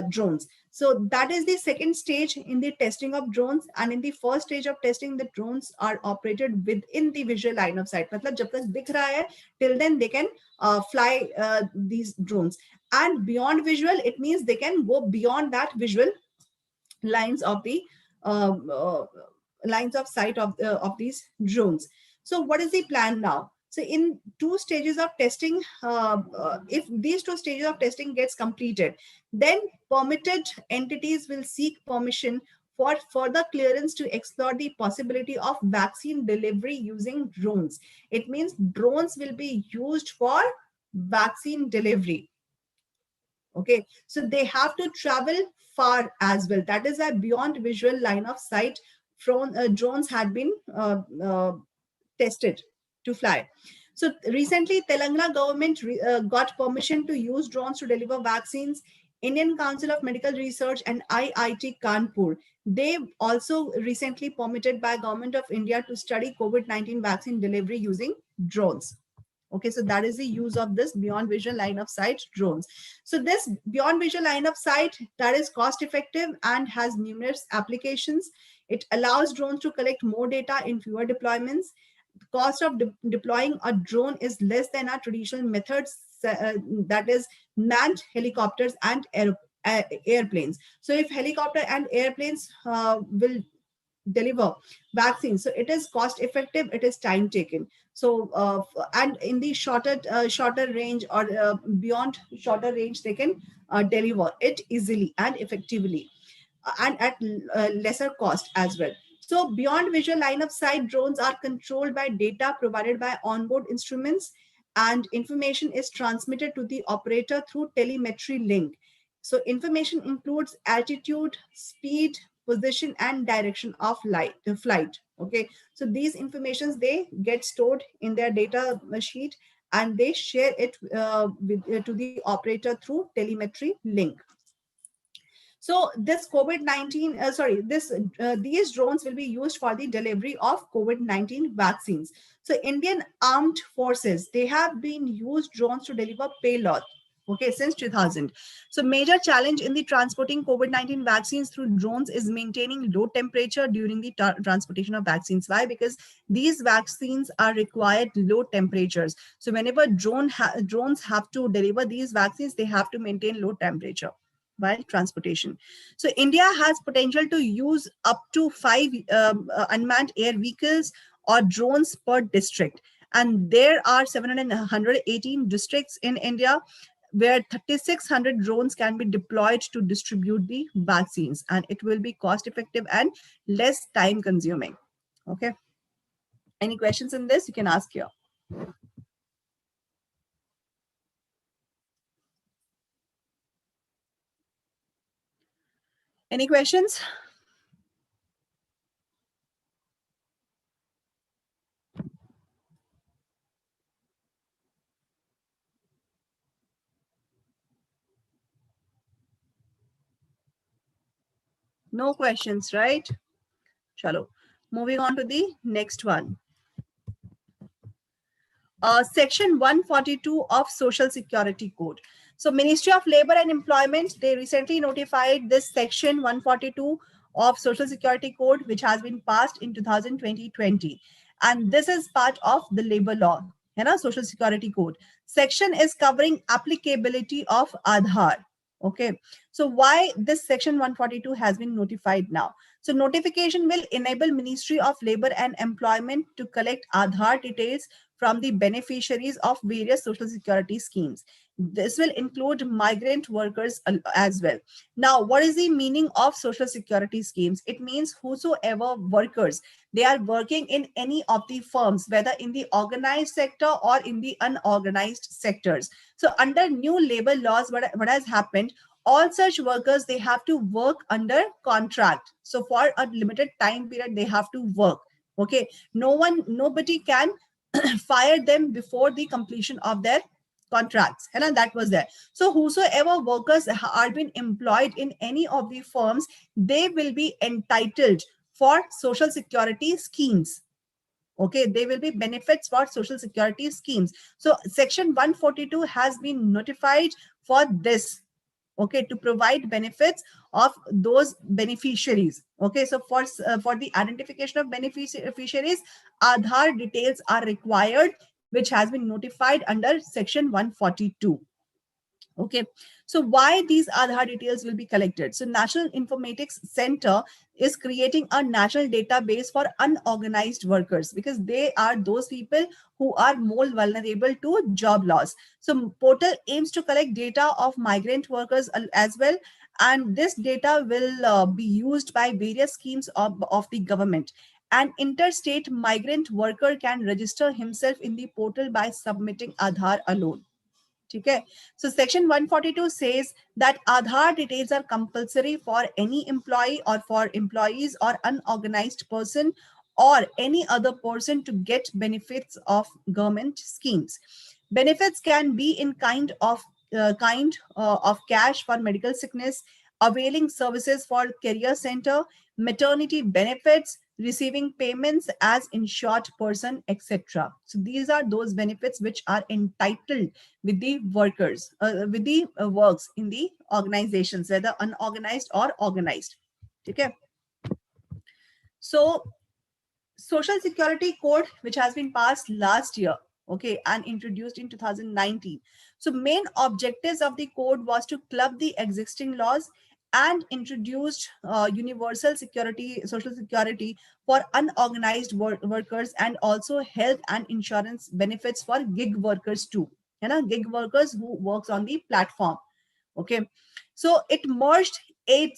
drones. So that is the second stage in the testing of drones. And in the first stage of testing, the drones are operated within the visual line of sight. मतलब जब तक दिख रहा है, till then they can fly these drones. And beyond visual, it means they can go beyond that visual lines of the uh, uh, lines of sight of these drones. So what is the plan now? So in two stages of testing, if these two stages of testing gets completed, then permitted entities will seek permission for further clearance to explore the possibility of vaccine delivery using drones. It means drones will be used for vaccine delivery. Okay, so they have to travel far as well. That is why beyond visual line of sight from drones had been tested to fly. So recently, Telangana government got permission to use drones to deliver vaccines. Indian Council of Medical Research and IIT Kanpur, they also recently permitted by Government of India to study COVID-19 vaccine delivery using drones. Okay, so that is the use of this beyond visual line of sight drones. So this beyond visual line of sight, that is cost effective and has numerous applications. It allows drones to collect more data in fewer deployments. The cost of deploying a drone is less than our traditional methods, that is manned helicopters and airplanes. So if helicopter and airplanes will deliver vaccines, so it is cost effective, it is time taken. So and in the shorter range or beyond shorter range, they can deliver it easily and effectively and at lesser cost as well. So beyond visual line of sight drones are controlled by data provided by onboard instruments, and information is transmitted to the operator through telemetry link. So information includes altitude, speed, position, and direction of the flight. Okay, so these informations, they get stored in their data sheet and they share it to the operator through telemetry link. So this COVID-19, these drones will be used for the delivery of COVID-19 vaccines. So Indian Armed Forces, they have been used drones to deliver payload. Okay, since 2000. So major challenge in the transporting COVID-19 vaccines through drones is maintaining low temperature during the transportation of vaccines. Why? Because these vaccines are required low temperatures. So whenever drones have to deliver these vaccines, they have to maintain low temperature while transportation. So India has potential to use up to 5 unmanned air vehicles or drones per district. And there are 118 districts in India where 3,600 drones can be deployed to distribute the vaccines, and it will be cost effective and less time consuming. Okay. Any questions in this? You can ask here. Any questions? No questions, right? Chalo. Moving on to the next one. Section 142 of Social Security Code. So Ministry of Labor and Employment, they recently notified this section 142 of Social Security Code, which has been passed in 2020. And this is part of the labor law, Social Security Code. Section is covering applicability of Aadhaar. Okay. So why this section 142 has been notified now? So notification will enable Ministry of Labor and Employment to collect Aadhaar details from the beneficiaries of various social security schemes. This will include migrant workers as well. Now, what is the meaning of social security schemes? It means whosoever workers, they are working in any of the firms, whether in the organized sector or in the unorganized sectors. So under new labor laws, what has happened, all such workers, they have to work under contract. So for a limited time period, they have to work. Okay. Nobody can fire them before the completion of their contracts. And that was there. So whosoever workers are being employed in any of the firms, they will be entitled for social security schemes. Okay, they will be benefits for social security schemes. So section 142 has been notified for this, okay, to provide benefits of those beneficiaries. Okay, so for the identification of beneficiaries, Aadhaar details are required, which has been notified under section 142. Okay, so why these Aadhaar details will be collected? So National Informatics Center is creating a national database for unorganized workers, because they are those people who are more vulnerable to job loss. So portal aims to collect data of migrant workers as well, and this data will be used by various schemes of the government. An interstate migrant worker can register himself in the portal by submitting Aadhaar alone. Okay. So section 142 says that Aadhaar details are compulsory for any employee or for employees or unorganized person or any other person to get benefits of government schemes. Benefits can be in kind of cash for medical sickness, availing services for career center, maternity benefits, receiving payments as insured person, etc. So these are those benefits which are entitled with the workers, with the works in the organizations, whether unorganized or organized. Okay. So Social Security Code, which has been passed last year, okay, and introduced in 2019. So main objectives of the code was to club the existing laws and introduced universal security, social security for unorganized workers, and also health and insurance benefits for gig workers too. Gig workers who works on the platform. Okay, so it merged eight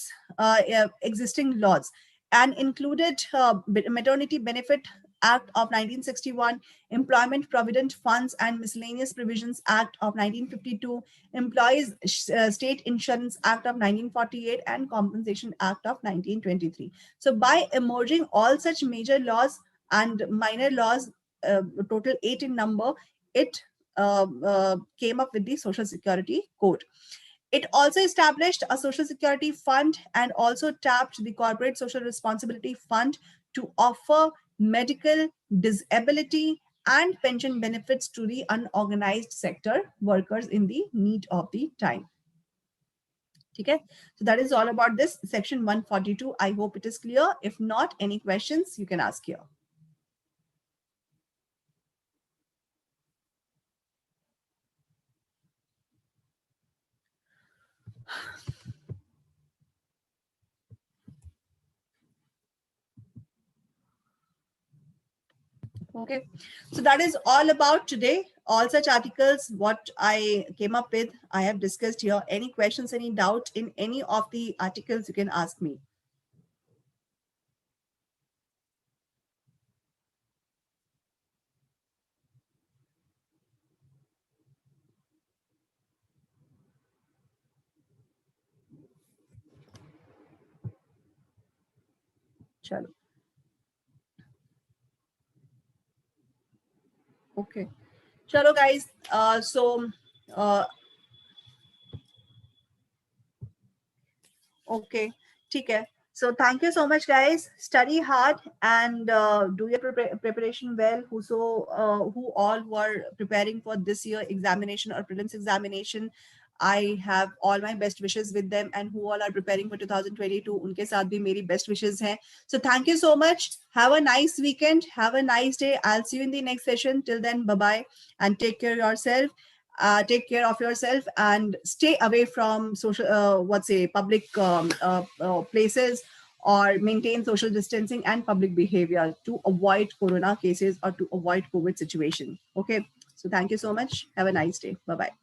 existing laws and included Maternity Benefit Act of 1961, Employment Provident Funds and Miscellaneous Provisions Act of 1952, Employees State Insurance Act of 1948, and Compensation Act of 1923. So by emerging all such major laws and minor laws, total 8 in number, it came up with the Social Security Code. It also established a social security fund and also tapped the corporate social responsibility fund to offer medical, disability, and pension benefits to the unorganized sector workers in the need of the time. Okay, so that is all about this section 142. I hope it is clear. If not, any questions you can ask here. Okay, so that is all about today. All such articles, what I came up with, I have discussed here. Any questions, any doubt in any of the articles, you can ask me. Chalo. Okay. Chalo guys. Uh, okay. ठीक है. So thank you so much, guys. Study hard and do your preparation well. Who all were preparing for this year examination or prelims examination, I have all my best wishes with them, and who all are preparing for 2022, उनके साथ भी मेरी best wishes हैं. So thank you so much. Have a nice weekend. Have a nice day. I'll see you in the next session. Till then, bye bye, and take care of yourself. Take care of yourself and stay away from social, public places or maintain social distancing and public behavior to avoid corona cases or to avoid COVID situation. Okay. So thank you so much. Have a nice day. Bye-bye.